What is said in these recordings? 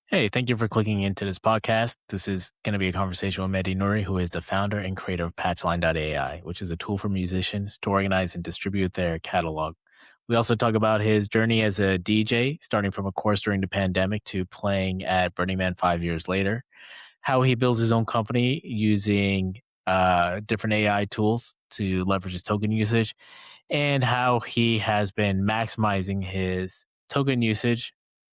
Hey, thank you for clicking into this podcast. This is going to be a conversation with Mehdi Noori, who is the founder and creator of Patchline.ai, which is a tool for musicians to organize and distribute their catalog. We also talk about his journey as a DJ, starting from a course during the pandemic to playing at Burning Man 5 years later, how he builds his own company using different AI tools to leverage his token usage, and how he has been maximizing his token usage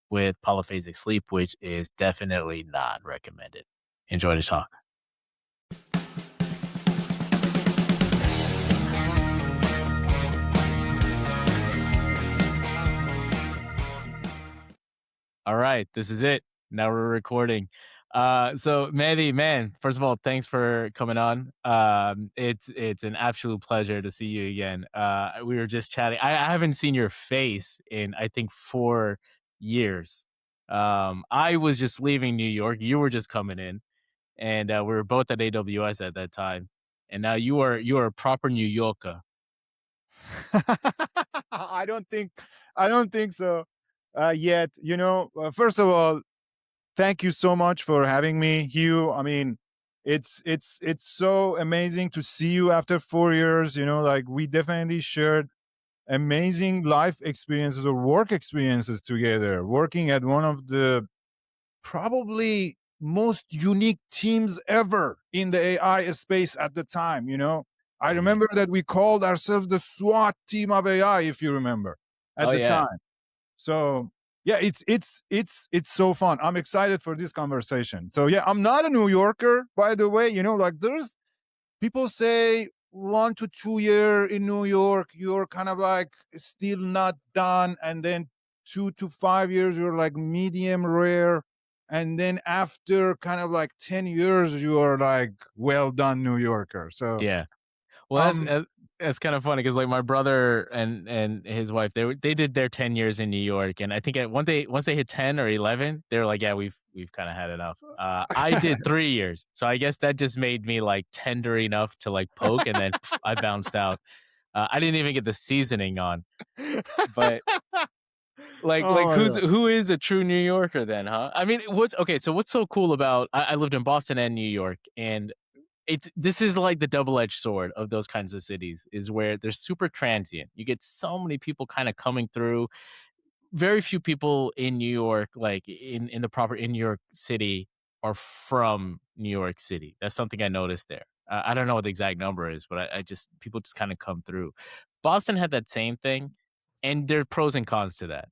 with polyphasic sleep, which is definitely not recommended. Enjoy the talk. All right, this is it. Now we're recording. So Mehdi, man, first of all, thanks for coming on. It's an absolute pleasure to see you again. We were just chatting. I haven't seen your face in I think 4 years. I was just leaving New York. You were just coming in, and we were both at AWS at that time. And now you are a proper New Yorker. I don't think I don't think so yet. First of all, thank you so much for having me, Hugh. I mean, it's so amazing to see you after 4 years. Like we definitely shared amazing life experiences or work experiences together, working at one of the probably most unique teams ever in the AI space at the time. I Mhm. remember that we called ourselves the SWAT team of AI, if you remember, at Oh the yeah. time. So yeah, it's so fun. I'm excited for this conversation. So yeah, I'm not a New Yorker, by the way. Like there's people say 1 to 2 year in New York, you're kind of like still not done, and then 2 to 5 years, you're like medium rare, and then after kind of like 10 years, you are like well done New Yorker. So Yeah. Well, that's um, uh, that's kind of funny because like my brother and his wife, they did their 10 years in New York, and I think at one day once they hit 10 or 11, they were like, yeah, we've kind of had enough. I did 3 years, so I guess that just made me like tender enough to like poke, and then I bounced out. I didn't even get the seasoning on, but like oh yeah. who is a true New Yorker then, huh? I mean, what's okay? So what's so cool about I lived in Boston and New York, and this is like the double-edged sword of those kinds of cities is where they're super transient. You get so many people kind of coming through. Very few people in New York, like in New York City, are from New York City. That's something I noticed there. I don't know what the exact number is, but I just people just kind of come through. Boston had that same thing, and there are pros and cons to that.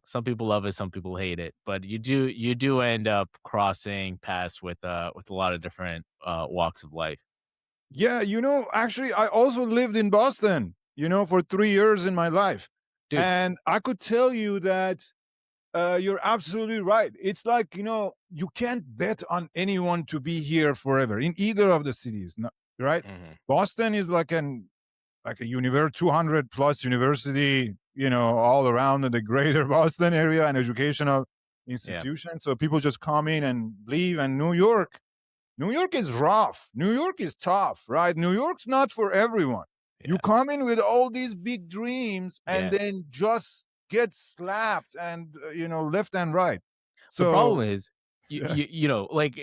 Some people love it, some people hate it, but you do end up crossing paths with a lot of different walks of life. Yeah, actually, I also lived in Boston, for 3 years in my life. Dude. And I could tell you that you're absolutely right. It's like, you can't bet on anyone to be here forever in either of the cities, right? Mhm. Boston is like a 200 plus university, all around in the greater Boston area and educational Yeah. institution. So people just come in and leave. And New York is rough. New York is tough, right? New York's not for everyone. You Yeah. come in with all these big dreams and Yeah. then just get slapped and, left and right. The problem So, is, yeah, like,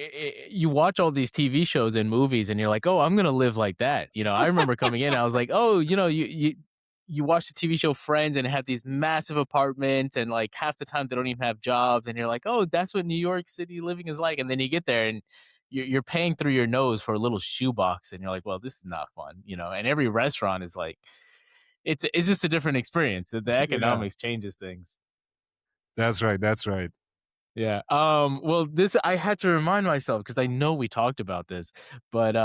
you watch all these TV shows and movies, and you're like, "Oh, I'm gonna live like that." I remember coming in, I was like, "Oh, you watch the TV show Friends, and it had these massive apartments, and like half the time they don't even have jobs, and you're like, "Oh, that's what New York City living is like." And then you get there, and you're paying through your nose for a little shoebox, and you're like, "Well, this is not fun," And every restaurant is like, it's just a different experience. The yeah, economics changes things. that's right. That's right. Yeah. Well, this I had to remind myself because I know we talked about this, but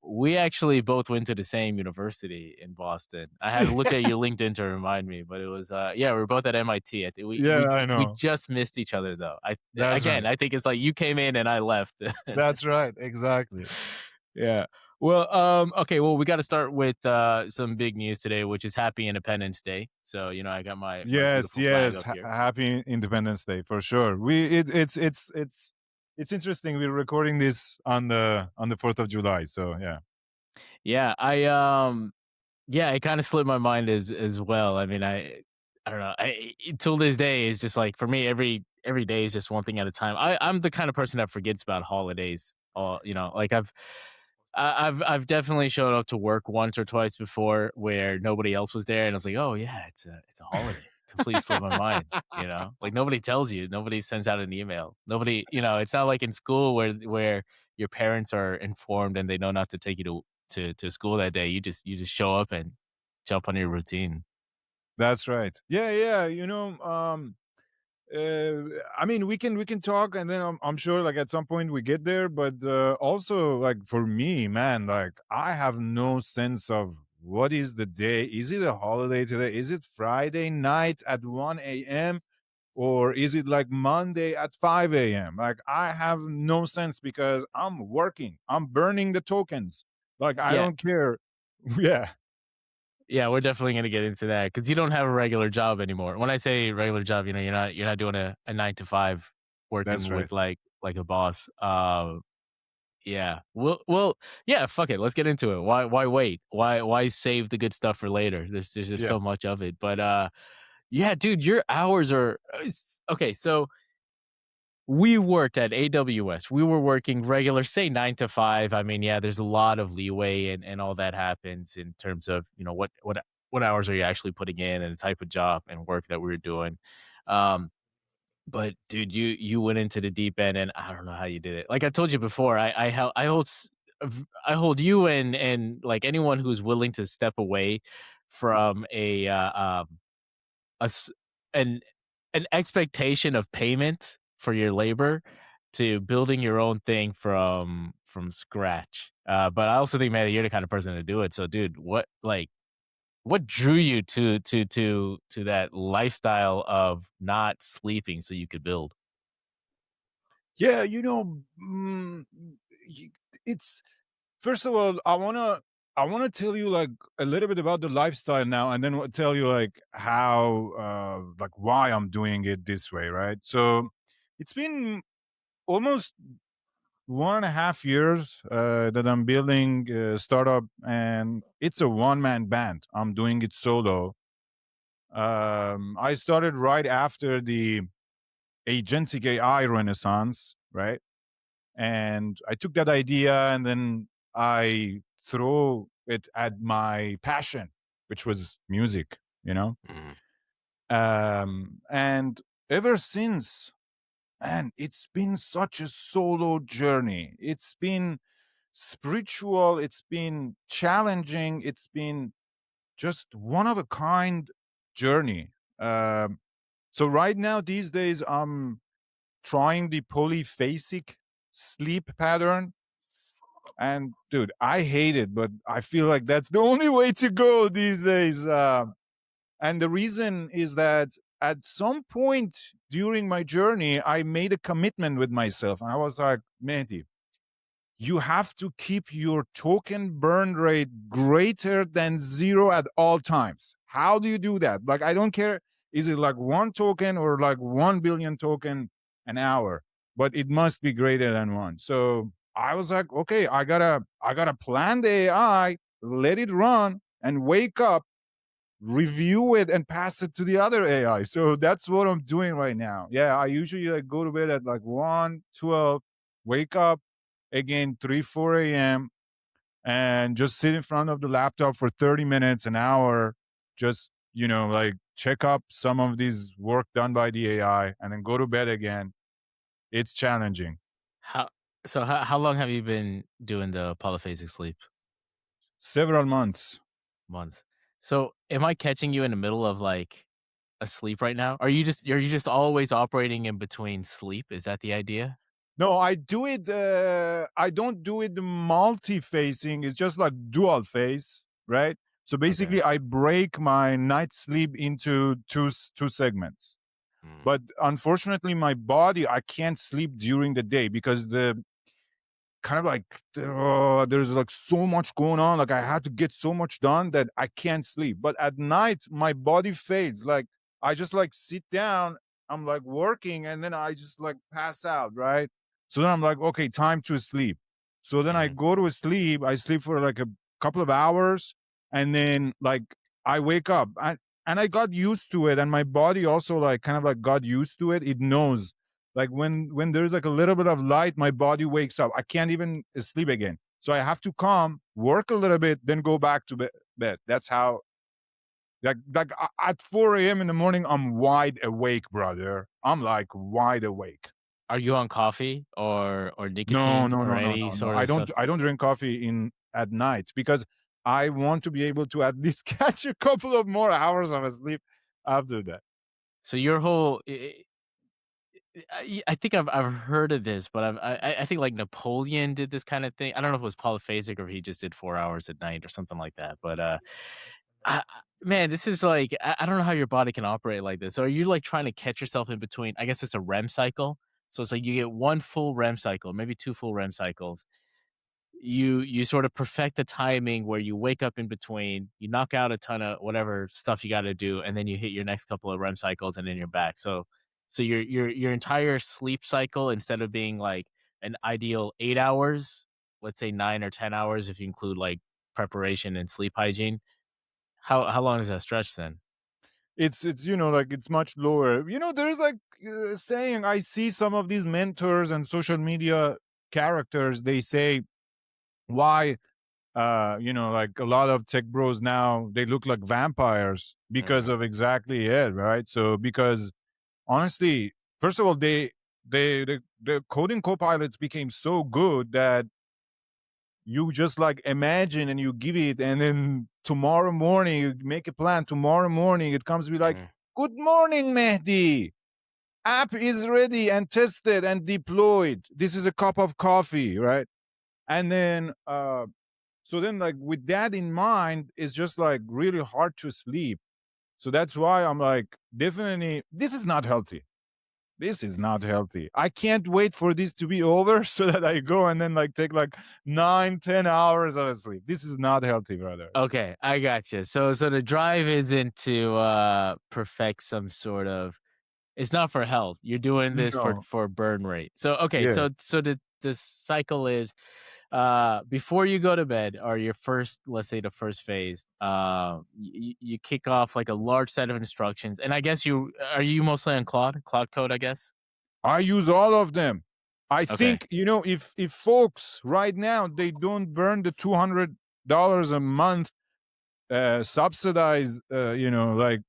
we actually both went to the same university in Boston. I had to look at your LinkedIn to remind me, but it was yeah, we are both at MIT. I think we Yeah, we I we know. just missed each other though. That's right. I think it's like you came in and I left. That's right. Exactly. Yeah. Well, okay, well, we got to start with some big news today, which is Happy Independence Day. So, I got my Yes, beautiful flag yes. up here. Happy Independence Day for sure. It's interesting. We're recording this on the 4th of July. So yeah. Yeah, yeah, it kinda slipped my mind as well. I mean, I don't know. Till this day, it's just like for me, every day is just one thing at a time. I'm the kind of person that forgets about holidays. Like I've definitely showed up to work once or twice before where nobody else was there, and I was like, "Oh yeah, it's a holiday." Completely slipped my mind. Like nobody tells you, nobody sends out an email, nobody. It's not like in school where your parents are informed and they know not to take you to school that day. You just show up and jump on your routine. That's right. Yeah, yeah. I mean, we can talk, and then I'm sure, like at some point we get there. But also, like for me, man, like I have no sense of what is the day. Is it a holiday today? Is it Friday night at 1 a.m. or is it like Monday at 5 a.m.? Like I have no sense because I'm working. I'm burning the tokens. Like I Yeah, don't care. Yeah, yeah, we're definitely gonna get into that because you don't have a regular job anymore. When I say regular job, you're not doing a 9 to 5 that's working right. with like a boss. Yeah. Well, yeah, fuck it. Let's get into it. Why wait? Why save the good stuff for later? There's just Yeah. so much of it. But yeah, dude, your hours are okay, so we worked at AWS. We were working regular, say 9 to 5. I mean, yeah, there's a lot of leeway and all that happens in terms of, what hours are you actually putting in and the type of job and work that we were doing. Um, but dude, you went into the deep end, and I don't know how you did it. Like I told you before, I hold you and like anyone who's willing to step away from a s- an an expectation of payment for your labor to building your own thing from scratch. But I also think, man, you're the kind of person to do it. So, dude, what drew you to that lifestyle of not sleeping so you could build? Yeah, y- it's first of all, I wanna tell you like a little bit about the lifestyle now, and then tell you like how like why I'm doing it this way, right? So it's been almost 1.5 years that I'm building a startup, and it's a one-man band. I'm doing it solo. I started right after the agentic AI renaissance, right? And I took that idea and then I threw it at my passion, which was music, you know? Mhm. And ever since, man, it's been such a solo journey. It's been spiritual, it's been challenging, it's been just one of a kind journey. Um, so right now, these days, I'm trying the polyphasic sleep pattern. And dude, I hate it, but I feel like that's the only way to go these days. And the reason is that at some point during my journey, I made a commitment with myself. And I was like, Mehdi, you have to keep your token burn rate greater than zero at all times. How do you do that? Like, I don't care. Is it like one token or like 1 billion token an hour? But it must be greater than one. So I was like, okay, I gotta plan the AI, let it run and wake up, review it and pass it to the other AI. So that's what I'm doing right now. Yeah, I usually like go to bed at like 1, 12, wake up again 3, 4 a.m. and just sit in front of the laptop for 30 minutes, an hour, just, like check up some of these work done by the AI and then go to bed again. It's challenging. How how long have you been doing the polyphasic sleep? Several months. Months. So, am I catching you in the middle of like asleep right now? Are you just always operating in between sleep? Is that the idea? No, I do it. I don't do it multi-facing. It's just like dual face, right? So Okay. basically, I break my night sleep into two segments. Mm, But unfortunately, my body, I can't sleep during the day because the kind of like there's like so much going on. Like I have to get so much done that I can't sleep. But at night, my body fades. Like I just like sit down. I'm like working, and then I just like pass out. Right. So then I'm like, okay, time to sleep. So then I mhm. go to sleep. I sleep for like a couple of hours, and then like I wake up. And I got used to it, and my body also like kind of like got used to it. It knows Like when there's like a little bit of light, my body wakes up. I can't even sleep again. So I have to come, work a little bit, then go back to bed. That's how. At 4 a.m. in the morning, I'm wide awake, brother. I'm like wide awake. Are you on coffee or No, nicotine no, or no, no, any no, no. sort of stuff? I don't drink coffee in at night because I want to be able to at least catch a couple of more hours of sleep after that. So your whole I think I've heard of this, but I think like Napoleon did this kind of thing. I don't know if it was polyphasic or if he just did 4 hours at night or something like that. But man, this is like I don't know how your body can operate like this. So are you like trying to catch yourself in between? I guess it's a REM cycle. So it's like you get one full REM cycle, maybe two full REM cycles, you sort of perfect the timing where you wake up in between, you knock out a ton of whatever stuff you gotta do, and then you hit your next couple of REM cycles, and then you're back. So your entire sleep cycle, instead of being like an ideal 8 hours, let's say 9 or 10 hours if you include, like, preparation and sleep hygiene. How long does that stretch then? It's like it's much lower. There's like saying I see some of these mentors and social media characters. They say why like a lot of tech bros now they look like vampires because Mhm, of exactly it, right? So because honestly, first of all, the coding co-pilots became so good that you just like imagine and you give it, and then tomorrow morning you make a plan. Tomorrow morning it comes to be like, mhm, "Good morning, Mehdi. App is ready and tested and deployed. This is a cup of coffee," right? And then so then like with that in mind, it's just like really hard to sleep. So that's why I'm like, definitely this is not healthy. This is not healthy. I can't wait for this to be over so that I go and then like take like 9, 10 hours of sleep. This is not healthy, brother. okay, I gotcha. So the drive isn't to, perfect some sort of, it's not for health. You're doing this for No. burn rate. So okay, Yeah. so the cycle is, before you go to bed, or your first, let's say the first phase, you kick off like a large set of instructions, and I guess you mostly on Claude Code, I guess. I use all of them. I Okay. think, if folks right now they don't burn the $200 a month subsidize like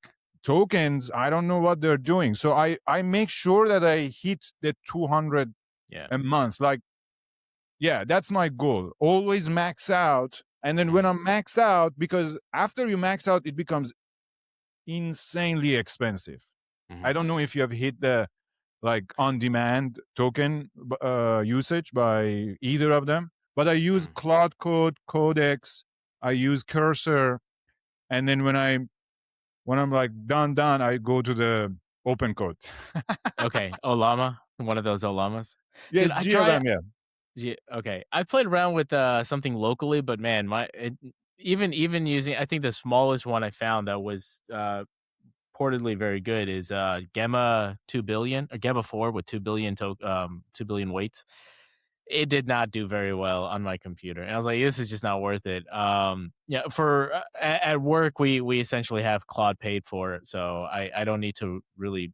tokens, I don't know what they're doing. So I make sure that I hit the 200 Yeah. a month. Like, yeah, that's my goal. Always max out. And then when Mhm, I'm maxed out, because after you max out, it becomes insanely expensive. I mhm, don't know if you have hit the like on demand token usage by either of them, but I use mhm. Cloud Code, Codex, I use Cursor, and then when I'm like done, I go to the open code. Okay, Olama, one of those Olamas. Yeah, Dude, GLM, yeah. okay. I played around with, something locally, but man, even using, I think the smallest one I found that was, reportedly very good is, Gemma 2 billion, or Gemma 4 with 2 billion 2 billion weights. It did not do very well on my computer, and I was like, "This is just not worth it." Yeah, for at work, we essentially have Claude paid for it, so I don't need to really,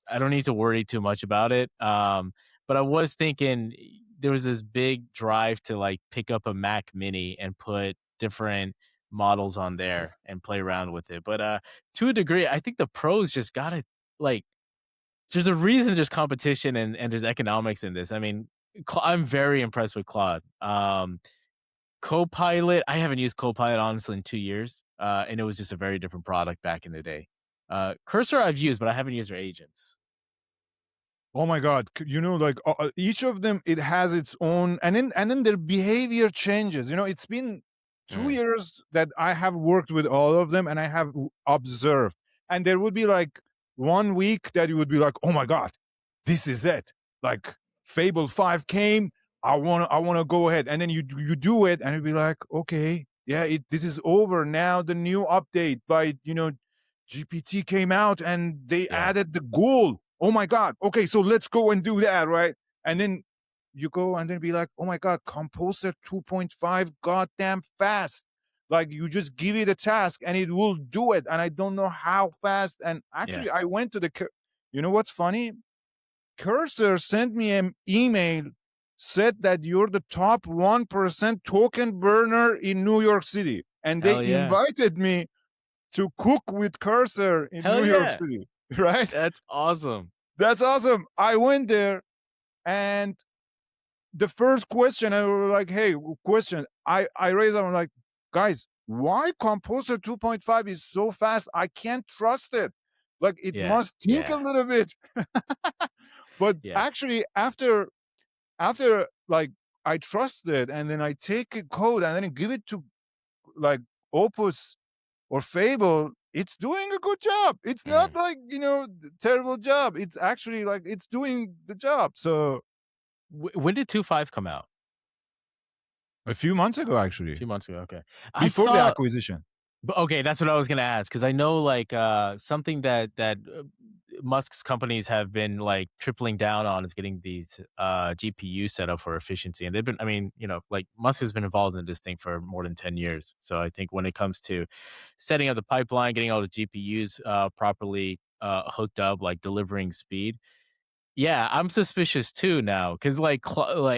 I don't need to worry too much about it. But I was thinking there was this big drive to like pick up a Mac Mini and put different models on there and play around with it. But to a degree, I think the pros just got to like. There's a reason there's competition and there's economics in this. I mean, I'm very impressed with Claude. Copilot, I haven't used Copilot honestly in 2 years, and it was just a very different product back in the day. Cursor I've used, but I haven't used their agents. Oh my God! Like each of them, it has its own, and then their behavior changes. It's been two Mm, years that I have worked with all of them, and I have observed. And there would be like 1 week that you would be like, "Oh my God, this is it!" Like Fable 5 came. I wanna go ahead, and then you do it, and you'd be like, "Okay, yeah, this is over now." The new update by GPT came out and they yeah, added the goal. Oh my God. Okay, so let's go and do that, right? And then you go and then be like, oh my God, Composer 2.5 goddamn fast. Like you just give it a task and it will do it. And I don't know how fast. And yeah. actually, I went to what's funny? Cursor sent me an email, said that you're the top 1% token burner in New York City. And they Hell yeah. invited me to cook with Cursor in Hell New York yeah. City, right? That's awesome. That's awesome. I went there, and the first question, I was like, hey, question. I raised up, I'm like, guys, why Composer 2.5 is so fast? I can't trust it. Like, it Yeah. must think a Yeah. little bit. But Yeah. actually, after like I trust it, and then I take a code and then I give it to like Opus or Fable, it's doing a good job. It's not Mhm. like, terrible job. It's actually like it's doing the job. So When did 2.5 come out? a few months ago, A actually, few months ago. Okay. I before the saw acquisition. But okay, that's what I was gonna ask because I know like something that Musk's companies have been like tripling down on is getting these GPU set up for efficiency, and they've been. I mean, like Musk has been involved in this thing for more than 10 years. So I think when it comes to setting up the pipeline, getting all the GPUs properly hooked up, like delivering speed, yeah, I'm suspicious too now because like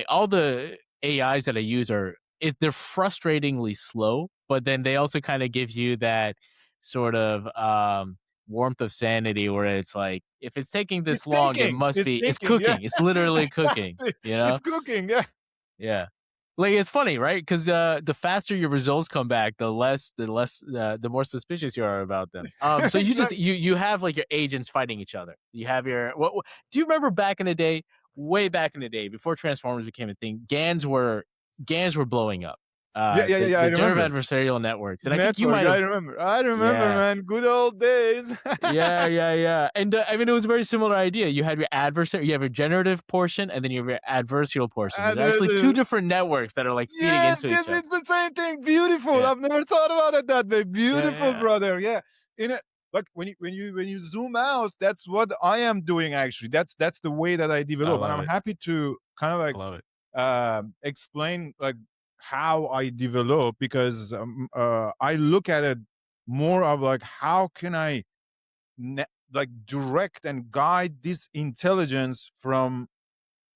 all the AIs that I use they're frustratingly slow, but then they also kind of give you that sort of warmth of sanity where it's like if it's taking It's this long, it thinking. must It's be it's thinking. Yeah, cooking. It's literally cooking, exactly. you know? It's cooking. Yeah. Yeah. Like it's funny, right? Because the faster your results come back, the more suspicious you are about them. So you just Exactly. you have like your agents fighting each other. You have your do you remember back in the day, way back in the day, before Transformers became a thing, GANs were blowing up. Yeah, yeah, yeah, yeah. I The generative remember. adversarial networks, and I think you Network. might I have, remember. I remember, yeah. man. Good old days. Yeah, yeah, yeah. And I mean, it was a very similar idea. You have your adversary, you have your generative portion, and then you have your adversarial portion. There's And actually two different networks that are like feeding yes, into yes, each other. it's the same thing. Beautiful. Yeah, I've never thought about it that way. yeah, Beautiful, yeah. brother. Yeah. In it, like when you zoom out, that's what I am doing actually. That's the way that I I develop, and love I'm it. happy to kind of I like love it. explain like how I develop, because I look at it more of like how can I like direct and guide this intelligence from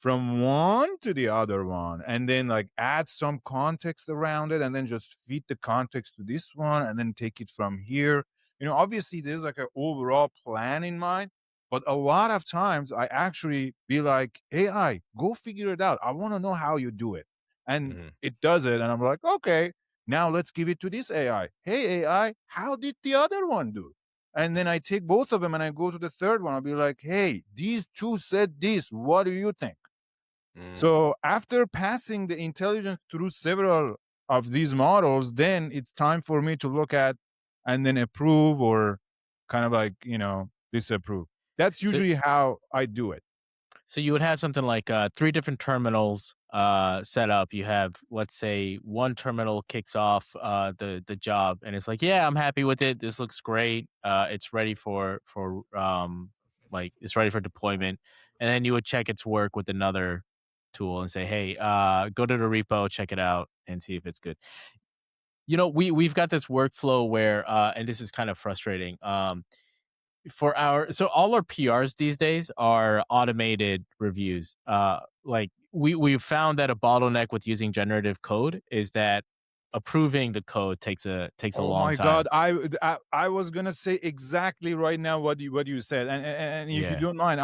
one to the other one, and then like add some context around it, and then just feed the context to this one, and then take it from here. Obviously there's like an overall plan in mind, but a lot of times I actually be like, AI, go figure it out. I want to know how you do it. And Mhm. it does it, and I'm like, okay, now let's give it to this AI. Hey, AI, how did the other one do? And then I take both of them and I go to the third one. I'll be like, hey, these two said this. What do you think? Mm. So after passing the intelligence through several of these models, then it's time for me to look at and then approve, or kind of like, disapprove. That's So usually how I do it. So you would have something like three different terminals set up. You have, let's say, one terminal kicks off the job, and it's like, yeah, I'm happy with it. This looks great. It's ready for like it's ready for deployment. And then you would check its work with another tool and say, hey, go to the repo, check it out, and see if it's good. We've got this workflow where, and this is kind of frustrating. So all our PRs these days are automated reviews. Like we've found that a bottleneck with using generative code is that approving the code takes a Oh long my time. God, I was gonna say exactly right now what you said, and if you Yeah, don't mind,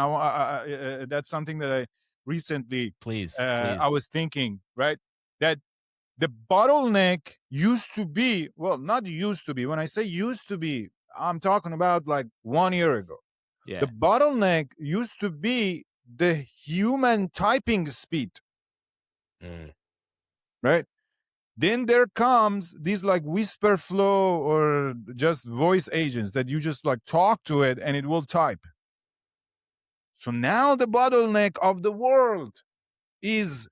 that's something that I recently please, I please. was thinking, right, that the bottleneck used to be, well, not used to be. When I say used to be, I'm talking about like 1 year ago. The Yeah. bottleneck used to be the human typing speed, Mm. right? Then there comes these like whisper flow or just voice agents that you just like talk to it and it will type. So now the bottleneck of the world is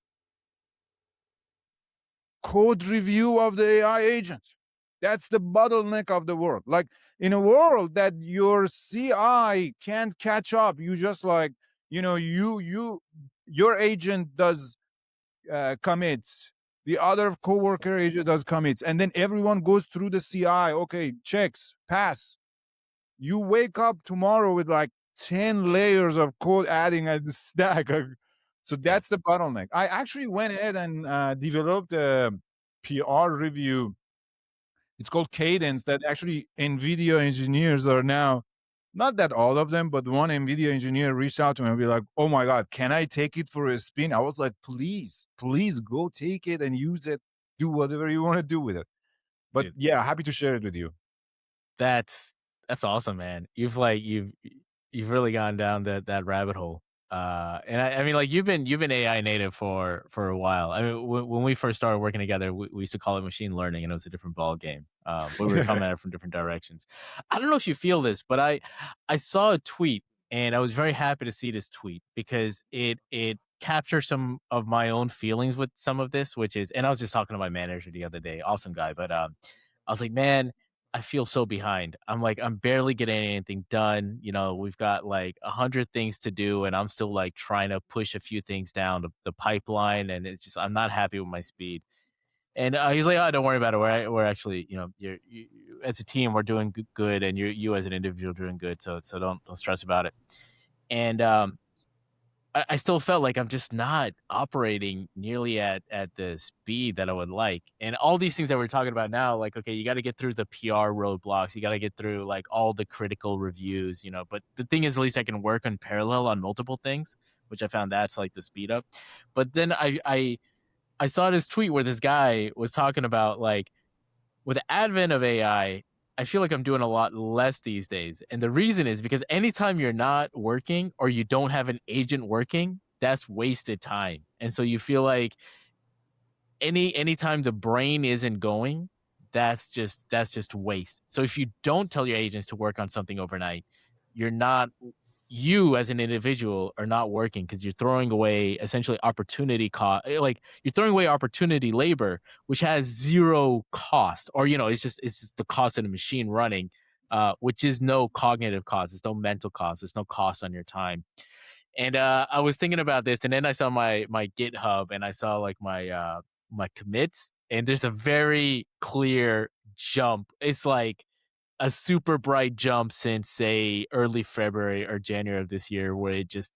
code review of the AI agent. That's the bottleneck of the world. Like in a world that your CI can't catch up, you just like, your agent does commits, the other coworker agent does commits, and then everyone goes through the CI. Okay, checks, pass. You wake up tomorrow with like 10 layers of code adding at the stack. So Yeah, that's the bottleneck. I actually went ahead and developed a PR review. It's called Cadence, that actually NVIDIA engineers are now, not that all of them, but one NVIDIA engineer reached out to me and be like, oh my God, can I take it for a spin? I was like, please, please go take it and use it. Do whatever you want to do with it. But dude. yeah, happy to share it with you. That's that's awesome, man. You've really gone down that rabbit hole. And I mean, like you've been AI native for a while. I mean, when we first started working together, we used to call it machine learning, and it was a different ball game. But we were coming at it from different directions. I don't know if you feel this, but I saw a tweet, and I was very happy to see this tweet because it captures some of my own feelings with some of this, which is, and I was just talking to my manager the other day, awesome guy, but I was like, man, I feel so behind. I'm like, I'm barely getting anything done. You know, we've got like 100 things to do, and I'm still like trying to push a few things down the pipeline. And it's just, I'm not happy with my speed. And he's like, oh, don't worry about it. We're actually, you know, as a team, we're doing good, and you as an individual doing good. So don't stress about it. And I still felt like I'm just not operating nearly at the speed that I would like. And all these things that we're talking about now, like, okay, you got to get through the PR roadblocks, you got to get through like all the critical reviews, you know. But the thing is, at least I can work in parallel on multiple things, which I found that's like the speed up. But then I saw this tweet where this guy was talking about like with the advent of I feel like I'm doing a lot less these days. And the reason is because anytime you're not working or you don't have an agent working, that's wasted time. And so you feel like anytime the brain isn't going, that's just waste. So if you don't tell your agents to work on something overnight, you're not you as an individual are not working because you're throwing away essentially opportunity cost, like you're throwing away opportunity labor which has zero cost, or you know, it's just the cost of the machine running, which is no cognitive cost, it's no mental cost, it's no cost on your time. And I was thinking about this, and then I saw my GitHub, and I saw like my commits, and there's a very clear jump. It's like a super bright jump since say early February or January of this year, where it just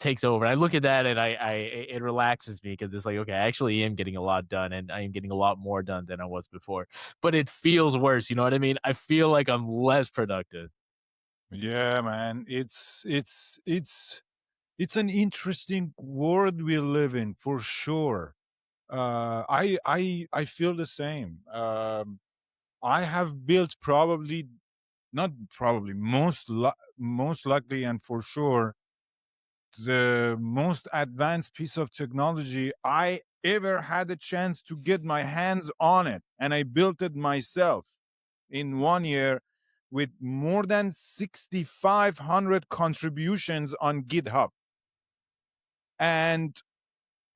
takes over. I look at that and I it relaxes me because it's like, okay, I actually am getting a lot done, and I am getting a lot more done than I was before. But it feels worse, you know what I mean? I feel like I'm less productive. Yeah, man. It's an interesting world we live in for sure. I feel the same. I have built probably, not probably, most likely and for sure, the most advanced piece of technology I ever had a chance to get my hands on it, and I built it myself in 1 year with more than 6,500 contributions on GitHub. And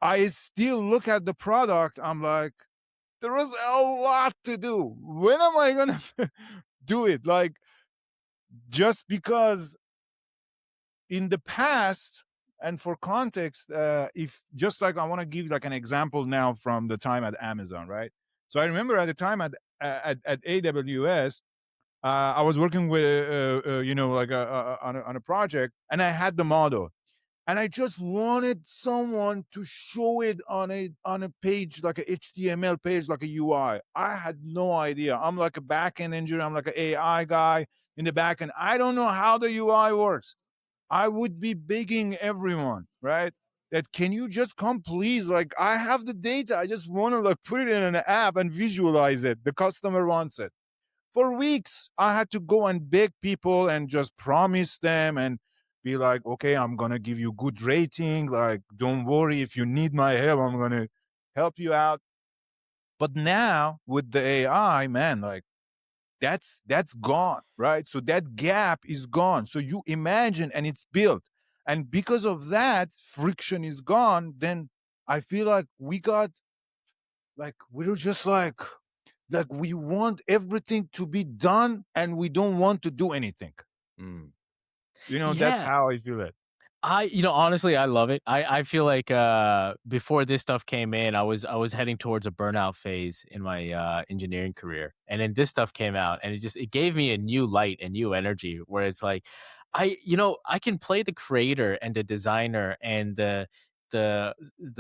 I still look at the product. I'm like, there is a lot to do. When am I gonna do it? Like, just because in the past, and for context, if just like I want to give like an example now from the time at Amazon, right? So I remember at the time at AWS, I was working with you know, like on a project, and I had the model, and I just wanted someone to show it on a page, like a HTML page, like a UI. I had no idea. I'm like a backend engineer. I'm like an AI guy in the backend. I don't know how the UI works. I would be begging everyone, right? That can you just come, please? Like, I have the data. I just want to like put it in an app and visualize it. The customer wants it. For weeks, I had to go and beg people and just promise them and be like, okay, I'm gonna give you good rating. Like, don't worry, if you need my help, I'm gonna help you out. But now with the AI, man, like that's gone, right? So that gap is gone. So you imagine, and it's built. And because of that, friction is gone. Then I feel like we got, like, we're just like we want everything to be done and we don't want to do anything. Mm. You know, that's Yeah. how I feel it. You know, honestly, I love it. I feel like before this stuff came in, I was heading towards a burnout phase in my engineering career. And then this stuff came out, and it gave me a new light and new energy where it's like I can play the creator and the designer and the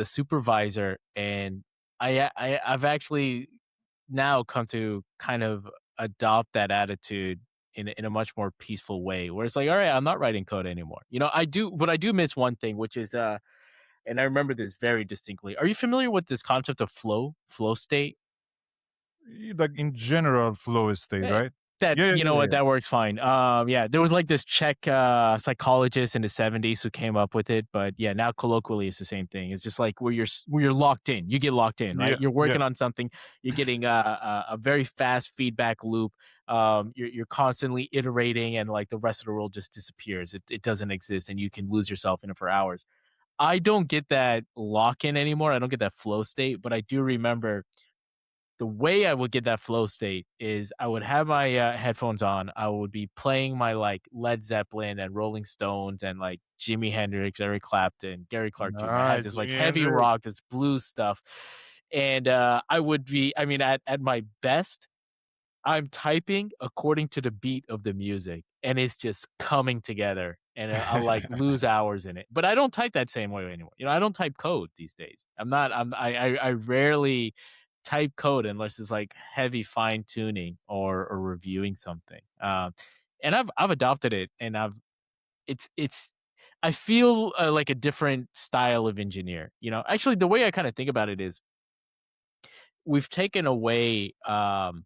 supervisor, and I've actually now come to kind of adopt that attitude in a much more peaceful way, where it's like, all right, I'm not writing code anymore. But I do miss one thing, which is and I remember this very distinctly. Are you familiar with this concept of flow state? Like in general flow state, Eh, right? that Yeah, yeah, you know yeah, what, yeah. that works fine. Yeah, there was like this Czech psychologist in the '70s who came up with it, but yeah, now colloquially it's the same thing. It's just like where you're locked in. You get locked in, right? Yeah, You're yeah. working on something. You're getting a very fast feedback loop. You're constantly iterating, and like the rest of the world just disappears. It doesn't exist, and you can lose yourself in it for hours. I don't get that lock in anymore. I don't get that flow state, but I do remember the way I would get that flow state is I would have my headphones on. I would be playing my like Led Zeppelin and Rolling Stones and like Jimi Hendrix, Eric Clapton, Gary Clark Jr. I had Nice, this like Jimi heavy Hendrix. rock, this blues stuff. And I would be, I mean, at my best, I'm typing according to the beat of the music, and it's just coming together, and I'll, like, lose hours in it, but I don't type that same way anymore. I don't type code these days. I'm not I rarely type code unless it's, like, heavy fine-tuning or reviewing something, and I've adopted it, and it's I feel, like a different style of engineer? Actually, the way I kinda think about it is we've taken away, the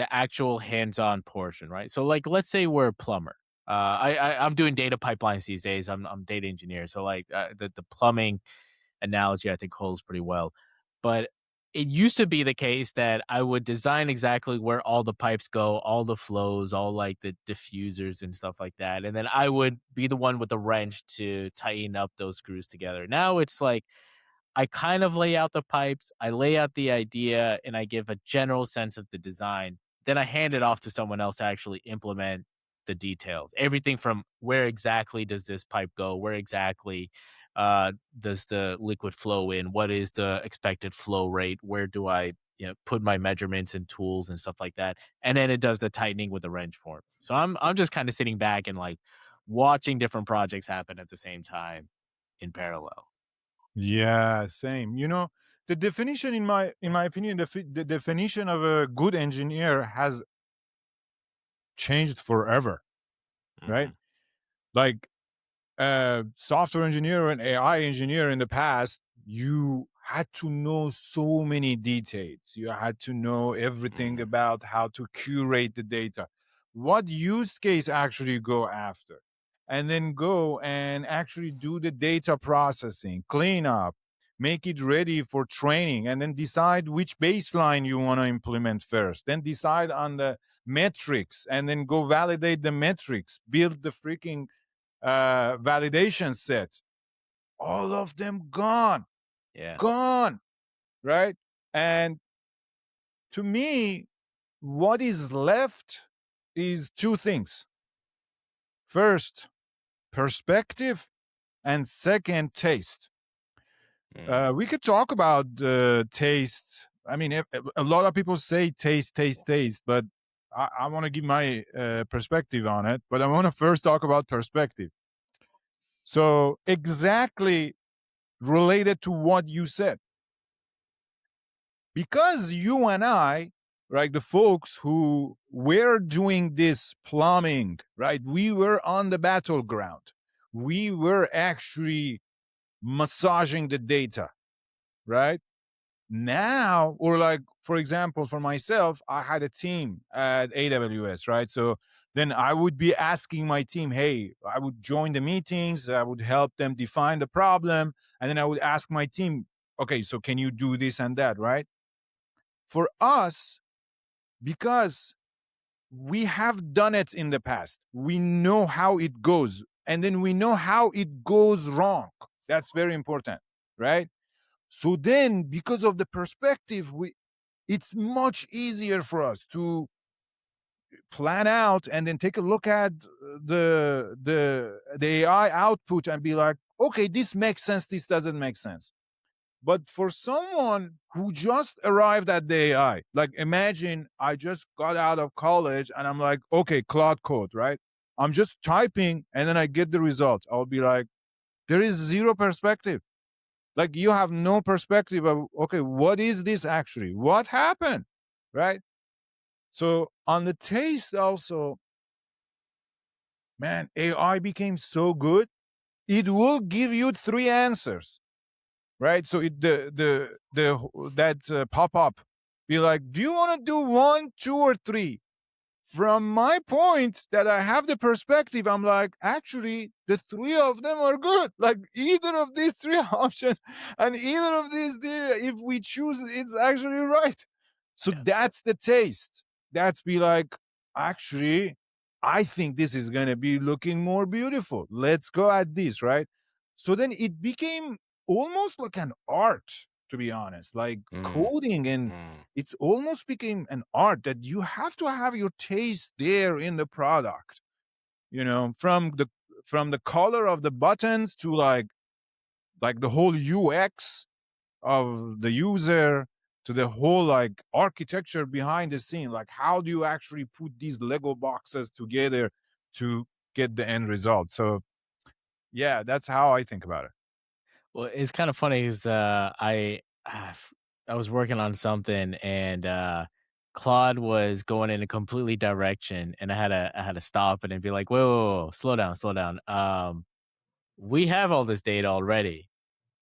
actual hands-on portion, right? So, like, let's say we're a plumber. I'm doing data pipelines these days. I'm data engineer, so like the plumbing analogy I think holds pretty well. But it used to be the case that I would design exactly where all the pipes go, all the flows, all like the diffusers and stuff like that, and then I would be the one with the wrench to tighten up those screws together. Now it's like I kind of lay out the pipes, I lay out the idea, and I give a general sense of the design. Then I hand it off to someone else to actually implement the details. Everything from where exactly does this pipe go? Where exactly does the liquid flow in? What is the expected flow rate? Where do I put my measurements and tools and stuff like that? And then it does the tightening with the wrench for me. So I'm just kind of sitting back and like watching different projects happen at the same time in parallel. Yeah, same. The definition in my opinion, the definition of a good engineer has changed forever, right? Mhm. Like software engineer and AI engineer in the past, you had to know so many details. You had to know everything Mhm. about how to curate the data, what use case actually go after, and then go and actually do the data processing, clean up, make it ready for training, and then decide which baseline you want to implement first. Then decide on the metrics, and then go validate the metrics, build the freaking validation set. All of them gone, Yeah. gone, right? And to me, what is left is two things. First, perspective, and second, taste. Mhm. We could talk about taste. I mean, a lot of people say taste, taste, taste, but I want to give my perspective on it. But I want to first talk about perspective. So, exactly related to what you said, because you and I, right, the folks who were doing this plumbing, right, we were on the battleground. We were actually massaging the data, right? Now, or like, for example, for myself, I had a team at AWS, right? So then I would be asking my team, hey, I would join the meetings, I would help them define the problem, and then I would ask my team, okay, so can you do this and that, right? For us, because we have done it in the past, we know how it goes, and then we know how it goes wrong. That's very important, right? So then, because of the perspective, it's much easier for us to plan out and then take a look at the AI output and be like, okay, this makes sense, this doesn't make sense. But for someone who just arrived at the AI, like imagine I just got out of college and I'm like, okay, Cloud Code, right? I'm just typing and then I get the result. I'll be like, there is zero perspective. Like you have no perspective of, okay, what is this actually? What happened? Right? So on the taste also, man, AI became so good. It will give you three answers, right? So that pop up be like, do you want to do one, two, or three? From my point that I have the perspective, I'm like, actually, the three of them are good. Like either of these three options and either of these, if we choose, it's actually right. So Yeah. that's the taste. That's be like, actually, I think this is going to be looking more beautiful. Let's go at this, right? So then it became almost like an art, to be honest, like Mm, coding, and mm. it's almost became an art that you have to have your taste there in the product, from the color of the buttons to like the whole UX of the user, to the whole like architecture behind the scene. Like how do you actually put these Lego boxes together to get the end result? So yeah, that's how I think about it. Well, it's kind of funny is I was working on something and Claude was going in a completely direction and I had to stop it and be like, whoa, whoa, whoa, slow down, slow down. We have all this data already.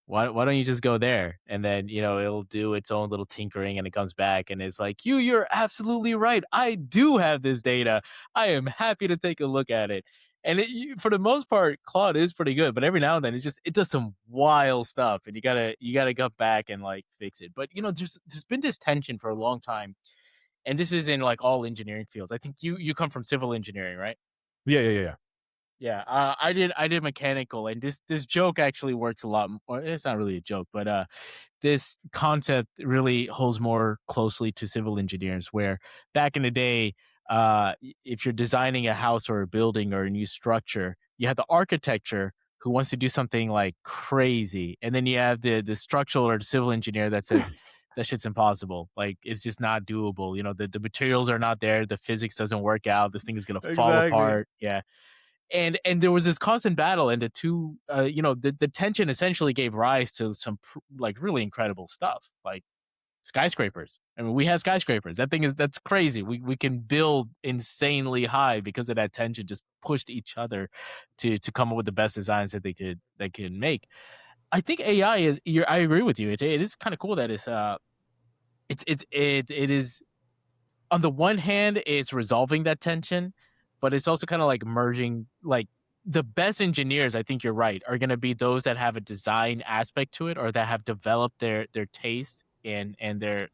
Why don't you just go there? And then, it'll do its own little tinkering and it comes back and it's like, you're absolutely right. I do have this data. I am happy to take a look at it. And for the most part, Claude is pretty good, but every now and then it does some wild stuff and you gotta go back and like fix it. But there's been this tension for a long time. And this is in like all engineering fields. I think you come from civil engineering, right? Yeah, yeah, yeah, yeah. Yeah, I did mechanical, and this joke actually works a lot. Or it's not really a joke, but this concept really holds more closely to civil engineers. Where back in the day, if you're designing a house or a building or a new structure, you have the architecture who wants to do something like crazy, and then you have the structural or the civil engineer that says that shit's impossible. Like it's just not doable. The materials are not there. The physics doesn't work out. This thing is gonna fall Exactly. apart. Yeah, and there was this constant battle, and the two, the tension essentially gave rise to some like really incredible stuff, like skyscrapers. I mean, we have skyscrapers. That's crazy. We can build insanely high because of that tension. Just pushed each other to come up with the best designs that they can make. I think AI is. I agree with you. It is kind of cool that it is on the one hand, it's resolving that tension, but it's also kind of like merging like the best engineers, I think you're right, are going to be those that have a design aspect to it or that have developed their taste and their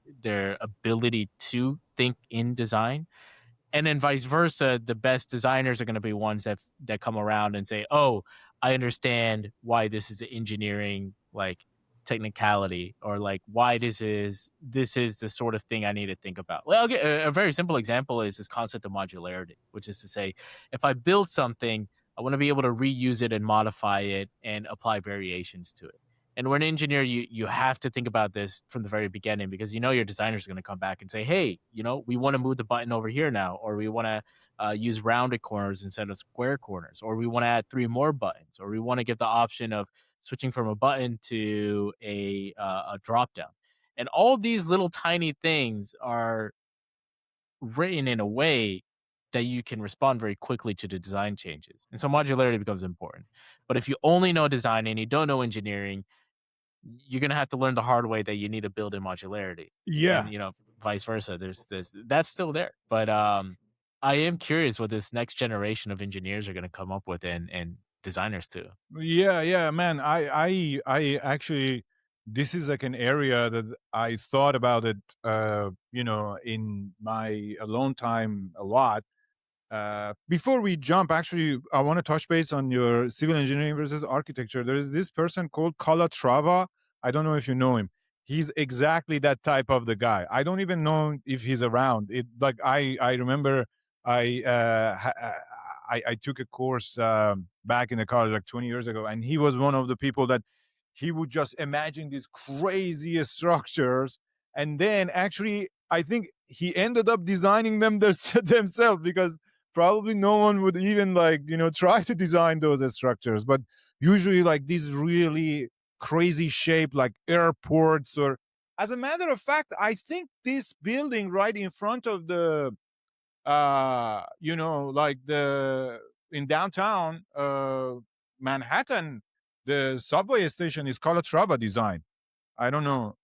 ability to think in design, and then vice versa, the best designers are going to be ones that come around and say, oh, I understand why this is engineering like technicality, or like why this is the sort of thing I need to think about. Well, okay, a very simple example is this concept of modularity, which is to say, if I build something, I want to be able to reuse it and modify it and apply variations to it. And when an engineer, you have to think about this from the very beginning, because your designers are going to come back and say, "Hey, we want to move the button over here now, or we want to use rounded corners instead of square corners, or we want to add three more buttons, or we want to give the option of switching from a button to a drop down." And all these little tiny things are written in a way that you can respond very quickly to the design changes, and so modularity becomes important. But if you only know design and you don't know engineering, you're gonna have to learn the hard way that you need to build in modularity, and Yeah. vice versa. There's that's still there, but I am curious what this next generation of engineers are gonna come up with, and designers too. Yeah, yeah, man. I actually, this is like an area that I thought about it, in my alone time a lot. Before we jump, actually, I want to touch base on your civil engineering versus architecture. There is this person called Calatrava. I don't know if you know him. He's exactly that type of the guy. I don't even know if he's around. It like I remember I took a course back in the college like 20 years ago, and he was one of the people that he would just imagine these crazy structures, and then actually I think he ended up designing them themselves because probably no one would even like, try to design those structures. But usually like these really crazy shape like airports, or as a matter of fact, I think this building right in front of the like the in downtown Manhattan, the subway station is Calatrava design. I don't know.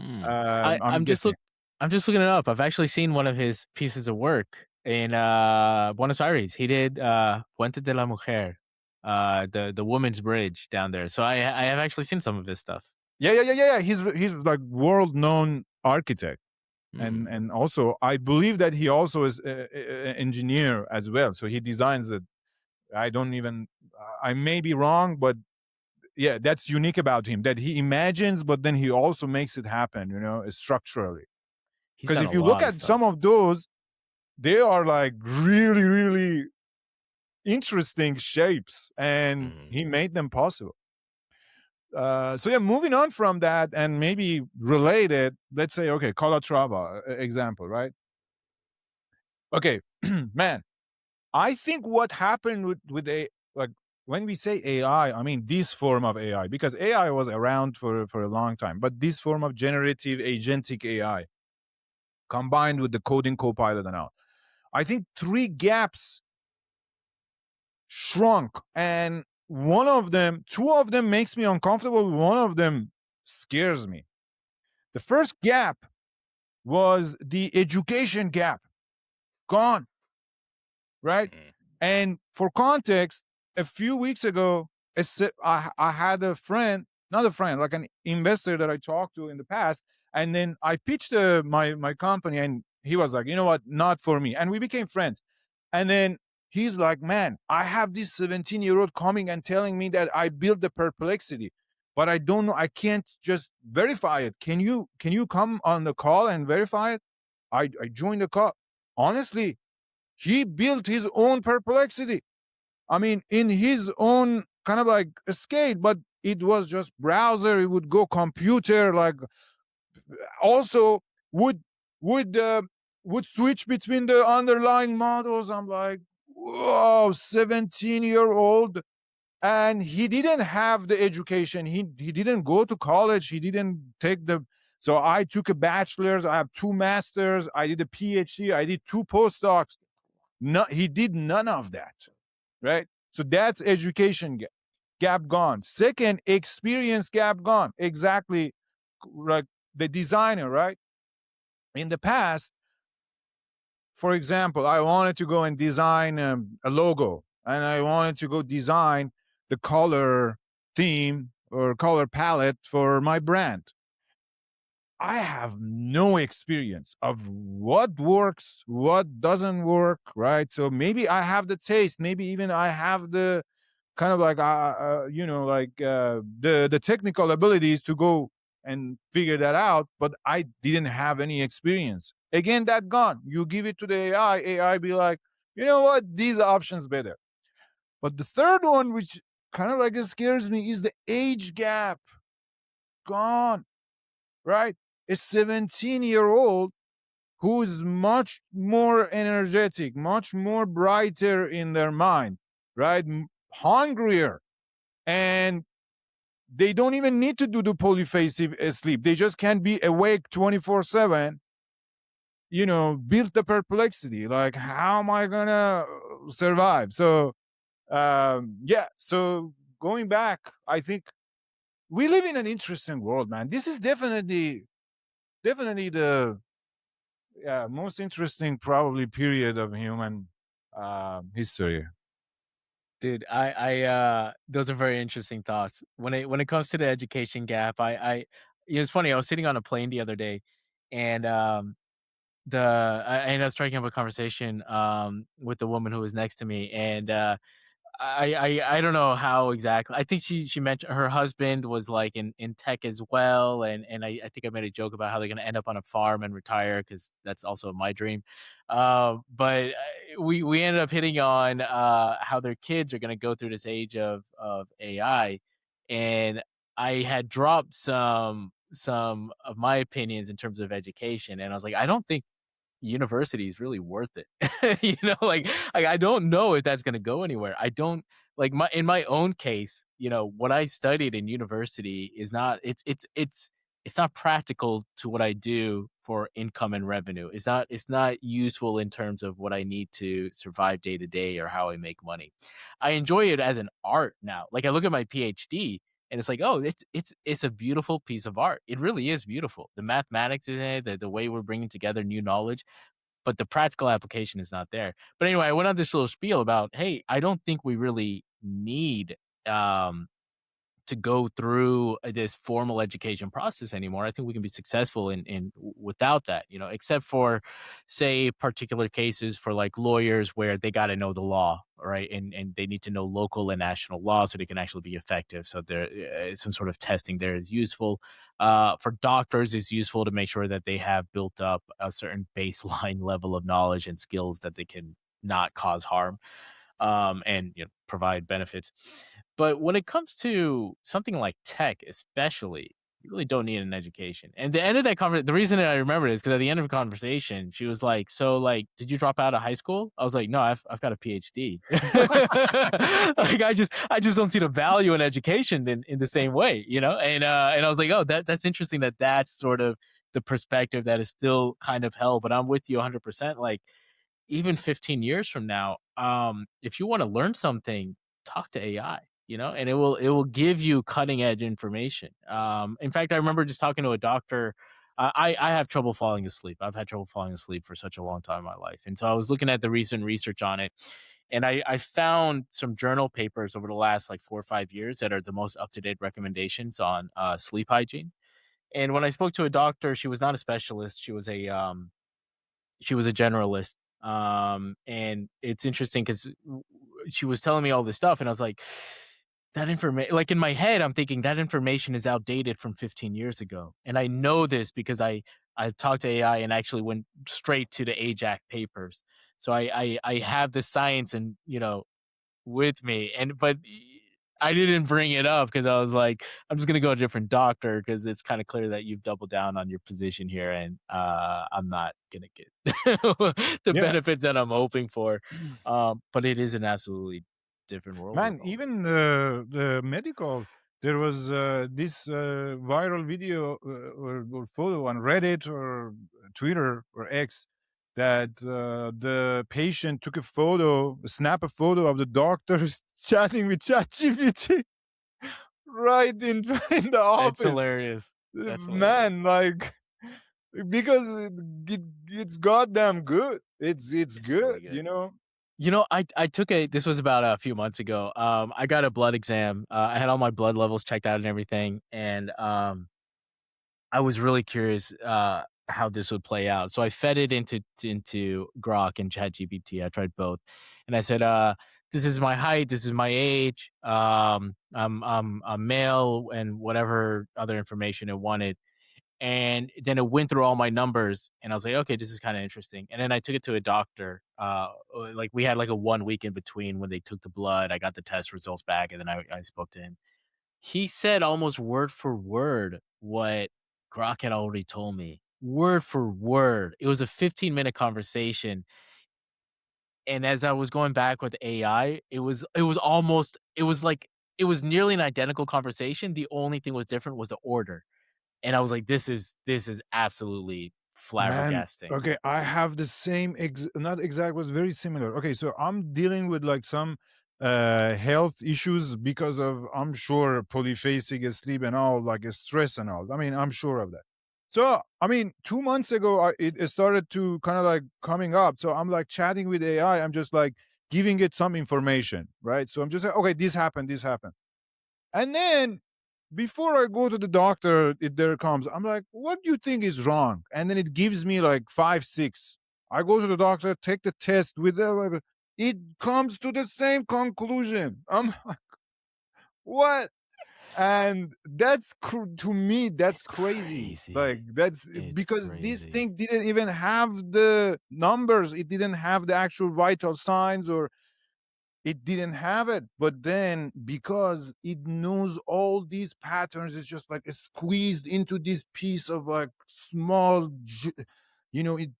Hmm. I'm guessing. I'm just looking it up. I've actually seen one of his pieces of work in Buenos Aires. He did Puente de la Mujer, the woman's bridge down there. So I have actually seen some of his stuff. Yeah. He's like world known architect, and Hmm. and also I believe that he also is a engineer as well. So he designs it. I don't even. I may be wrong, but yeah, that's unique about him. That he imagines, but then he also makes it happen. Structurally. He's Because done if a you look lot of at some stuff. of those, they are like really, really interesting shapes, and Hmm. he made them possible. So yeah, moving on from that and maybe related, let's say, okay, Calatrava example, right? Okay, man, I think what happened with a like when we say AI, I mean this form of AI, because AI was around for a long time, but this form of generative agentic AI combined with the coding copilot and all, I think three gaps shrunk, and one of them, two of them makes me uncomfortable, one of them scares me. The first gap was the education gap, gone, right? Hmm. And for context, a few weeks ago, I had a friend, not a friend, like an investor that I talked to in the past, and then I pitched my company, and he was like, you know what, not for me, and we became friends. And then he's like, man, I have this 17-year-old coming and telling me that I built the perplexity, but I don't know, I can't just verify it. Can you come on the call and verify it? I joined the call. Honestly, he built his own perplexity. I mean, in his own kind of like scale, but it was just browser. It would go computer, like also would would uh, would switch between the underlying models. I'm like, whoa, 17-year-old, and he didn't have the education. He didn't go to college. He didn't take the. So I took a bachelor's. I have two masters. I did a PhD. I did two postdocs. No, he did none of that, right? So that's education gap gone. Second, experience gap gone. Exactly like the designer, right? In the past, for example, I wanted to go and design a logo, and I wanted to go design the color theme or color palette for my brand. I have no experience of what works, what doesn't work, right? So maybe I have the taste, maybe even I have the kind of like the technical abilities to go and figure that out, but I didn't have any experience. Again, that gone. You give it to the AI be like, you know what, these options better. But the third one, which kind of like scares me, is the age gap. Gone, right? A 17-year-old who's much more energetic, much more brighter in their mind, right? Hungrier, and they don't even need to do the polyphasic sleep. They just can be awake 24/7. Build the perplexity. Like, how am I gonna survive? So, yeah. So going back, I think we live in an interesting world, man. This is definitely the most interesting probably period of human history. Dude, those are very interesting thoughts. When it comes to the education gap, it's funny. I was sitting on a plane the other day, and I ended up striking up a conversation with the woman who was next to me, and I don't know how exactly. I think she mentioned her husband was like in tech as well, and I think I made a joke about how they're gonna end up on a farm and retire because that's also my dream. But we ended up hitting on how their kids are gonna go through this age of AI, and I had dropped some of my opinions in terms of education, and I was like, I don't think university is really worth it. Like I don't know if that's going to go anywhere. I don't like my in my own case, what I studied in university is not it's not practical to what I do for income and revenue. It's not useful in terms of what I need to survive day to day or how I make money. I enjoy it as an art now. Like I look at my PhD and it's like, oh, it's a beautiful piece of art. It really is beautiful. The mathematics in it, the way we're bringing together new knowledge, but the practical application is not there. But anyway, I went on this little spiel about, hey, I don't think we really need um to go through this formal education process anymore. I think we can be successful in without that, except for say particular cases for like lawyers where they got to know the law, right? And they need to know local and national law so they can actually be effective. So there some sort of testing there is useful. For doctors, it's useful to make sure that they have built up a certain baseline level of knowledge and skills that they can not cause harm, and provide benefits. But when it comes to something like tech, especially, you really don't need an education. And the end of that conversation, the reason that I remember it is because at the end of the conversation, she was like, "So, like, did you drop out of high school?" I was like, "No, I've got a PhD." Like, I just don't see the value in education in the same way, And I was like, "Oh, that's interesting. That's sort of the perspective that is still kind of held." But I'm with you 100%. Like even 15 years from now, if you want to learn something, talk to AI, and it will give you cutting edge information. In fact, I remember just talking to a doctor. I have trouble falling asleep. I've had trouble falling asleep for such a long time in my life, and so I was looking at the recent research on it, and I found some journal papers over the last like 4 or 5 years that are the most up to date recommendations on sleep hygiene. And when I spoke to a doctor, she was not a specialist. She was a generalist. And it's interesting because she was telling me all this stuff, and I was like, that information, like in my head, I'm thinking that information is outdated from 15 years ago. And I know this because I talked to AI and actually went straight to the AJAC papers. So I have the science and, with me, but I didn't bring it up because I was like, I'm just gonna go to a different doctor because it's kind of clear that you've doubled down on your position here, and I'm not gonna get the Yeah. benefits that I'm hoping for. But it is an absolutely different world with Man, all this. even the medical, there was this viral video or photo on Reddit or Twitter or X that the patient took a photo, snap a photo of the doctors chatting with ChatGPT right in the It's office. hilarious. That's hilarious. Man, like because it's goddamn good. It's It's really good, good. I took this was about a few months ago. I got a blood exam. I had all my blood levels checked out and everything, and I was really curious how this would play out. So I fed it into Grok and ChatGPT. I tried both, and I said, "This is my height. This is my age. I'm a male, and whatever other information it wanted." And then it went through all my numbers, and I was like, "Okay, this is kind of interesting." And then I took it to a doctor. Like we had like a 1 week in between when they took the blood. I got the test results back, and then I spoke to him. He said almost word for word what Grok had already told me. Word for word. It was a 15-minute conversation, and as I was going back with AI, it was nearly an identical conversation. The only thing was different was the order, and I was like, "This is absolutely Man, flabbergasting." okay, I have the same not exact, but very similar. Okay, so I'm dealing with like some health issues because of I'm sure polyphasic sleep and all, like stress and all. I mean, I'm sure of that. So, I mean, 2 months ago, it started to kind of like coming up. So I'm like chatting with AI. I'm just like giving it some information, right? So I'm just like, okay, this happened, this happened. And then before I go to the doctor, it there comes, I'm like, what do you think is wrong? And then it gives me like five, six. I go to the doctor, take the test with the, it comes to the same conclusion. I'm like, what? And to me, that's It's crazy. Like crazy. that's It's because this crazy. thing didn't even have the numbers. It didn't have the actual vital signs or it didn't have it, but then because it knows all these patterns, it's just like squeezed into this piece of like small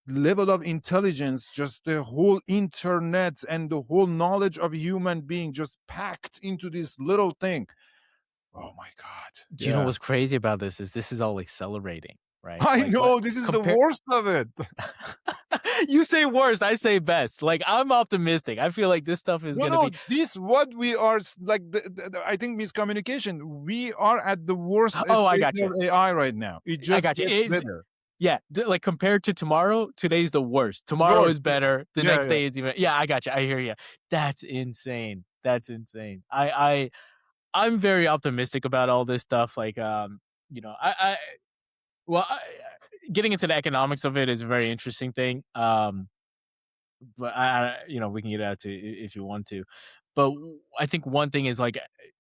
level of intelligence, just the whole internet and the whole knowledge of human being just packed into this little thing. Oh my god. Do you know Yeah. what's crazy about this is all accelerating, right? I Like, what know this is the compare worst of it. you say worst, I say best. Like, I'm optimistic. I feel like this stuff is No, gonna no, be this what we are like I think miscommunication. We are at the worst oh, I state gotcha. of AI right now. It I just gotcha. gets It's better. yeah, like, compared to tomorrow, today's the worst. Tomorrow Worse. is better, the Yeah, next yeah. day is even yeah, I gotcha, I hear you. That's insane. That's insane. I'm very optimistic about all this stuff, like, I well, getting into the economics of it is a very interesting thing, but we can get out to if you want to. But I think one thing is like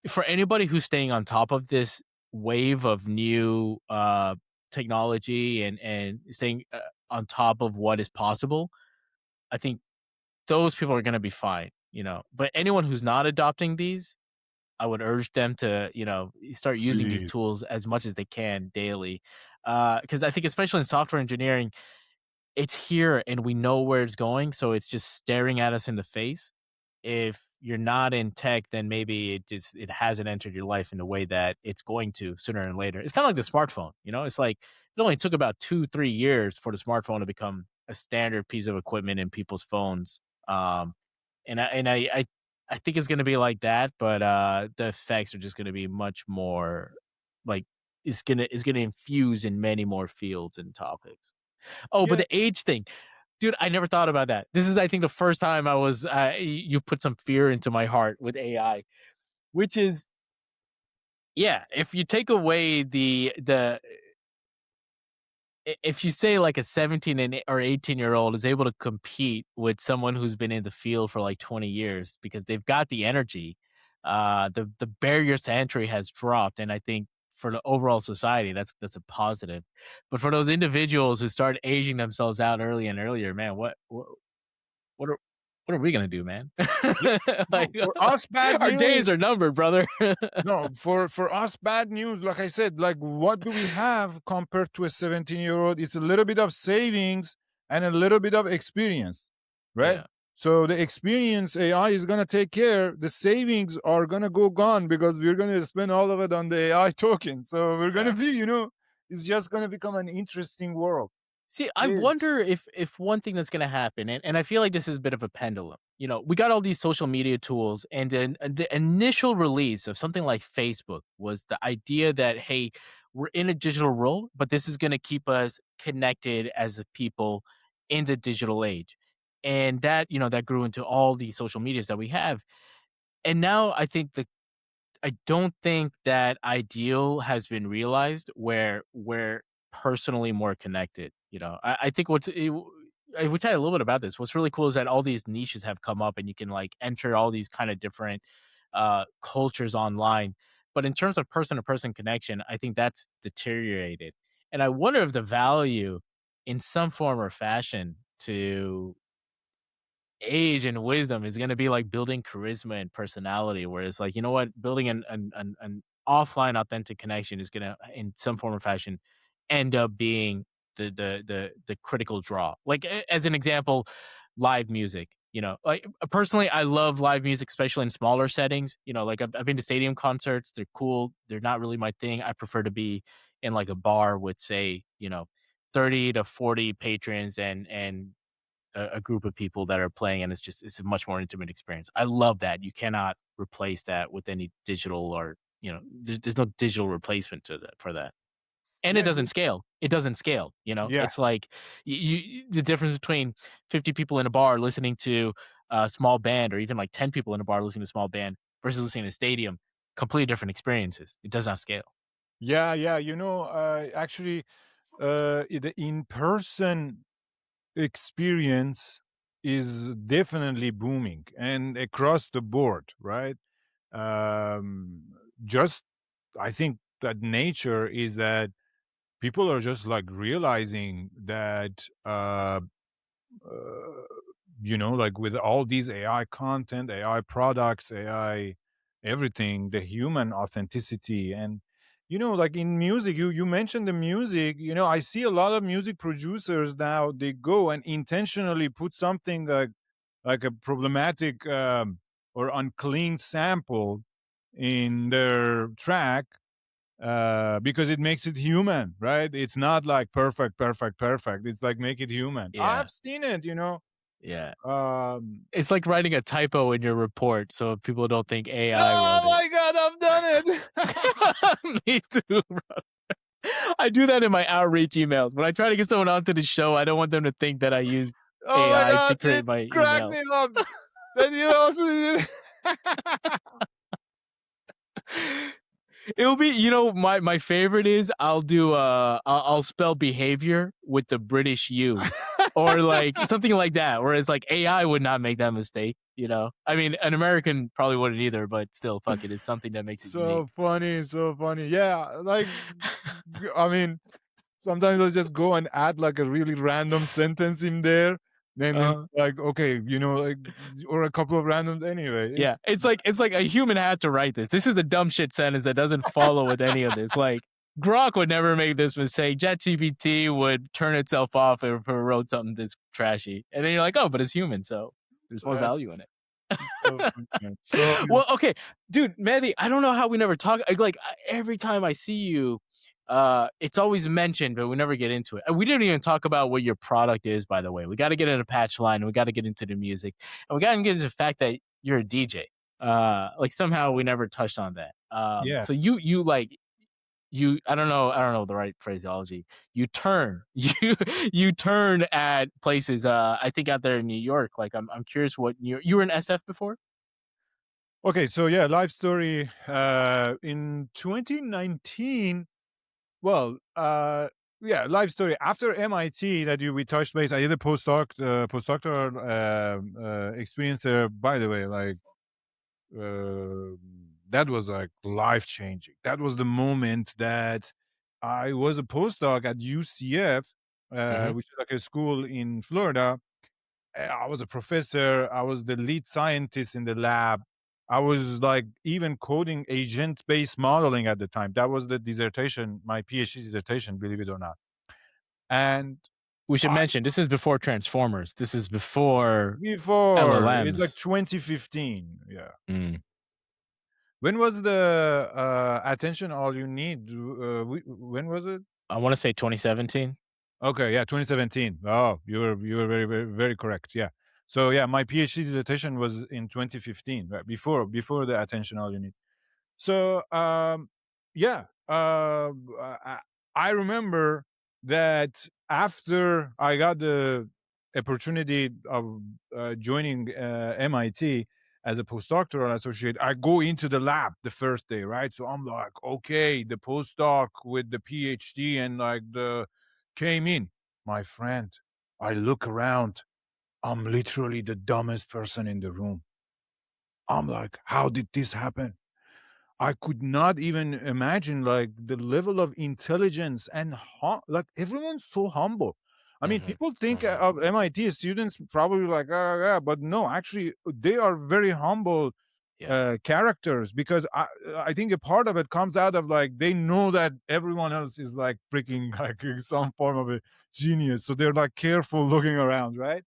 for anybody who's staying on top of this wave of new technology and staying on top of what is possible, I think those people are going to be fine. But anyone who's not adopting these, I would urge them to start using these Please. tools as much as they can daily, because I think especially in software engineering it's here and we know where it's going, so it's just staring at us in the face. If you're not in tech, then maybe it hasn't entered your life in a way that it's going to sooner or later. It's kind of like the smartphone, It's like it only took about 2-3 years for the smartphone to become a standard piece of equipment in people's phones. Um, and I think it's going to be like that, but the effects are just going to be much more like it's gonna infuse in many more fields and topics. Oh, but Yeah. the age thing. Dude, I never thought about that. This is, I think, the first time I was, you put some fear into my heart with AI, which is, yeah, if you take away if you say like a 17 or 18-year-old is able to compete with someone who's been in the field for like 20 years because they've got the energy, the barriers to entry has dropped. And I think for the overall society, that's a positive. But for those individuals who start aging themselves out early and earlier, man, what are what are we gonna do, man? Yeah. Like, No, for us bad our news. days are numbered, brother. No, for us, bad news. Like I said, like what do we have compared to a 17-year-old? It's a little bit of savings and a little bit of experience, right? Yeah, So the experience AI is gonna take care. The savings are gonna go gone because we're gonna spend all of it on the AI token. So we're gonna yeah. be, it's just gonna become an interesting world. See, I It's wonder if one thing that's gonna happen, and I feel like this is a bit of a pendulum. We got all these social media tools, and then the initial release of something like Facebook was the idea that, hey, we're in a digital world, but this is gonna keep us connected as a people in the digital age. And that grew into all these social medias that we have. And now I don't think that ideal has been realized where we're personally more connected. I think we chat a little bit about this. What's really cool is that all these niches have come up, and you can like enter all these kind of different cultures online. But in terms of person to person connection, I think that's deteriorated. And I wonder if the value, in some form or fashion, to age and wisdom is gonna be like building charisma and personality, where it's like, you know what, building an offline authentic connection is gonna, in some form or fashion, end up being the critical draw. Like as an example, live music. Like personally, I love live music, especially in smaller settings. Like I've been to stadium concerts. They're cool. They're not really my thing. I prefer to be in like a bar with, say, 30 to 40 patrons and a group of people that are playing, and it's a much more intimate experience. I love that. You cannot replace that with any digital, or there's no digital replacement to that for that. And it yeah, doesn't scale. It doesn't scale. yeah. It's like the difference between 50 people in a bar listening to a small band, or even like 10 people in a bar listening to a small band versus listening to a stadium. Completely different experiences. It does not scale. Yeah, yeah. Actually, the in-person experience is definitely booming and across the board, right? Um, just I think that nature is that people are just like realizing that like with all these AI content, AI products, AI everything, the human authenticity and like in music, you mentioned the music. I see a lot of music producers now, they go and intentionally put something like a problematic or unclean sample in their track, because it makes it human, right? It's not like perfect, perfect, perfect. It's like make it human. Yeah, I've seen it. yeah. Um, It's like writing a typo in your report so people don't think AI oh wrote it. my god, I've done it. Me too, bro. I do that in my outreach emails. When I try to get someone onto the show, I don't want them to think that I used Oh my AI to god, create it my cracked email. me up. Then you also did. It'll be, my favorite is I'll do I'll spell behavior with the British U, or like something like that, whereas like AI would not make that mistake. I mean, an American probably wouldn't either, but still, fuck it, it's something that makes it unique. So funny, so funny. Yeah, like, I mean, sometimes I'll just go and add like a really random sentence in there. Then uh like, okay, like, or a couple of random anyway. It's yeah, it's like a human had to write this. This is a dumb shit sentence that doesn't follow with any of this. Like Grok would never make this mistake. ChatGPT would turn itself off if it wrote something this trashy. And then you're like, oh, but it's human, so there's more that's value in it. so funny, man. So Well, okay, dude, Mehdi, I don't know how we never talk. Every time I see you, it's always mentioned, but we never get into it. And we didn't even talk about what your product is, by the way. We got to get into Patchline. We got to get into the music, and we got to get into the fact that you're a DJ. Like somehow we never touched on that. yeah. So you I don't know the right phraseology. You turn you turn at places. I think out there in New York. Like I'm curious what you were in SF before. Okay, so yeah, life story. In 2019, well, yeah, life story. After MIT, that we touched base, I did a postdoctoral experience there. By the way, like, uh, that was like life changing. That was the moment that I was a postdoc at UCF, Hmm. which is like a school in Florida. I was a professor. I was the lead scientist in the lab. I was like even coding agent-based modeling at the time. That was the dissertation, my PhD dissertation, believe it or not. And We should I, mention this is before Transformers. This is before before it's like LLMs. 2015. Yeah. Mm. When was the attention all you need? When was it? I want to say 2017. Okay, yeah, 2017. Oh, you were very, very, very correct. Yeah. So yeah, my PhD dissertation was in 2015, right? Before the attention all you need. So yeah, I remember that after I got the opportunity of joining MIT as a postdoctoral associate, I go into the lab the first day, right? So I'm like, okay, the postdoc with the PhD and like the came in, my friend. I look around. I'm literally the dumbest person in the room. I'm like, how did this happen? I could not even imagine like the level of intelligence and like everyone's so humble. I mean, Hmm. people think Hmm. of MIT students probably like, yeah, but no, actually, they are very humble Yeah. characters, because I think a part of it comes out of like they know that everyone else is like freaking like some form of a genius, so they're like careful looking around, right?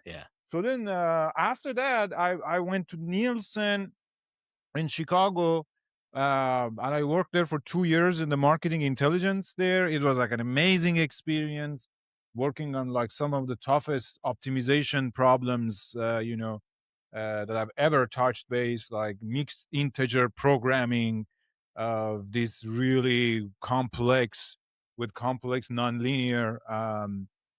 Yeah. So then after that, I went to Nielsen in Chicago, and I worked there for 2 years in the marketing intelligence there. It was like an amazing experience working on like some of the toughest optimization problems, that I've ever touched base, like mixed integer programming of this really complex with complex nonlinear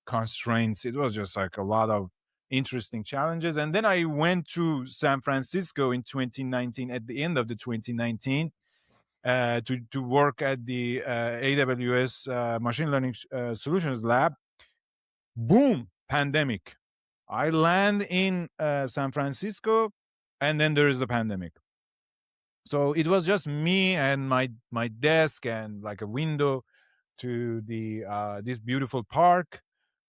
constraints. It was just like a lot of interesting challenges. And then I went to San Francisco in 2019, at the end of the 2019, to work at the AWS Machine Learning Solutions Lab. Boom, pandemic. I land in San Francisco, and then there is the pandemic. So it was just me and my desk and like a window to the this beautiful park.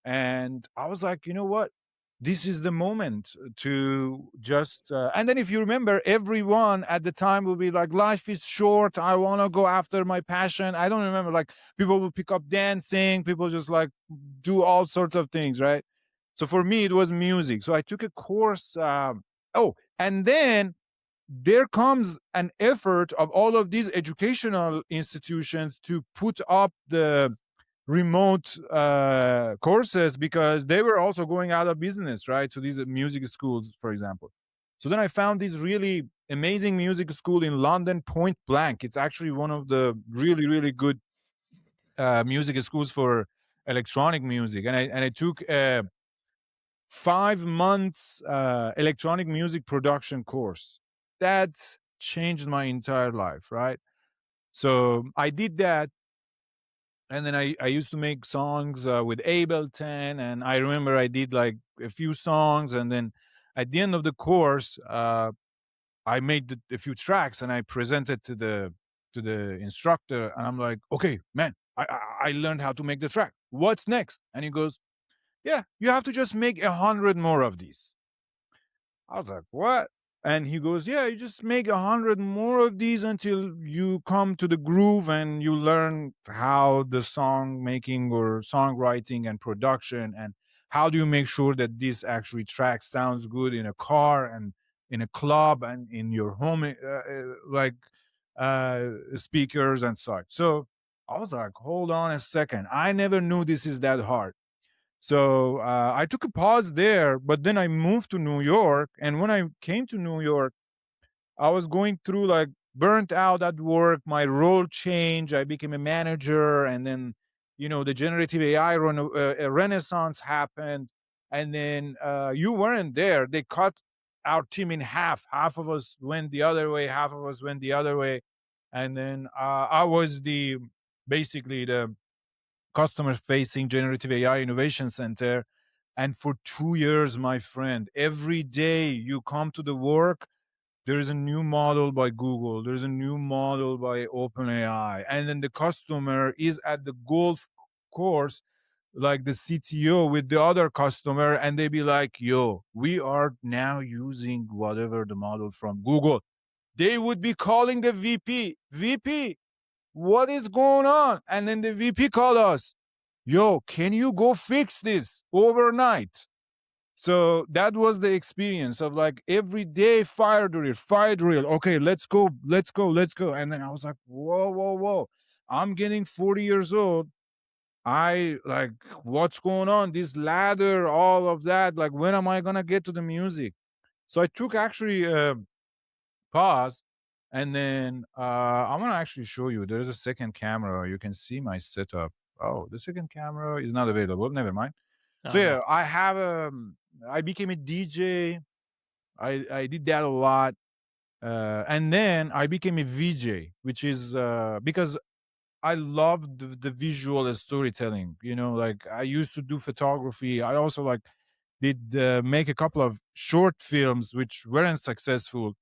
And I was like, you know what? this is the moment to just and then if you remember, everyone at the time will be like, life is short, I want to go after my passion. I don't remember, like, people will pick up dancing, people just like do all sorts of things, right? So for me it was music, so I took a course. Oh, and then there comes an effort of all of these educational institutions to put up the remote courses, because they were also going out of business, right? So these are music schools, for example. So then I found this really amazing music school in London, Point Blank. It's actually one of the really, really good music schools for electronic music. And I took 5 months electronic music production course. That changed my entire life, right? So I did that, and then I used to make songs with Ableton, and I remember I did like a few songs, and then at the end of the course, I made a few tracks, and I presented to the instructor, and I'm like, okay, man, I learned how to make the track. What's next? And he goes, yeah, you have to just make 100 more of these. I was like, what? And he goes, yeah, you just make 100 more of these until you come to the groove and you learn how the song making or songwriting and production, and how do you make sure that this actually track sounds good in a car and in a club and in your home, like speakers and such. So I was like, hold on a second. I never knew this is that hard. So I took a pause there, but then I moved to New York. And when I came to New York, I was going through like burnt out at work. My role changed. I became a manager. And then, the generative AI renaissance happened. And then you weren't there. They cut our team in half. Half of us went the other way, half of us went the other way. And then I was basically the customer facing generative AI innovation center. And for 2 years, my friend, every day you come to the work, there is a new model by Google, there's a new model by OpenAI. And then the customer is at the golf course, like the CTO with the other customer, and they be like, yo, we are now using whatever the model from Google. They would be calling the VP, what is going on? And then the VP called us, yo, can you go fix this overnight? So that was the experience of like every day fire drill, fire drill. Okay, let's go, let's go, let's go. And then I was like, whoa, whoa, whoa. I'm getting 40 years old. I like, what's going on? This ladder, all of that. Like, when am I going to get to the music? So I took actually pause. And then I'm gonna actually show you. There's a second camera. You can see my setup. Oh, the second camera is not available. Never mind. So Oh no. yeah, I became a DJ. I did that a lot. And then I became a VJ, which is because I loved the visual storytelling. Like I used to do photography. I also like did make a couple of short films which weren't successful,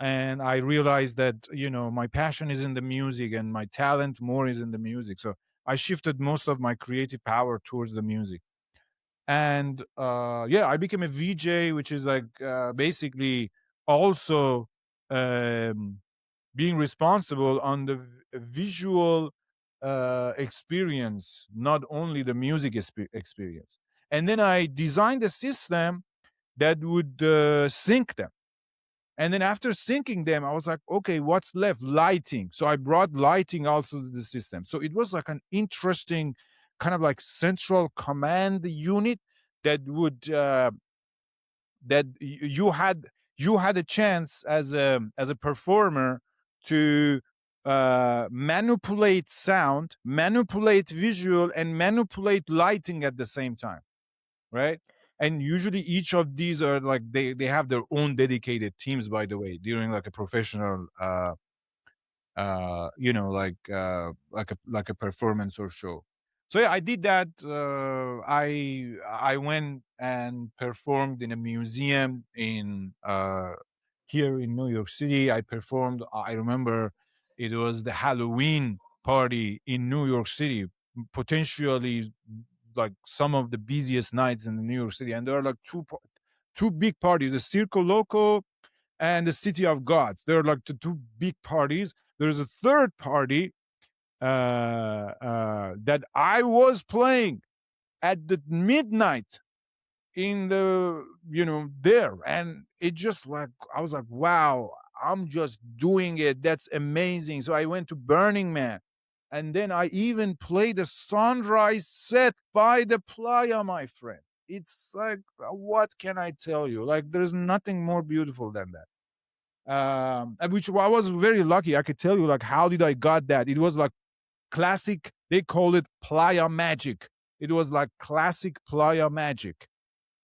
and I realized that my passion is in the music and my talent more is in the music. So I shifted most of my creative power towards the music. And yeah, I became a VJ, which is like basically also um, being responsible on the visual experience, not only the music experience. And then I designed a system that would sync them. And then after syncing them, I was like, okay, what's left? Lighting. So I brought lighting also to the system. So it was like an interesting kind of like central command unit that would you had a chance as a performer to manipulate sound, manipulate visual, and manipulate lighting at the same time, right? And usually each of these are like they have their own dedicated teams, by the way, during like a professional like a performance or show. So yeah, I did that. I went and performed in a museum in here in New York City. I performed. I remember it was the Halloween party in New York City, potentially like some of the busiest nights in New York City, and there are like two big parties: the Circo Loco and the City of Gods. There are like the two big parties. There's a third party that I was playing at the midnight in the there, and it just like I was like, wow, I'm just doing it. That's amazing. So I went to Burning Man, and then I even played a sunrise set by the playa, my friend. It's like, what can I tell you? Like, there's nothing more beautiful than that. And which I was very lucky. I could tell you like how did I got that. It was like classic. They call it playa magic. It was like classic playa magic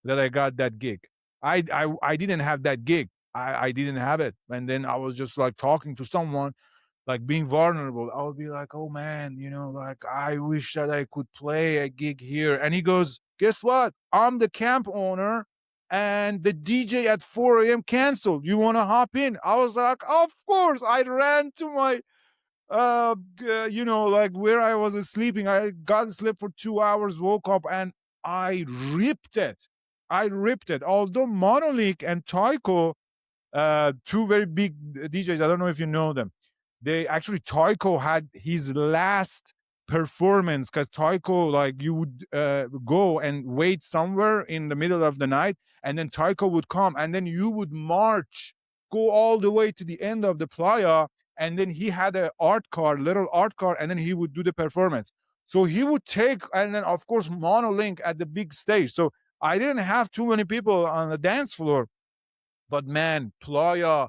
that I got that gig. I didn't have that gig. I didn't have it. And then I was just like talking to someone, like being vulnerable. I would be like, oh man, like I wish that I could play a gig here. And he goes, guess what? I'm the camp owner and the DJ at 4 a.m. canceled. You want to hop in? I was like, of course. I ran to my like where I was sleeping. I got to sleep for 2 hours, woke up, and I ripped it. Although Monolith and Tycho, two very big DJs, I don't know if you know them. They actually, Tycho had his last performance because Tycho, like, you would go and wait somewhere in the middle of the night, and then Tycho would come, and then you would march, go all the way to the end of the playa, and then he had a little art car, and then he would do the performance. So he would take, and then of course Monolink at the big stage. So I didn't have too many people on the dance floor, but man, playa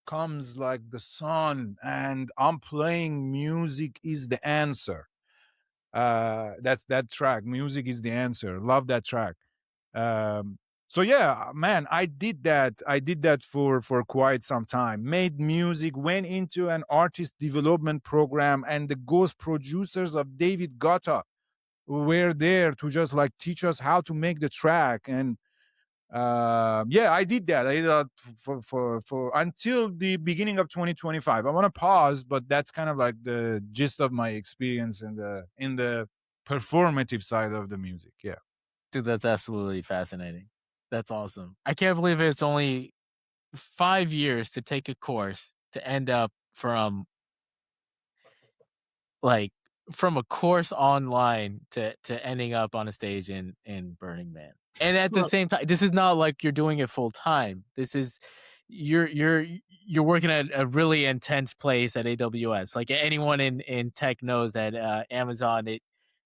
comes like the sun, and I'm playing Music Is the Answer. That's that track. Music Is the Answer. Love that track. Um, so yeah, man, I did that for quite some time. Made music, went into an artist development program, and the ghost producers of David Guetta were there to just like teach us how to make the track. And yeah, I did that. I did that for until the beginning of 2025. I want to pause, but that's kind of like the gist of my experience in the performative side of the music. Yeah. Dude, that's absolutely fascinating. That's awesome. I can't believe it's only 5 years to take a course to end up like from a course online to ending up on a stage in Burning Man. And at the Well, same time, this is not like you're doing it full time. This is you're working at a really intense place at AWS. Like anyone in tech knows that Amazon,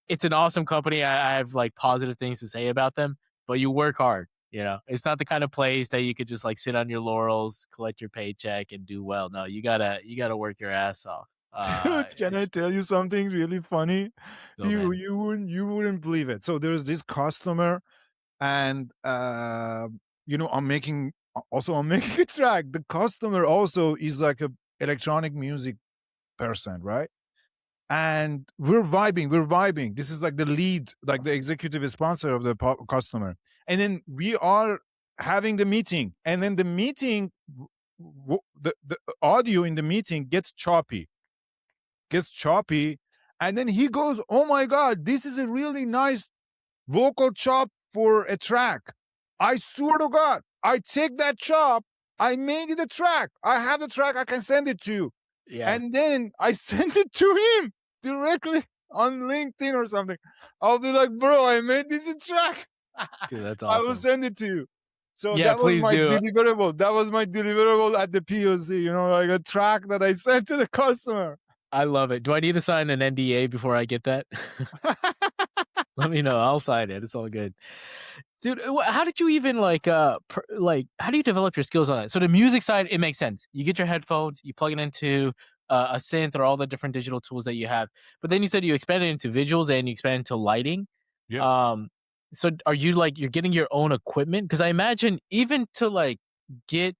it's an awesome company. I have like positive things to say about them, but you work hard. It's not the kind of place that you could just like sit on your laurels, collect your paycheck, and do well. No, you gotta work your ass off. dude, can I tell you something really funny? Go, You man. you wouldn't you wouldn't believe it. So there's this customer, and I'm making a track. The customer also is like a electronic music person, right? And we're vibing. This is like the lead, like the executive sponsor of the customer. And then we are having the meeting, and then the meeting, the audio in the meeting gets choppy. And then he goes, oh my god, this is a really nice vocal chop for a track. I swear to god, I take that chop, I made it a track, I have the track, I can send it to you. Yeah, And then I sent it to him directly on LinkedIn or something. I'll be like, bro, I made this a track. dude, that's I will awesome. send it to you. So Yeah, that was please my do. deliverable. That was my deliverable at the POC, like a track that I sent to the customer. I love it. Do I need to sign an NDA before I get that? Let me know. I'll sign it. It's all good. Dude, how did you even how do you develop your skills on that? So the music side, it makes sense. You get your headphones, you plug it into a synth or all the different digital tools that you have. But then you said you expanded into visuals and you expanded into lighting. Yeah. Um, so are you like you're getting your own equipment? Because I imagine even to like get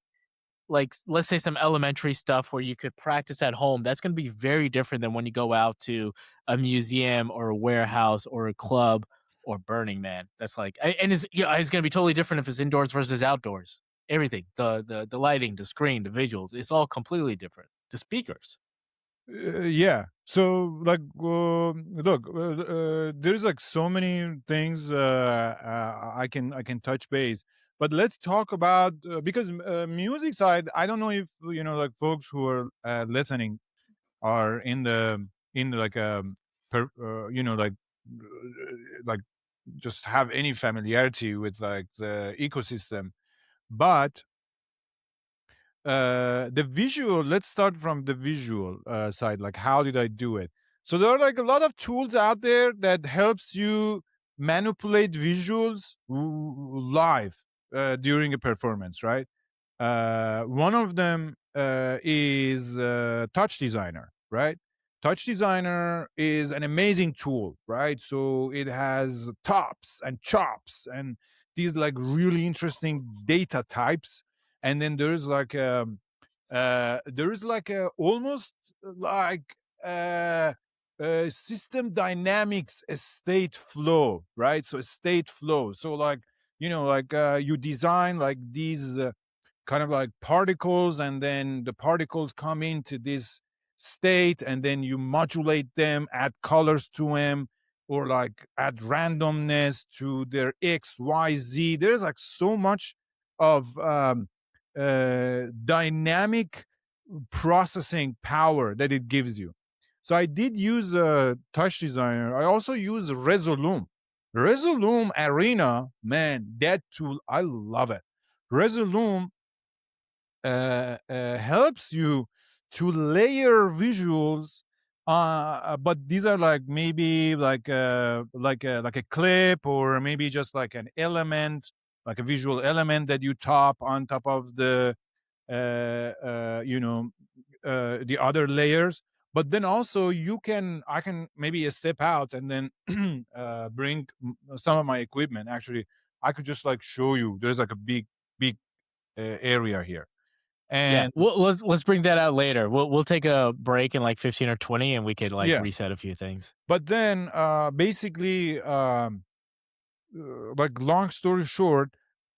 like let's say some elementary stuff where you could practice at home, that's going to be very different than when you go out to a museum or a warehouse or a club or Burning Man. That's like and it's going to be totally different if it's indoors versus outdoors. Everything, the lighting, the screen, the visuals, it's all completely different. The speakers. Yeah. So like, look, there's like so many things I can touch base, but let's talk about because music side. I don't know if like folks who are listening are in like like just have any familiarity with like the ecosystem, but the visual, let's start from the visual side, like how did I do it. So there are like a lot of tools out there that helps you manipulate visuals live during a performance, right? One of them is touch designer, right? Touch designer is an amazing tool, right? So it has tops and chops and these like really interesting data types, and then there's like a almost like uh, system dynamics, a state flow, right? So a state flow. So like like you design like these kind of like particles, and then the particles come into this state, and then you modulate them, add colors to them, or like add randomness to their x y z. There's like so much of dynamic processing power that it gives you. So I did use a touch designer. I also use Resolume Arena. Man, that tool, I love it. Resolume helps you to layer visuals, but these are like maybe like a clip, or maybe just like an element, like a visual element that you top on top of the uh, uh, you know the other layers. But then also I can maybe step out and then bring some of my equipment. Actually, I could just like show you. There's like a big area here. Yeah, And let's bring that out later. We'll take a break in like 15 or 20, and we could like yeah, reset a few things. but then basically, like long story short,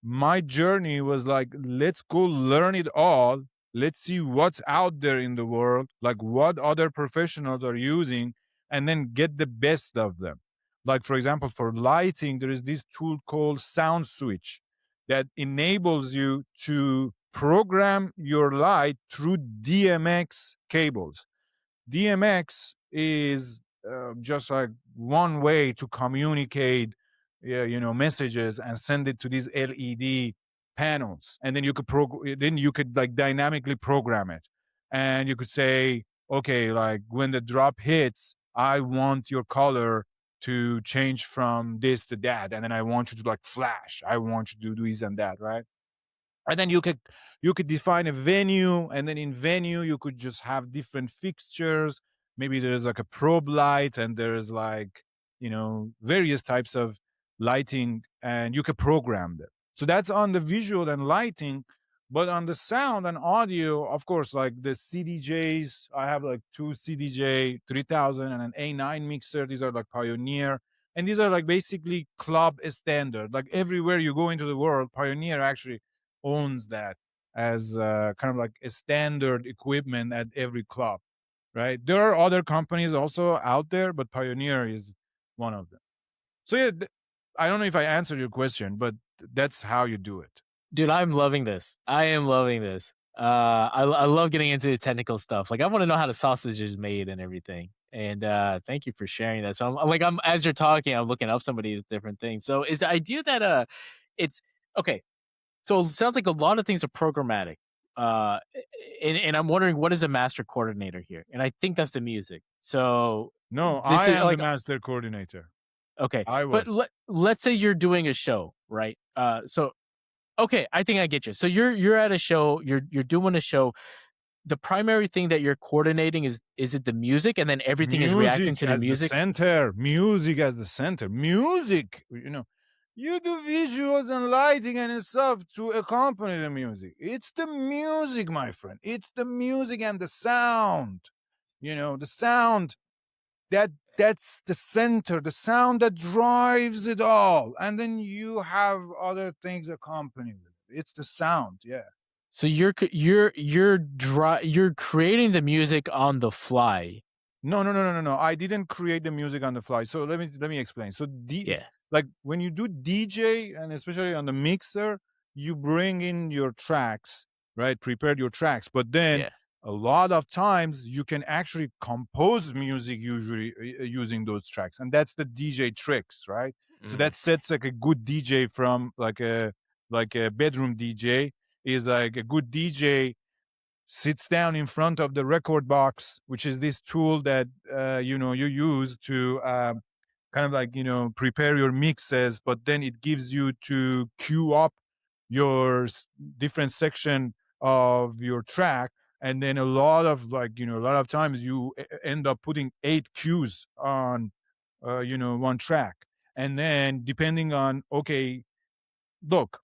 my journey was like, let's go learn it all. Let's see what's out there in the world, like what other professionals are using, and then get the best of them. Like, for example, for lighting, there is this tool called Sound Switch that enables you to program your light through DMX cables. DMX is just like one way to communicate, yeah, messages and send it to these LED panels, and then you could like dynamically program it, and you could say, okay, like when the drop hits, I want your color to change from this to that, and then I want you to like flash. I want you to do this and that, right? And then you could define a venue, and then in venue you could just have different fixtures. Maybe there's like a probe light, and there's like various types of lighting, and you could program them. So that's on the visual and lighting. But on the sound and audio, of course, like the CDJs, I have like two CDJ 3000 and an A9 mixer. These are like Pioneer, and these are like basically club standard. Like everywhere you go into the world, Pioneer actually owns that as kind of like a standard equipment at every club, right? There are other companies also out there, but Pioneer is one of them. So yeah, I don't know if I answered your question, but that's how you do it. Dude, I'm loving this. I am loving this. I love getting into the technical stuff. Like, I want to know how the sausage is made and everything. And thank you for sharing that. So I'm as you're talking, I'm looking up some of these different things. So is the idea that it's okay? So it sounds like a lot of things are programmatic. Uh, and I'm wondering what is a master coordinator here? And I think that's the music. So No, this I is am the like master coordinator. okay, I but was. let's say you're doing a show, right? So okay, I think I get you. So you're at a show, you're doing a show. The primary thing that you're coordinating is it the music, and then everything is reacting Music to the as the music? center. Music as the center. Music, you do visuals and lighting and stuff to accompany the music. It's the music, my friend. It's the music and the sound. The sound that's the center, the sound that drives it all. And then you have other things accompanying it. It's the sound, yeah. So you're creating the music on the fly. No, no, no, no, no, no. I didn't create the music on the fly. So let me explain. So Yeah, like when you do DJ and especially on the mixer, you bring in your tracks, right? Prepare your tracks, but then yeah. a lot of times you can actually compose music usually using those tracks, and that's the DJ tricks, right? So Mm. that sets like a good DJ from like a bedroom DJ is like a good DJ sits down in front of the record box, which is this tool that you use to kind of like prepare your mixes, but then it gives you to queue up your different section of your track, and then a lot of a lot of times you end up putting 8 cues on one track, and then depending on okay, look,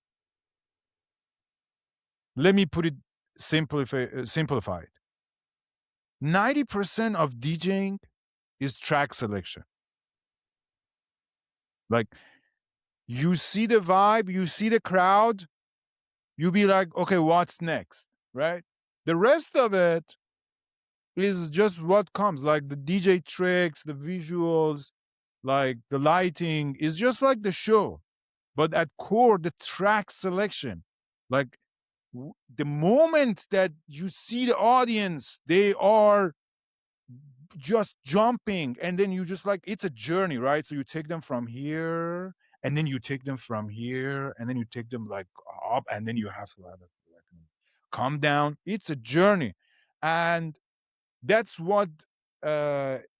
let me put it simplified. 90% of DJing is track selection. Like you see the vibe, you see the crowd, you be like, okay, what's next? Right? The rest of it is just what comes, like the DJ tricks, the visuals, like the lighting is just like the show. But at core, the track selection, like the moment that you see the audience, they are just jumping, and then you just like it's a journey, right? So you take them from here, and then you take them from here, and then you take them like up, and then you have to like come down. It's a journey, and that's what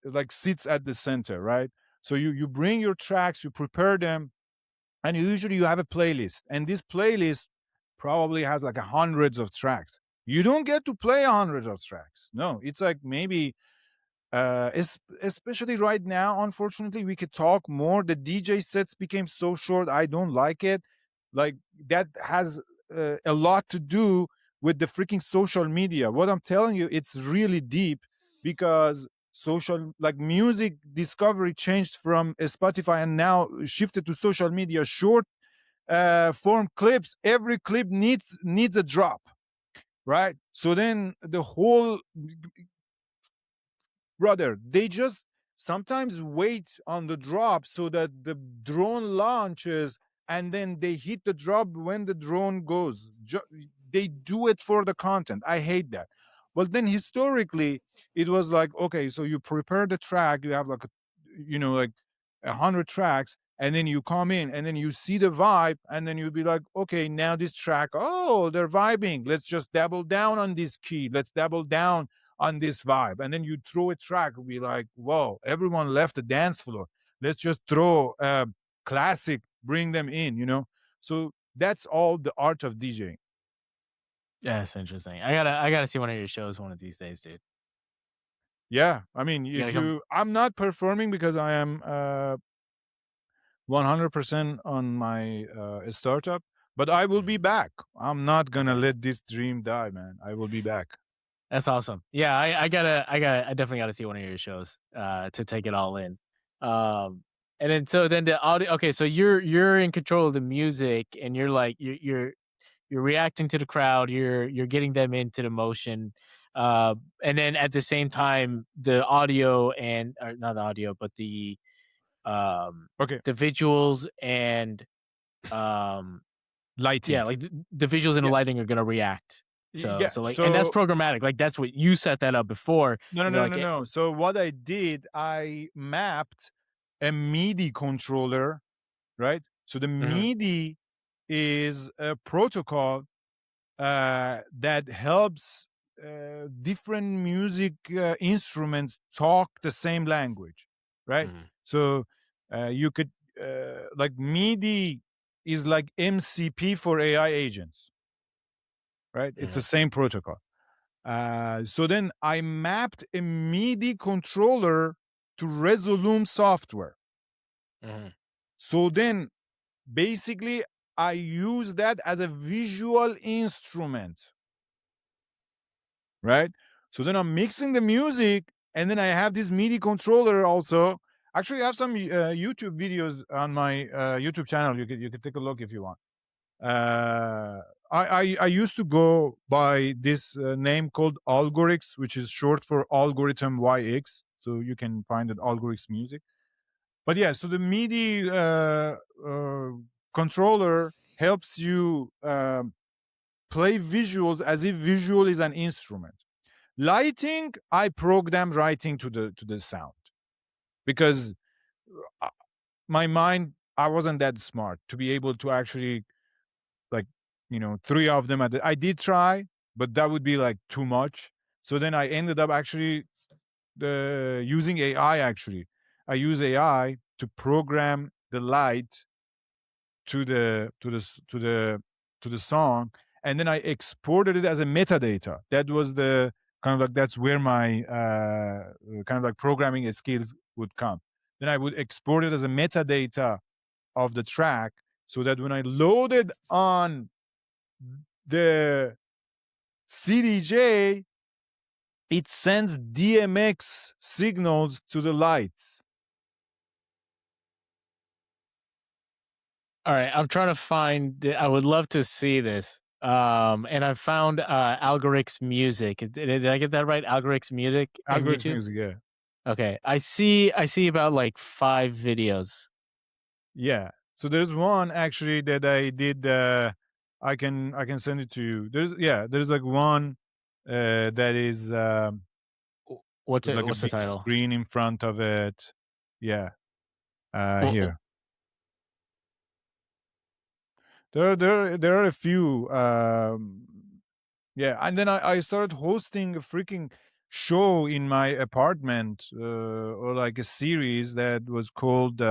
like sits at the center, right? So you bring your tracks, you prepare them, and usually you have a playlist, and this playlist probably has like hundreds of tracks. You don't get to play hundreds of tracks. No, it's like maybe especially right now, unfortunately, we could talk more. The DJ sets became so short. I don't like it. Like that has a lot to do with the freaking social media. What I'm telling you, it's really deep because social, like music discovery changed from Spotify and now shifted to social media. Short form clips. Every clip needs a drop, right? So then the whole brother, they just sometimes wait on the drop so that the drone launches and then they hit the drop when the drone goes. They do it for the content. I hate that. But then historically, it was like, okay, so you prepare the track, you have like like 100 tracks, and then you come in and then you see the vibe, and then you'll be like, okay, now this track, oh, they're vibing. Let's just double down on this key. Let's double down on this vibe. And then you throw a track, be like, whoa, everyone left the dance floor. Let's just throw a classic, bring them in. So that's all the art of DJing. Yeah, that's interesting. I gotta see one of your shows one of these days, dude. Yeah. I mean, You gotta if come. I'm not performing because I am 100% on my startup, but I will be Mhm. back. I'm not going to Okay. let this dream die, man. I will be back. That's awesome. Yeah, I definitely gotta see one of your shows, to take it all in. And then so then the audio okay, so you're in control of the music and you're like you're reacting to the crowd, you're getting them into the motion, and then at the same time, the audio and or not the audio, but um, Okay. the visuals and, um yeah, Lighting. like the visuals and the Yeah. lighting are gonna react. So Yeah. so, like and that's So programmatic, like, that's what you set that up before, no, no, and they're no, like, no, no. So what I did, I mapped a MIDI controller, right? So the mhm, MIDI is a protocol that helps different music instruments talk the same language, right? mhm, So you could like MIDI is like MCP for AI agents, right? It's the mhm, same protocol. So then I mapped a MIDI controller to Resolume software. mhm, So then basically I use that as a visual instrument, right? So then I'm mixing the music, and then I have this MIDI controller also. Actually, I have some YouTube videos on my YouTube channel. You could take a look if you want. Uh, I used to go by this name called Algoryx, which is short for Algorithm YX. So you can find it Algoryx Music. But yeah, so the MIDI controller helps you play visuals as if visual is an instrument. Lighting, I programmed writing to the sound because my mind, I wasn't that smart to be able to actually, like, 3 of them I did try, but that would be like too much. So then I ended up actually using AI. Actually, I use AI to program the light to the song, and then I exported it as a metadata. That was the kind of like, that's where my kind of like programming skills would come. Then I would export it as a metadata of the track, so that when I loaded on the CDJ, it sends DMX signals to the lights. All right, I'm trying to find. I would love to see this. And I found Algoryx Music. Did I get that right? Algoryx Music. Algorithm music, yeah. Okay, I see about like 5 videos. Yeah. So there's one actually that I did. I can send it to you. There's like one that is What's it? like What's a the big title? screen in front of it. Yeah. Here. There are a few. Yeah, and then I started hosting a freaking show in my apartment, or like a series that was called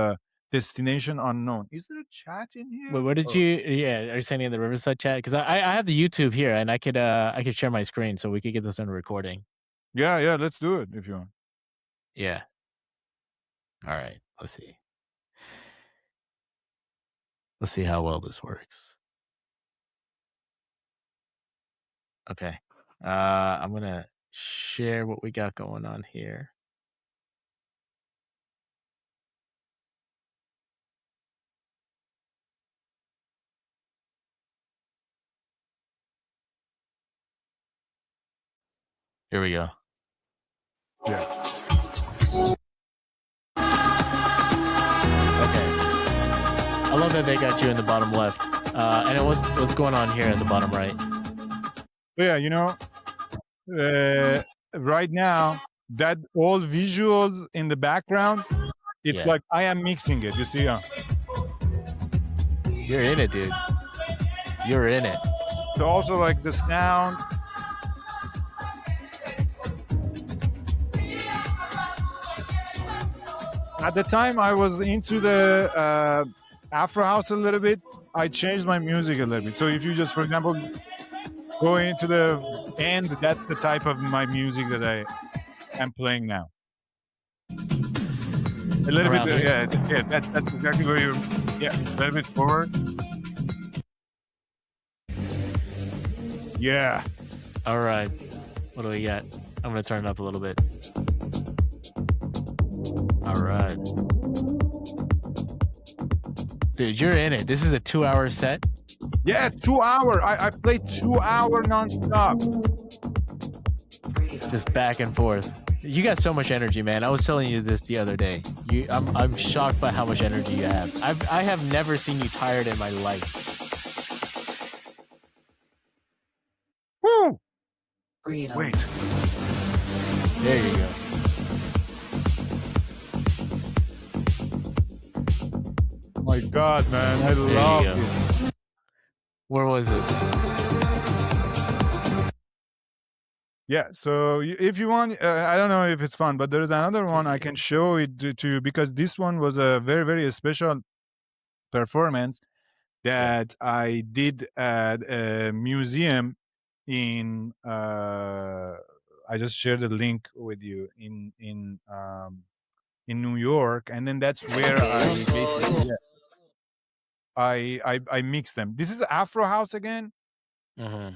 Destination Unknown. Is there a chat in here? Wait, what did you? Yeah, are you sending in the Riverside chat? Because I have the YouTube here, and I could share my screen so we could get this on recording. Yeah, let's do it if you want. Yeah. All right. Let's see. Let's see how well this works. Okay. I'm gonna share what we got going on here. Here we go. Yeah. Okay. I love that they got you in the bottom left. And what's going on here in the bottom right? Yeah, right now, that all visuals in the background, it's like I am mixing it. You see? You're in it, dude. You're in it. So also like the sound. At the time, I was into the Afro house a little bit. I changed my music a little bit. So if you just, for example, go into the end, that's the type of my music that I am playing now. A little bit, yeah. That's exactly where you're. Yeah, a little bit forward. Yeah. All right. What do we got? I'm gonna turn it up a little bit. All right. Dude, you're in it. This is a 2-hour set? Yeah, 2 hour. I played 2 hour nonstop. Just back and forth. You got so much energy, man. I was telling you this the other day. I'm shocked by how much energy you have. I have never seen you tired in my life. Woo! Freedom. Wait. There you go. My God, man, I love it. Where was this? Yeah, so if you want, I don't know if it's fun, but there is another one I can show it to you, because this one was a very, very special performance that I did at a museum in. I just shared the link with you in New York, and then that's where I basically. Yeah, I mix them. This is Afro House again. Mm-hmm.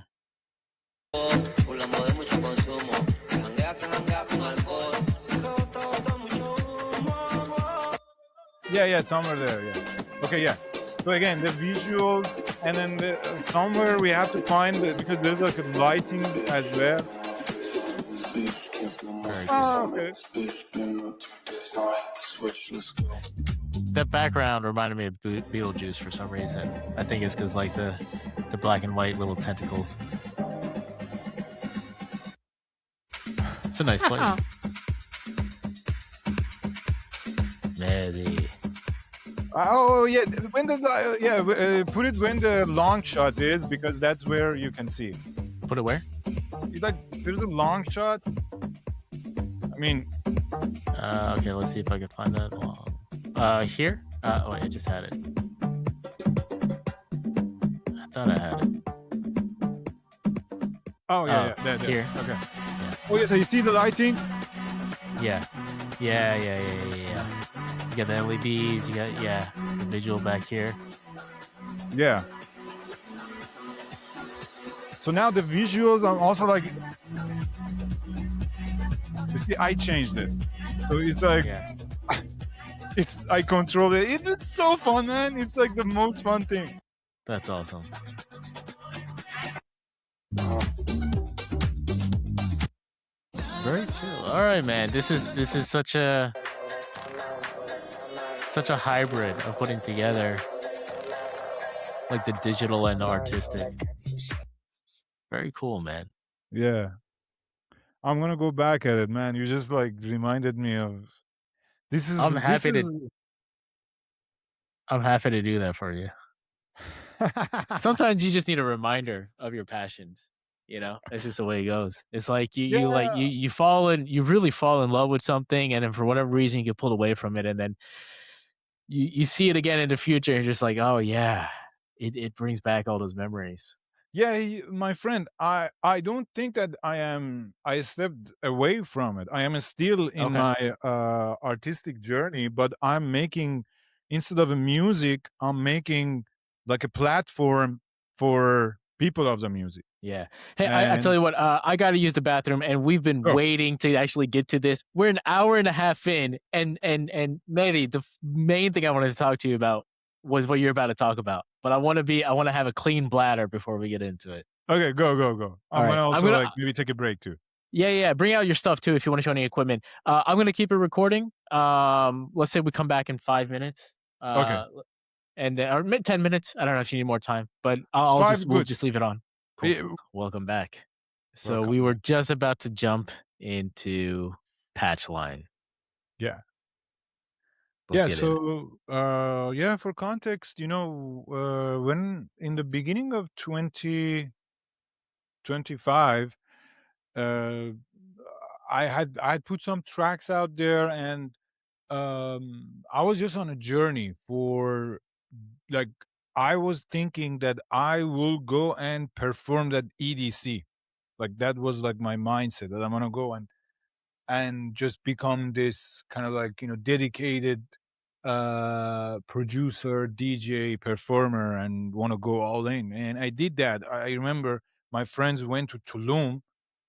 Yeah, somewhere there. Yeah. Okay, yeah. So again, the visuals and then somewhere we have to find because there's like a lighting as well. Okay. That background reminded me of Beetlejuice for some reason. I think it's because like the black and white little tentacles. It's a nice place. Mehdi. Oh yeah, when put it when the long shot is, because that's where you can see. Put it where? Like there's a long shot. I mean, okay, let's see if I can find that. Here? Oh, wait, I just had it. I thought I had it. Oh yeah, there. Here. Okay. Yeah. Oh yeah, so you see the lighting? Yeah. You got the LEDs. You got the visual back here. Yeah. So now the visuals are also like. You see, I changed it, so it's like. Yeah. I control it. It's so fun, man. It's like the most fun thing. That's awesome. Very chill. All right, man. This is such a hybrid of putting together like the digital and the artistic. Very cool, man. Yeah. I'm gonna go back at it, man. You just like reminded me of this is I'm happy to do that for you. Sometimes you just need a reminder of your passions. You know, that's just the way it goes. It's like you really fall in love with something, and then for whatever reason you get pulled away from it, and then you see it again in the future, and you're just like, oh yeah, it brings back all those memories. Yeah, my friend, I don't think that I stepped away from it. I am still in Okay. my artistic journey, but I'm making, instead of a music, I'm making like a platform for people of the music. Yeah. Hey, I tell you what, I got to use the bathroom, and we've been waiting to actually get to this. We're an hour and a half in, and Mehdi, the main thing I wanted to talk to you about was what you're about to talk about. But I want to have a clean bladder before we get into it. Okay, go. I'm gonna also like maybe take a break too. Yeah. Bring out your stuff too if you want to show any equipment. I'm gonna keep it recording. Let's say we come back in 5 minutes. Okay. And or 10 minutes. I don't know if you need more time, but we'll just leave it on. Cool. Yeah. Welcome back. So we were just about to jump into Patchline. Yeah. Let's For context, when in the beginning of 2025, I put some tracks out there, and I was just on a journey for like I was thinking that I will go and perform that EDC. Like that was like my mindset that I'm gonna go and just become this kind of like dedicated producer, DJ, performer, and want to go all in. And I did that. I remember my friends went to Tulum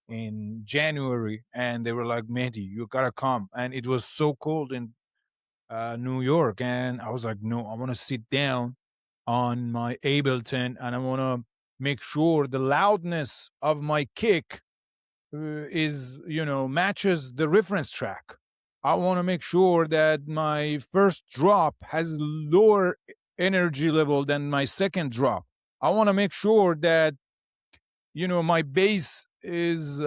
in January, and they were like, "Mehdi, you gotta come." And it was so cold in New York, and I was like, "No, I want to sit down on my Ableton, and I want to make sure the loudness of my kick is matches the reference track. I want to make sure that my first drop has lower energy level than my second drop. I want to make sure that my bass is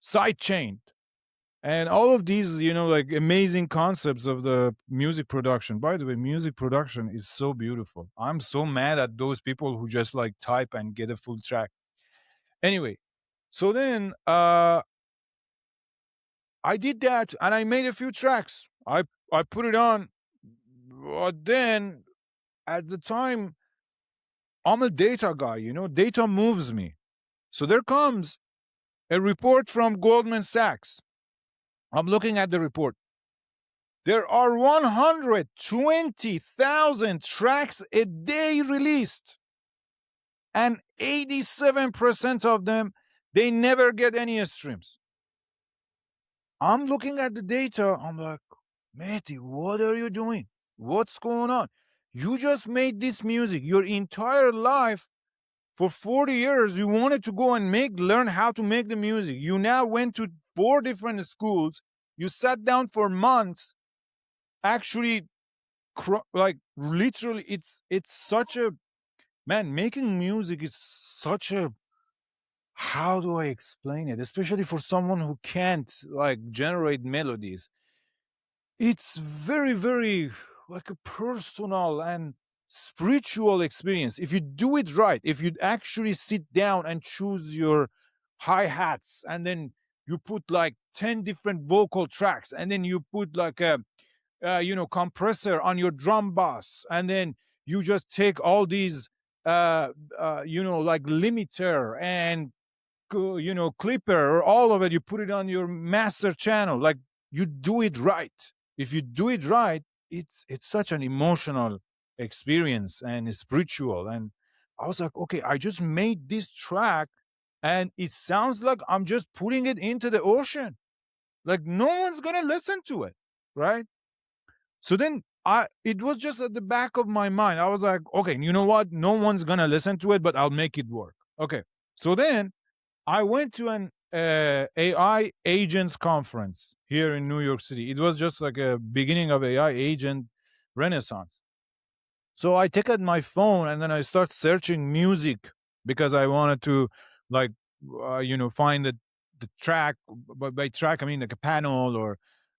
side chained, and all of these like amazing concepts of the music production. By the way, music production is so beautiful. I'm so mad at those people who just like type and get a full track. Anyway, so then I did that, and I made a few tracks. I put it on, but then at the time I'm a data guy. Data moves me. So there comes a report from Goldman Sachs. I'm looking at the report. There are 120,000 tracks a day released, and 87% of them, they never get any streams. I'm looking at the data. I'm like, Mehdi, what are you doing? What's going on? You just made this music your entire life. For 40 years, you wanted to go and learn how to make the music. You now went to 4 different schools. You sat down for months. Actually, like literally, it's such a man. Making music is such a, how do I explain it? Especially for someone who can't like generate melodies. It's very, very like a personal and spiritual experience. If you do it right, if you actually sit down and choose your hi-hats, and then you put like 10 different vocal tracks, and then you put like a compressor on your drum bass, and then you just take all these like limiter and clipper or all of it, you put it on your master channel, like you do it right. If you do it right, it's such an emotional experience and spiritual. And I was like, okay, I just made this track and it sounds like I'm just putting it into the ocean, like no one's gonna listen to it, right? So then it was just at the back of my mind. I was like, okay, you know what, no one's gonna listen to it, but I'll make it work. Okay, so then I went to an AI agents conference here in New York City. It was just like a beginning of AI agent renaissance. So I take out my phone and then I start searching music because I wanted to like find the track. But by track I mean like a panel or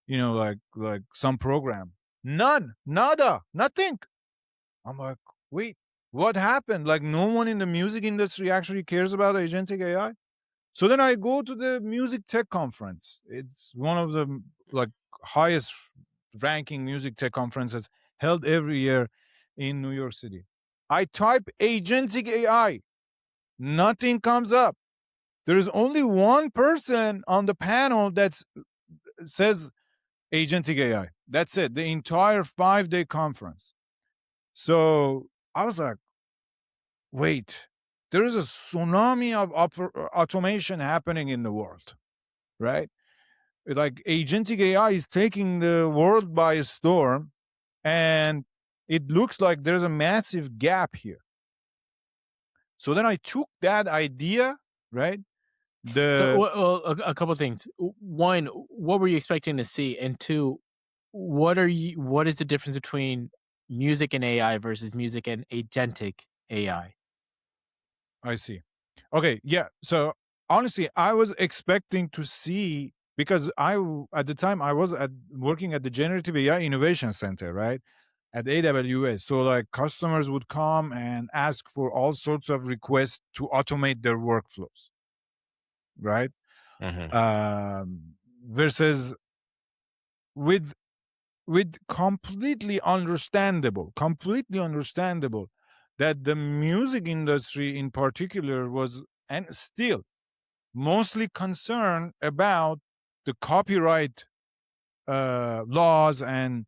like some program. None, nada, nothing. I'm like, wait, what happened? Like no one in the music industry actually cares about agentic AI. So then I go to the music tech conference. It's one of the like highest ranking music tech conferences held every year in New York City. I type agentic AI. Nothing comes up. There is only one person on the panel that says agentic AI. That's it. The entire 5-day conference. So I was like, wait, there is a tsunami of automation happening in the world, right? Like agentic AI is taking the world by storm, and it looks like there's a massive gap here. So then I took that idea, right? So, The well, a couple things. One, what were you expecting to see? And two, what is the difference between music and AI versus music and agentic AI? I see. Okay, yeah. So honestly, I was expecting to see, because at the time I was working at the Generative AI Innovation Center, right, at AWS. So like customers would come and ask for all sorts of requests to automate their workflows, right? Mhm. Versus with completely understandable that the music industry in particular was and still mostly concerned about the copyright laws and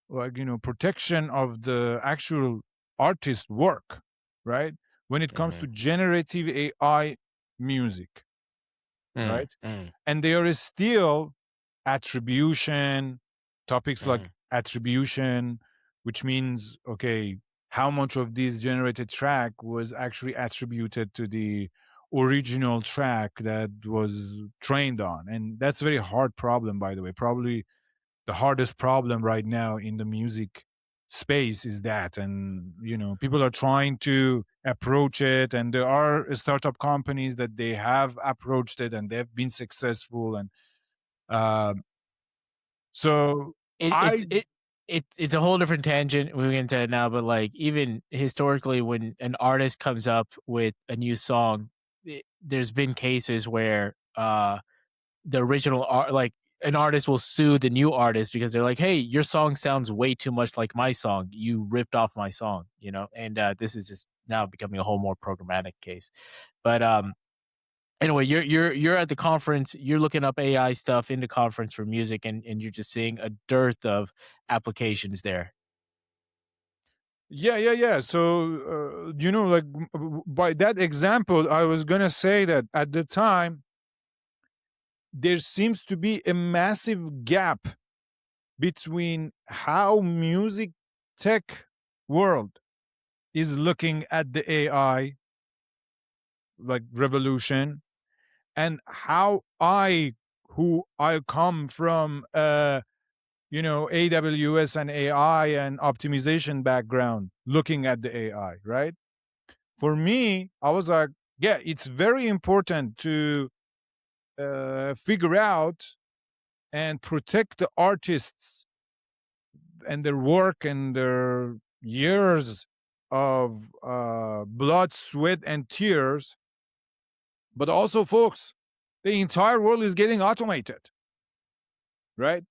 like protection of the actual artist work, right? When it comes to Mhm. generative AI music, Mm, right? mm, And there is still attribution, topics like mm, attribution, which means, okay, how much of this generated track was actually attributed to the original track that was trained on. And that's a very hard problem, by the way. Probably the hardest problem right now in the music space is that. And people are trying to approach it, and there are startup companies that they have approached it and they've been successful. And uh, so it I it's it it's a whole different tangent we'll get into it now, but, like, even historically, when an artist comes up with a new song, there's been cases where, the original art like, an artist will sue the new artist because they're like, "Hey, your song sounds way too much like my song. You ripped off my song," you know? And, this is just now becoming a whole more programmatic case. But, anyway, you're at the conference, you're looking up AI stuff in the conference for music, and you're just seeing a dearth of applications there. yeah. So like by that example, I was gonna say that at the time there seems to be a massive gap between how music tech world is looking at the AI like revolution, and how who I come from AWS and AI and optimization background looking at the AI, right? For me, I was like, yeah, it's very important to figure out and protect the artists and their work and their years of blood, sweat, and tears. But also, folks, the entire world is getting automated, right?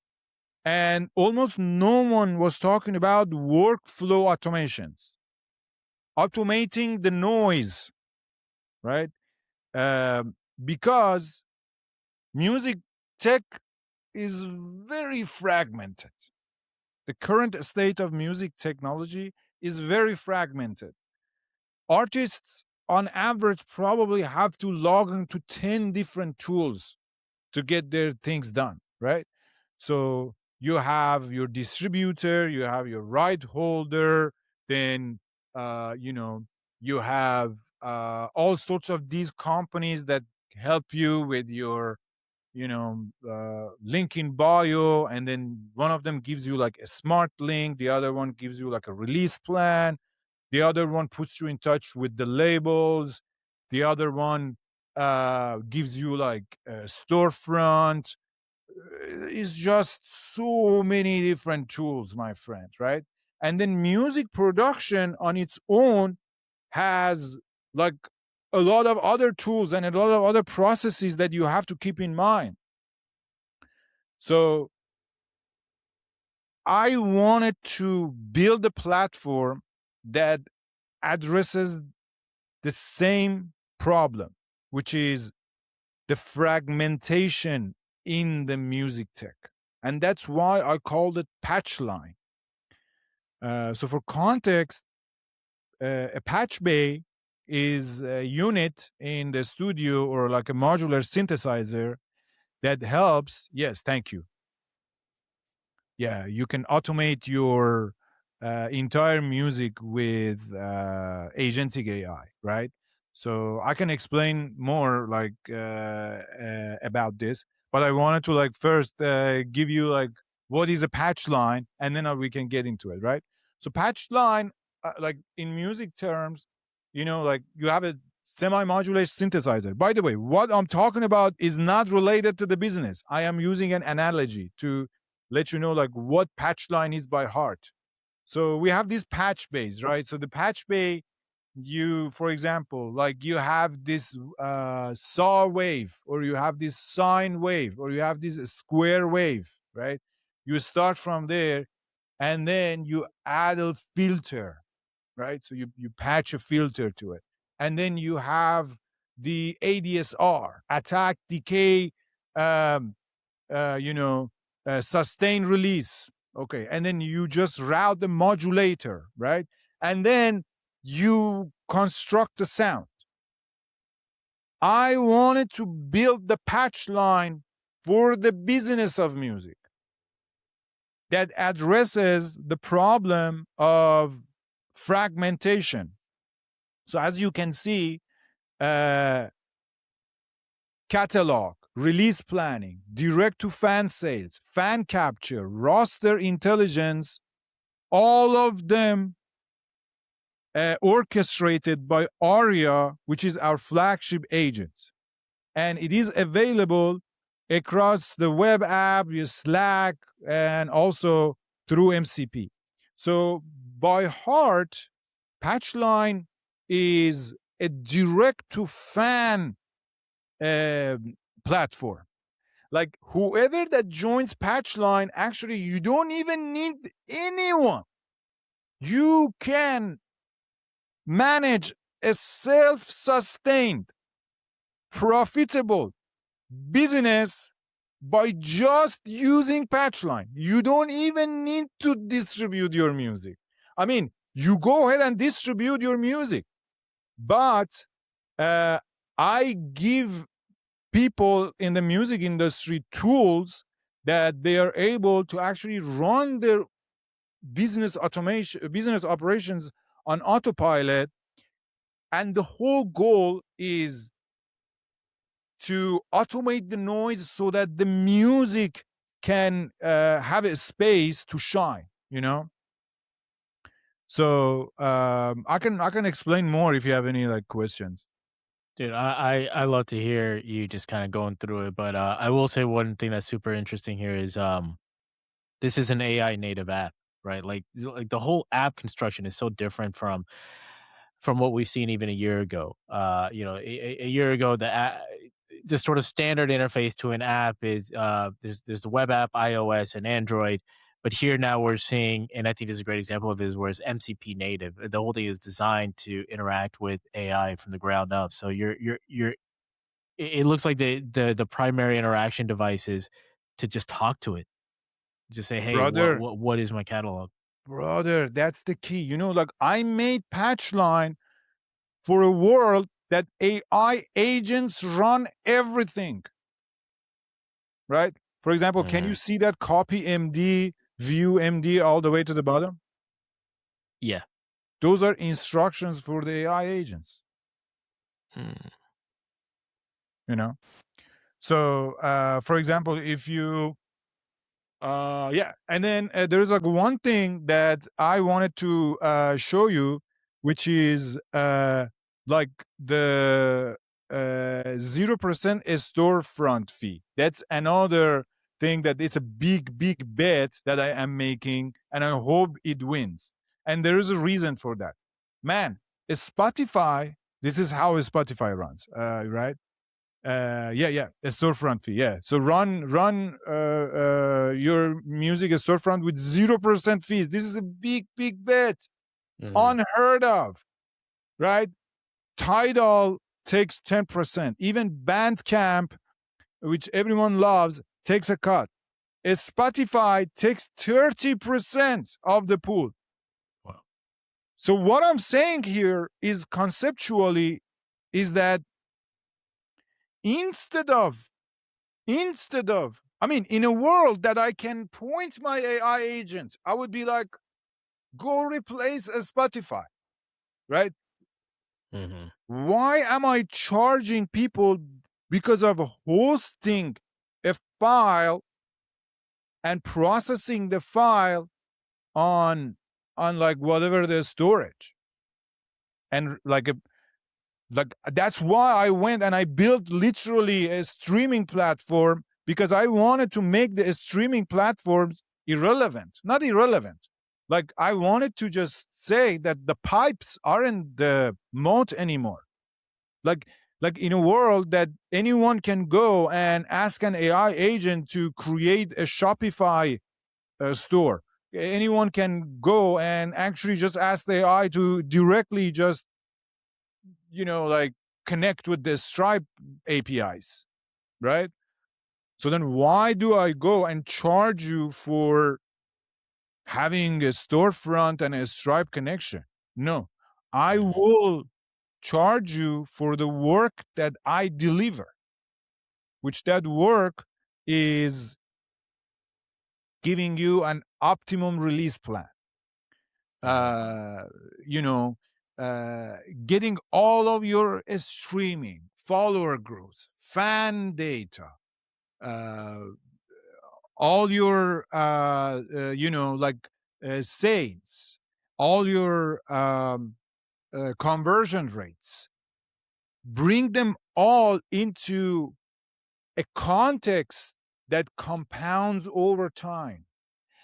And almost no one was talking about workflow automations, automating the noise, right? Because music tech is very fragmented. The current state of music technology is very fragmented. Artists, on average, probably have to log into 10 different tools to get their things done, right? So you have your distributor, you have your right holder, then you have all sorts of these companies that help you with your link in bio, and then one of them gives you like a smart link, the other one gives you like a release plan, the other one puts you in touch with the labels, the other one gives you like a storefront. It's just so many different tools, my friend, right? And then music production on its own has like a lot of other tools and a lot of other processes that you have to keep in mind. So I wanted to build a platform that addresses the same problem, which is the fragmentation in the music tech. And that's why I called it Patchline. So for context, a patch bay is a unit in the studio or like a modular synthesizer that helps. Yes, thank you. Yeah, you can automate your entire music with agentic AI, right? So I can explain more like about this, but I wanted to like first give you like what is a patch line, and then we can get into it, right? So patch line, like in music terms, like you have a semi-modulated synthesizer. By the way, what I'm talking about is not related to the business. I am using an analogy to let you know like what patch line is by heart. So we have this patch bays, right? So the patch bay, you, for example, like you have this saw wave, or you have this sine wave, or you have this square wave, right? You start from there, and then you add a filter, right? So you patch a filter to it, and then you have the ADSR, attack, decay, um, sustain, release. Okay. And then you just route the modulator, right? And then you construct the sound. I wanted to build the patch line for the business of music that addresses the problem of fragmentation. So as you can see, catalog, release planning, direct to fan sales, fan capture, roster intelligence, all of them orchestrated by Aria, which is our flagship agent. And it is available across the web app, your Slack, and also through MCP. So by heart, Patchline is a direct to fan platform. Like whoever that joins Patchline, actually, you don't even need anyone. You can manage a self-sustained, profitable business by just using Patchline. You don't even need to distribute your music. I mean, you go ahead and distribute your music, but I give people in the music industry tools that they are able to actually run their business automation, business operations on autopilot, and the whole goal is to automate the noise so that the music can have a space to shine. So I can explain more if you have any like questions. Dude, I love to hear you just kind of going through it, but I will say one thing that's super interesting here is this is an AI native app, right? Like the whole app construction is so different from what we've seen even a year ago. A year ago, the sort of standard interface to an app is there's the web app, iOS, and Android. But here now we're seeing, and I think this is a great example of this, where it's MCP native. The whole thing is designed to interact with AI from the ground up. So it looks like the primary interaction device is to just talk to it, just say, hey, Brother, what is my catalog? brother, that's the key. Like I made Patchline for a world that AI agents run everything, right? For example, can you Hmm. see that copy MD, view MD all the way to the bottom? Yeah. Those are instructions for the AI agents, Mm. you know? So, for example, if you yeah, and then there's like one thing that I wanted to show you, which is like the 0% storefront fee. That's another thing that it's a big bet that I am making, and I hope it wins. And there is a reason for that. Man, Spotify. This is how Spotify runs, right? Yeah, a storefront fee. Yeah, so run your music a storefront with 0% fees. This is a big bet, Mhm. unheard of, right? Tidal takes 10%. Even Bandcamp, which everyone loves, takes a cut. Spotify takes 30% of the pool. Wow. So what I'm saying here is conceptually is that instead of I mean, in a world that I can point my AI agent, I would be like, go replace a Spotify, right? Mhm. Why am I charging people because of hosting a file and processing the file on like whatever the storage? And like that's why I went and I built literally a streaming platform, because I wanted to make the streaming platforms irrelevant. Not irrelevant, like I wanted to just say that the pipes aren't the moat anymore. like like in a world that anyone can go and ask an AI agent to create a Shopify store, anyone can go and actually just ask the AI to directly just like connect with the Stripe APIs, right? So then why do I go and charge you for having a storefront and a Stripe connection? No, I Mhm. will charge you for the work that I deliver, which that work is giving you an optimum release plan. Mhm. Uh, you know, getting all of your streaming, follower growth, fan data, uh, all your like sales, all your conversion rates, bring them all into a context that compounds over time,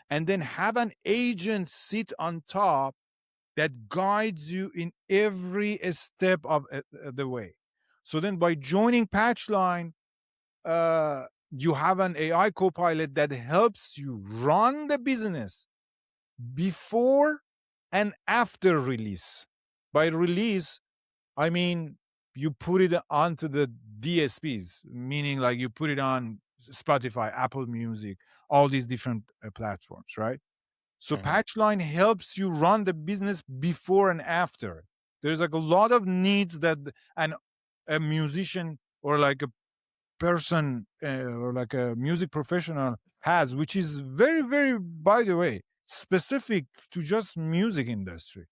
and then have an agent sit on top that guides you in every step of the way. So then by joining Patchline, you have an AI copilot that helps you run the business before and after release. By release, I mean you put it onto the DSPs, meaning like you put it on Spotify, Apple Music, all these different platforms, right? So Mhm. Patchline helps you run the business before and after. There's like a lot of needs that a musician or like a person or like a music professional has, which is very, very, by the way, specific to just music industry.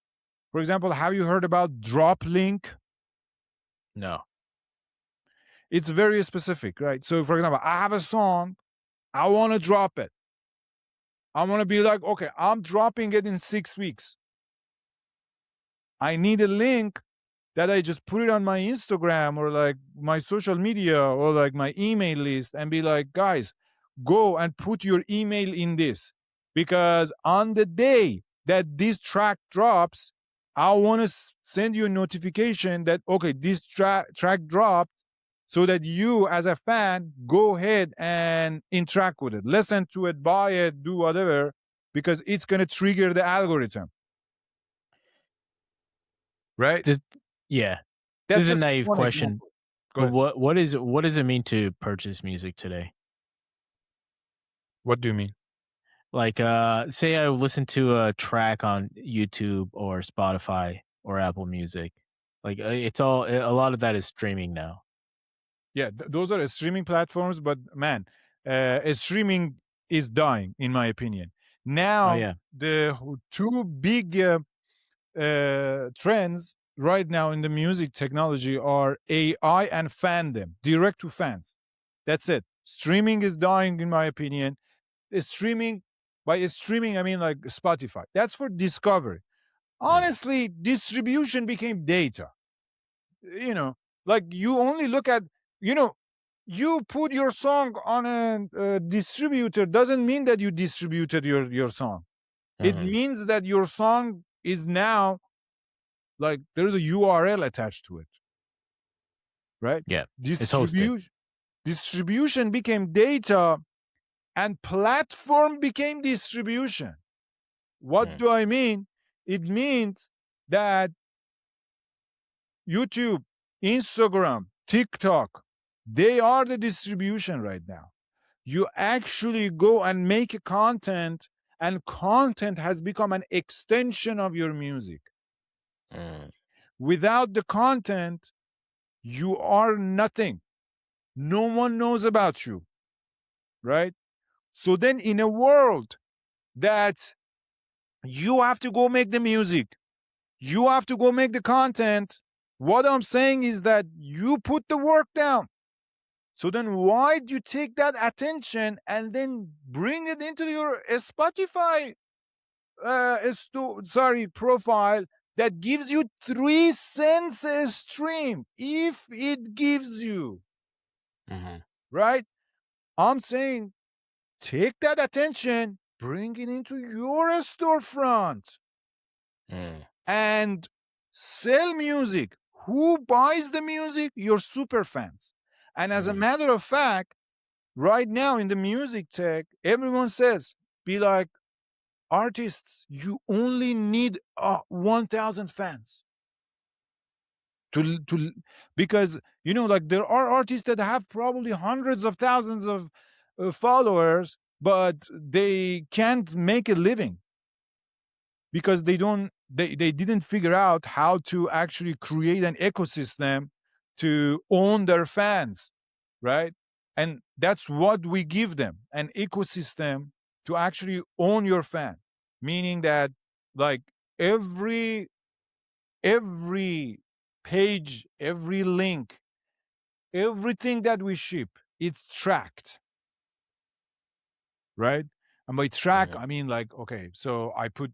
For example, have you heard about drop link? No. It's very specific, right? So for example, I have a song, I want to drop it. I want to be like, okay, I'm dropping it in 6 weeks. I need a link that I just put it on my Instagram or like my social media or like my email list and be like, guys, go and put your email in this. Because on the day that this track drops, I want to send you a notification that, okay, this track dropped, so that you as a fan go ahead and interact with it, listen to it, buy it, do whatever, because it's going to trigger the algorithm. Right? Yeah. This That's is a just naive one question, example. Go but ahead. what does it mean to purchase music today? What do you mean? Like, say I listen to a track on YouTube or Spotify or Apple Music. Like, it's all a lot of that is streaming now. Yeah, those are streaming platforms, but man, streaming is dying, in my opinion. Oh Now, yeah. the two big trends right now in the music technology are AI and fandom, direct to fans. That's it. Streaming is dying, in my opinion. Streaming, by streaming, I mean like Spotify. That's for discovery. Mm. Honestly, distribution became data. You know, like you only look at, you know, you put your song on a distributor doesn't mean that you distributed your song. It Mhm. means that your song is now like there's a URL attached to it, right? Yeah. It's hosted. Distribution became data and platform became distribution. What Mm. do I mean? It means that YouTube, Instagram, TikTok, they are the distribution right now. You actually go and make a content, and content has become an extension of your music. Mm. Without the content, you are nothing. No one knows about you, right? So then, in a world that you have to go make the music, you have to go make the content, what I'm saying is that you put the work down. So then why do you take that attention and then bring it into your Spotify profile that gives you 3 cents a stream, if it gives you, Mhm. right? I'm saying take that attention, bring it into your storefront Mm. and sell music. Who buys the music? Your super fans. And as a Mhm. matter of fact, right now in the music tech, everyone says, be like, artists, you only need 1,000 fans to because like there are artists that have probably hundreds of thousands of followers, but they can't make a living because they didn't figure out how to actually create an ecosystem to own their fans, right? And that's what we give them, an ecosystem to actually own your fan, meaning that like every every page, every link, everything that we ship, it's tracked, right? And by track, Mhm. I mean like, okay, so I put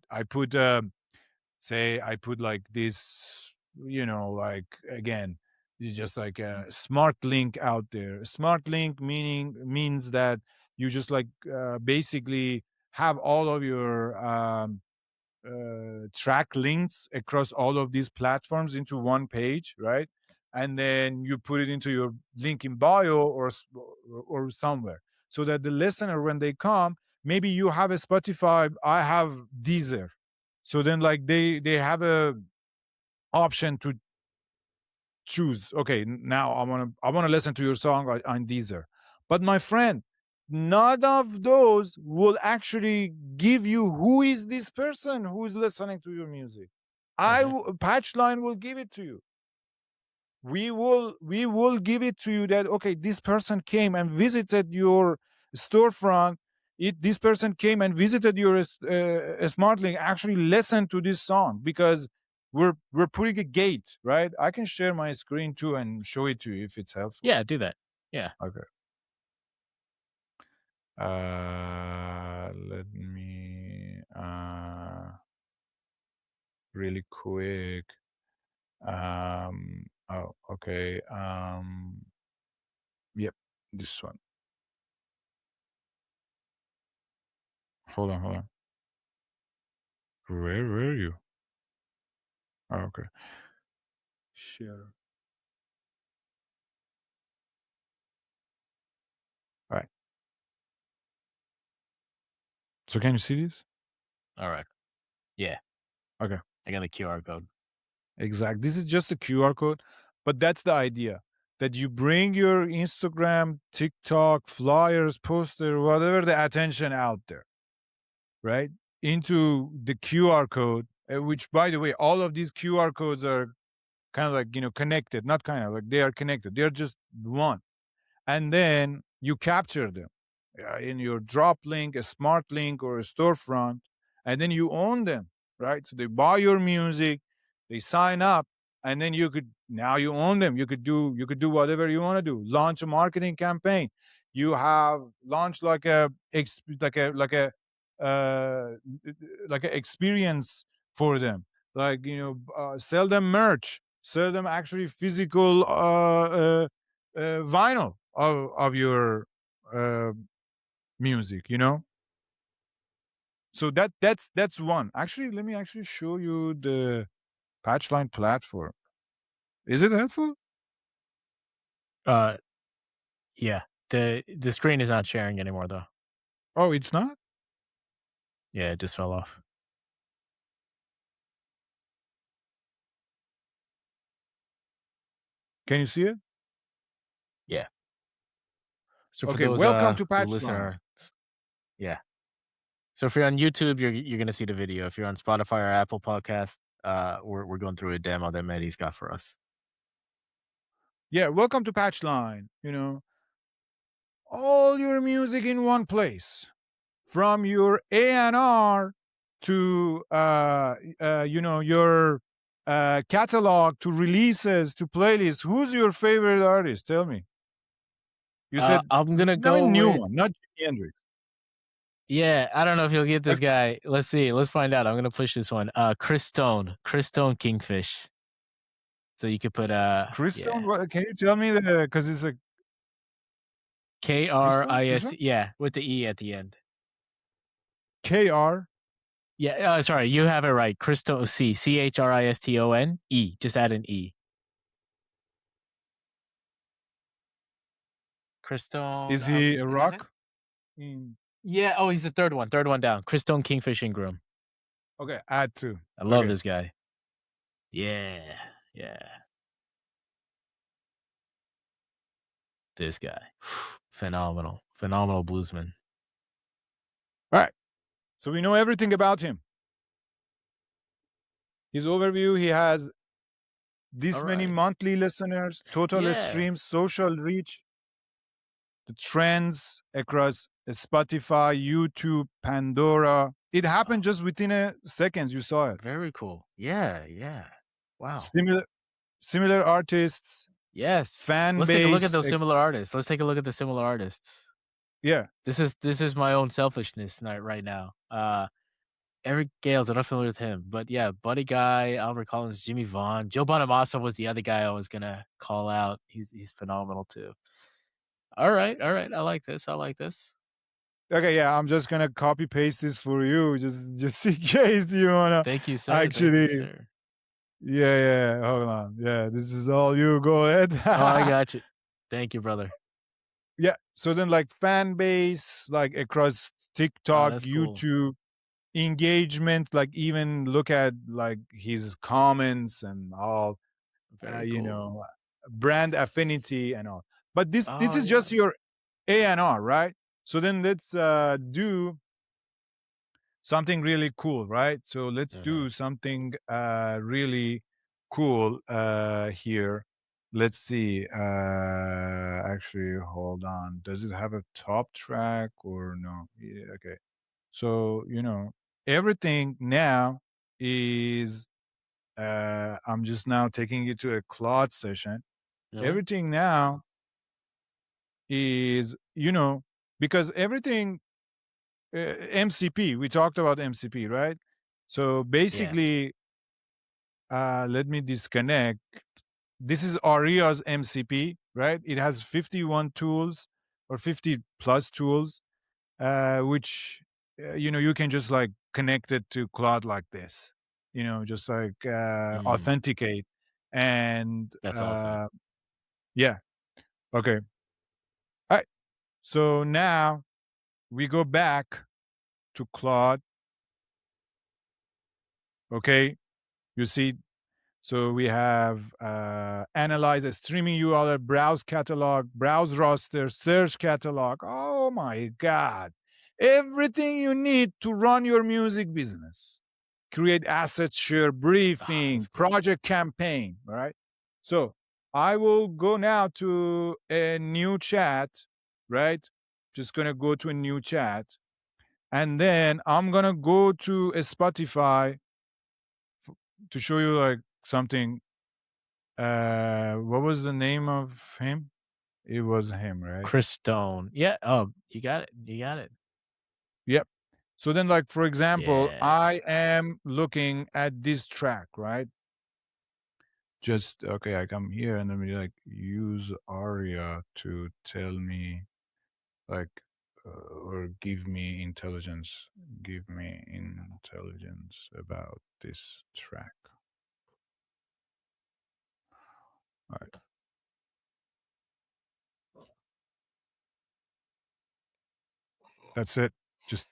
say I put like this, like again, it's just like a smart link out there. Smart link means that you just like basically have all of your track links across all of these platforms into one page, right? And then you put it into your link in bio or somewhere, so that the listener, when they come, maybe you have a Spotify, I have Deezer, so then like they have a option to choose. Okay, now I want to listen to your song on Deezer, but my friend, none of those will actually give you who is this person who is listening to your music. Mhm. Patchline will give it to you. We will give it to you that, okay, this person came and visited your storefront this person came and visited your smart link, actually listened to this song, because we're putting a gate, right? I can share my screen too and show it to you if it's helpful. Yeah, do that. Yeah. Okay. Let me really quick. Oh, okay. Yep, this one. Hold on, hold on. Where were you? Oh, okay. Share. All right. So can you see this? All right. Yeah. Okay. I got the QR code. Exactly. This is just a QR code, but that's the idea, that you bring your Instagram, TikTok, flyers, poster, whatever the attention out there, right? Into the QR code, which, by the way, all of these QR codes are kind of like, connected, not kind of like, they are connected. They're just one. And then you capture them in your drop link, a smart link, or a storefront, and then you own them, right? So they buy your music, they sign up, and then now you own them. You could do whatever you want to do. Launch a marketing campaign. You have launched like a uh, like a experience for them, like, sell them merch, sell them actually physical vinyl of your uh, music. So that's one. Actually, let me actually show you the Patchline platform. Is it helpful? Uh, yeah. The screen is not sharing anymore though. Oh, it's not. Yeah, it just fell off. Can you see it? Yeah. So for Okay. those Welcome to who Patchline. listen, yeah. So if you're on YouTube, you're gonna see the video. If you're on Spotify or Apple Podcast, we're going through a demo that Mehdi's got for us. Yeah. Welcome to Patchline. All your music in one place, from your A&R to your catalog, to releases, to playlists. Who's your favorite artist? Tell me. You said, I'm gonna I go mean, new with one, not Jimi Hendrix. yeah. I don't know if you'll get this Okay. guy. Let's see. Let's find out. I'm gonna push this one. Chris Stone Kingfish. So you could put Crystal, yeah. can you tell me because it's a Crystal, this KRIS, one? yeah, with the E at the end. KR. Yeah, sorry, you have it right. Christo CHRISTON E. Just add an E. Christone. Is he a Is that it? rock? Mm, Yeah. Oh, he's the third one. Third one down. Christone Kingfish Ingram. okay, add two. I love Okay. this guy. Yeah. Yeah. This guy. Phenomenal. Phenomenal bluesman. All right. So we know everything about him. His overview, he has this All many right. monthly listeners, total Yeah. streams, social reach, the trends across Spotify, YouTube, Pandora. It happened Oh, just within a seconds. You saw it. very cool. Yeah. Yeah. Wow. Similar artists, Yes. fan Let's take a look at base. those similar artists. Let's take a look at the similar artists. Yeah. This is my own selfishness night right now. Eric Gales, I'm not familiar with him, but yeah, Buddy Guy, Albert Collins, Jimmy Vaughn, Joe Bonamassa was the other guy I was gonna call out. He's phenomenal too. All right. I like this. I like this. Okay, yeah, I'm just gonna copy paste this for you, just in case you wanna Thank you, sir. Thank you, actually. sir. Yeah, hold on. Yeah, this is all you. Go ahead. Oh, I got you. Thank you, brother. Yeah. So then, like, fan base, like across Oh, TikTok, that's cool. YouTube, engagement, like even look at like his comments and all, Very cool. brand affinity and all. But this Oh is just yeah. your A&R, right? So then let's do something really cool, right? So let's Uh-huh. do something really cool here. let's see. Actually, hold on. Does it have a top track or no? Yeah, okay. So, everything now is I'm just now taking it to a Claude session. Really? Everything now is, because everything MCP, we talked about MCP, right? So Yeah. basically, let me disconnect. This is Aria's MCP, right? It has 51 tools or 50 plus tools, which, you can just like connect it to Cloud like this, just like Mm, authenticate. And that's awesome. yeah, okay. All right. So now we go back to Claude. Okay. You see, so we have analyze a streaming URL, browse catalog, browse roster, search catalog. Oh my God. Everything you need to run your music business. Create assets, share Ah, briefing, that's good. project campaign. All right. So I will go now to a new chat, right? Just gonna go to a new chat. And then I'm gonna go to a Spotify to show you like something. What was the name of him? It was him, right? Chris Stone. Yeah. Oh, you got it. You got it. Yep. So then, like for example, Yeah. I am looking at this track, right? Just okay, I come here and then we like use Aria to tell me like or give me intelligence. Give me intelligence about this track. All right, that's it. Just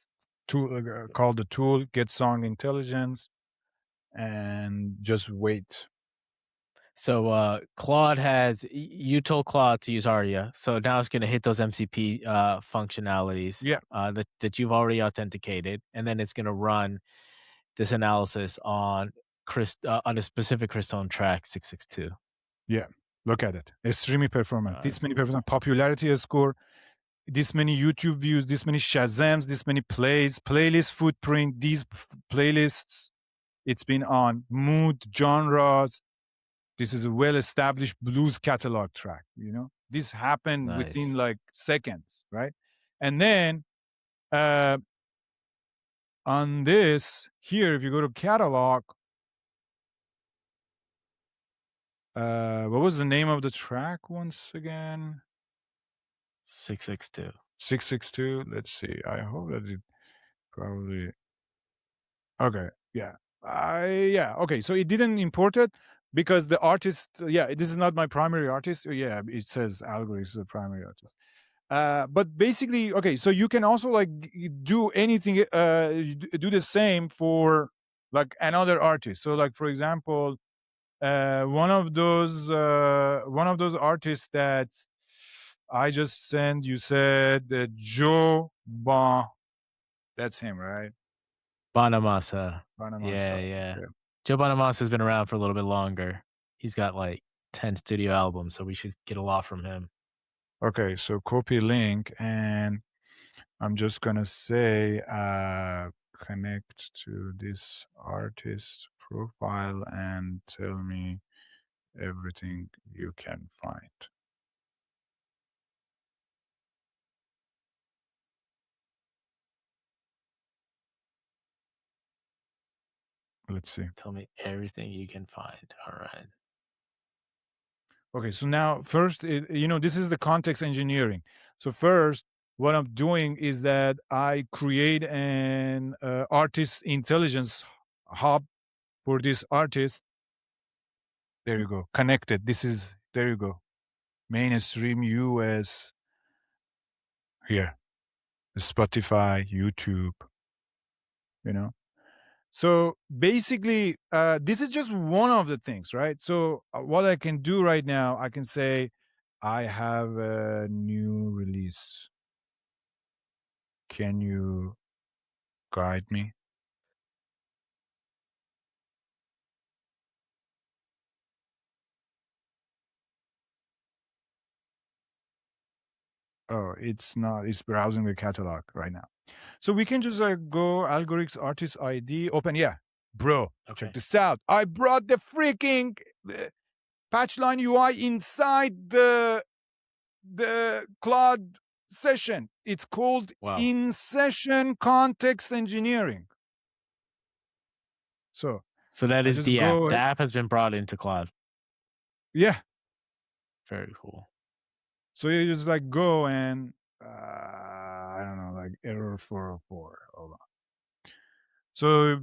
tool call the tool, get song intelligence, and just wait. So Claude you told Claude to use Aria, so now it's going to hit those MCP functionalities Yeah, that you've already authenticated, and then it's going to run this analysis on on a specific Crystone track 662. yeah. Look at it. Extremely performant. This That's many cool. performance popularity score, this many YouTube views, this many Shazams, this many plays, playlist footprint, these playlists. It's been on mood, genres. This is a well-established blues catalog track. This happened within Nice. like seconds, right? And then uh, on this here, if you go to catalog, what was the name of the track once again? 662. 662. Let's see. I hope that it probably. Okay. Yeah. Yeah. Okay. So it didn't import it because the artist. Yeah. This is not my primary artist. Yeah. It says Algoryx is the primary artist. But basically, okay. So you can also like do anything. Do the same for like another artist. So like for example, one of those artists that I just sent. You said Joe Bon. That's him, right? Bonamassa. Yeah, Banamasa. yeah. Okay. Joe Bonamassa's been around for a little bit longer. He's got like 10 studio albums, so we should get a lot from him. Okay. So copy link, and I'm just gonna say connect to this artist profile and tell me everything you can find. Let's see. Tell me everything you can find. All right. Okay, so now first, this is the context engineering. So first, what I'm doing is that I create an artist intelligence hub for this artist. There you go, connected. There you go, mainstream US here, Spotify, YouTube. You know. So basically, this is just one of the things, right? So what I can do right now, I can say, I have a new release. Can you guide me? Oh, it's not. It's browsing the catalog right now. So we can just go Algoryx artist ID, open. Yeah, bro, check Okay. this out. I brought the freaking Patchline UI inside the Claude session. It's called Wow. in session context engineering. So So that I is just the app. go. The app has been brought into cloud. Yeah. Very cool. So you just like go and I don't know, like error 404. Hold on. So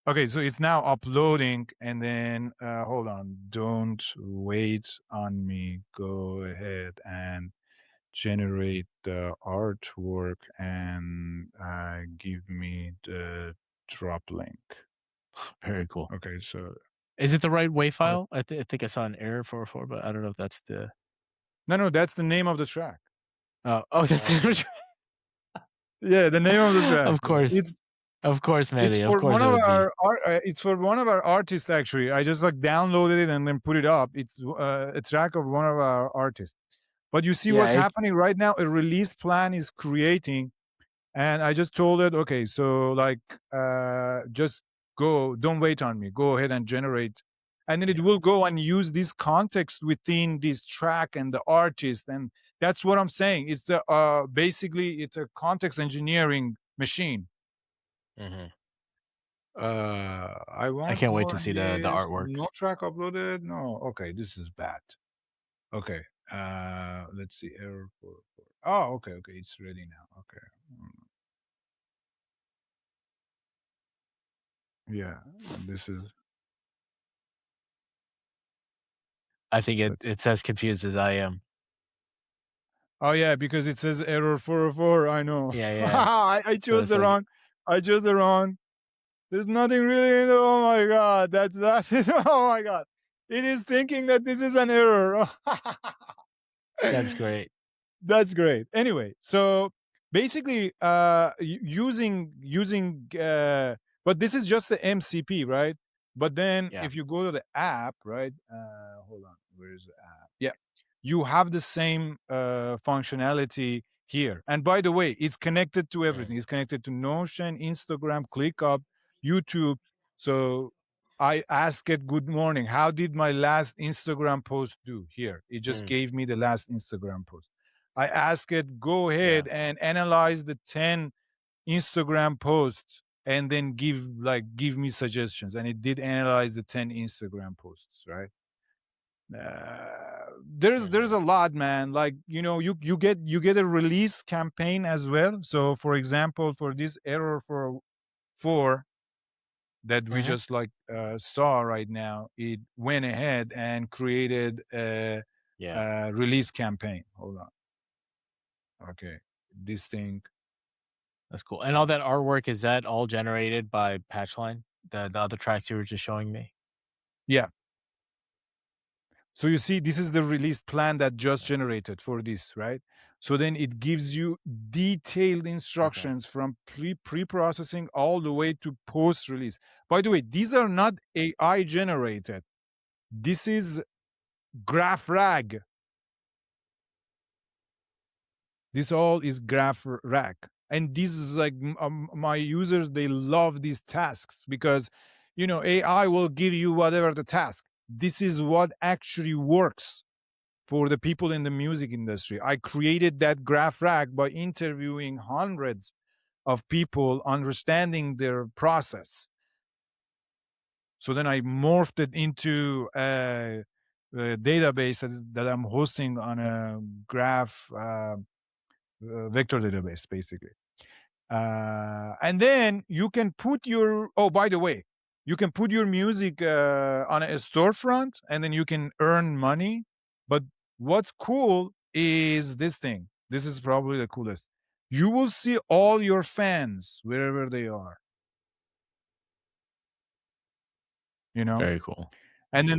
okay, so it's now uploading, and then hold on, don't wait on me. Go ahead and generate the artwork and give me the drop link. Very cool. Okay, so Is it the right WAV uh, file? I think I saw an error 404, but I don't know if that's the. no, that's the name of the track. Oh, that's Uh, yeah, the name of the track. of course, of course, It's Mehdi. Of for course, one it of would be. it's for one of our artists actually. I just like downloaded it and then put it up. It's a track of one of our artists. But you see Yeah. what's happening right now? A release plan is creating, and I just told it, okay, so like just go, don't wait on me. Go ahead and generate. And then it Yeah. will go and use this context within this track and the artist. And that's what I'm saying. It's basically it's a context engineering machine. Hmm. I I want can't wait to more see the hits. artwork. No track uploaded. No. Okay, this is bad. Okay. Let's see. Error for. Oh, okay. Okay, it's ready now. Okay. Yeah. This is. I think Let's. it's as confused as I am. Oh yeah, because it says error 404. I know. Yeah, yeah. I So chose it's the like, wrong. I chose the wrong. There's nothing really in the. Oh my god. That's that. Oh my god. It is thinking that this is an error. that's great. That's great. Anyway, so basically, using, but this is just the MCP, right? But then Yeah. if you go to the app, right? Hold on, where is the app? Yeah, you have the same functionality here. And by the way, it's connected to Mm, everything. It's connected to Notion, Instagram, ClickUp, YouTube. So I asked it, good morning. How did my last Instagram post do? Here, it just mm, gave me the last Instagram post. I ask it, go yeah. ahead and analyze the 10 Instagram posts and then give me suggestions. And it did analyze the 10 Instagram posts, right? There's Hmm. a lot, man. Like, you get a release campaign as well. So for example, for this error for 4 that we Hmm. just saw right now, it went ahead and created Yeah. a release campaign. Hold on. Okay. This thing. That's cool. And all that artwork, is that all generated by Patchline? The other tracks you were just showing me? Yeah. So you see, this is the release plan that just Nice. generated for this, right? So then it gives you detailed Okay. instructions from pre-processing all the way to post-release. By the way, these are not AI generated. This is GraphRag. This all is GraphRag. And this is like my users, they love these tasks because, AI will give you whatever the task. This is what actually works for the people in the music industry. I created that graph rack by interviewing hundreds of people, understanding their process. So then I morphed it into a database that I'm hosting on a graph vector database, basically. And then you can put your, oh, by the way, you can put your music on a storefront and then you can earn money. But what's cool is this thing. This is probably the coolest. You will see all your fans wherever they are, you know? Very cool. And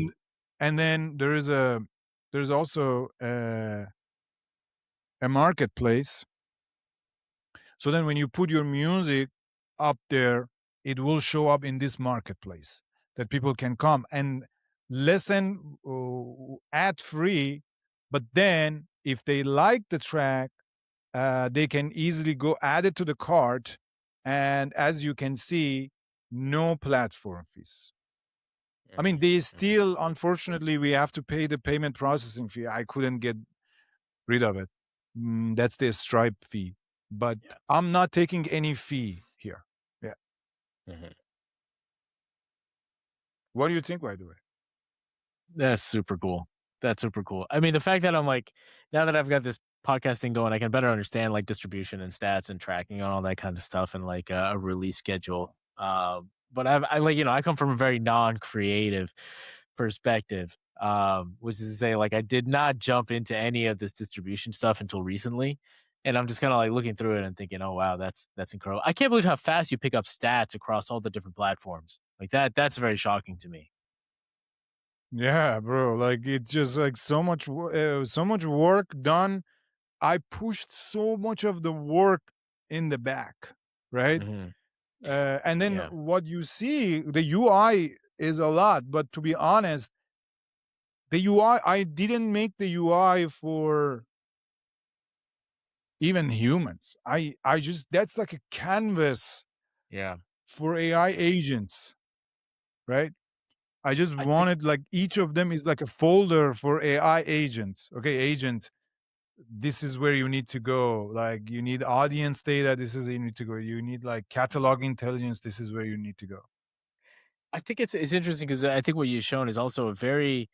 then there's also a marketplace. So then when you put your music up there, it will show up in this marketplace that people can come and listen ad free, but then If they like the track, they can easily go add it to the cart. And as you can see, no platform fees. I mean, Mhm, they mhm. still, unfortunately, we have to pay the payment processing fee. I couldn't get rid of it. That's the Stripe fee. But Yeah. I'm not taking any fee here. Yeah. Mhm. What do you think, by the way? That's super cool. That's super cool. I mean, the fact that I'm like, now that I've got this podcast thing going, I can better understand like distribution and stats and tracking and all that kind of stuff and like a release schedule. But I like, I come from a very non-creative perspective, which is to say, like, I did not jump into any of this distribution stuff until recently. And I'm just kind of like looking through it and thinking, oh wow, that's incredible. I can't believe how fast you pick up stats across all the different platforms. Like that's very shocking to me. Yeah, bro. Like it's just like so much work done. I pushed so much of the work in the back, right? Hmm. And then Yeah. what you see, the UI is a lot. But to be honest, the UI, I didn't make the UI for even humans. I just that's like a canvas Yeah. for AI agents, right? I just I think wanted like each of them is like a folder for AI agents. Okay, agent, this is where you need to go. Like you need audience data, this is where you need to go. You need like catalog intelligence, this is where you need to go. it's interesting because I think what you've shown is also a very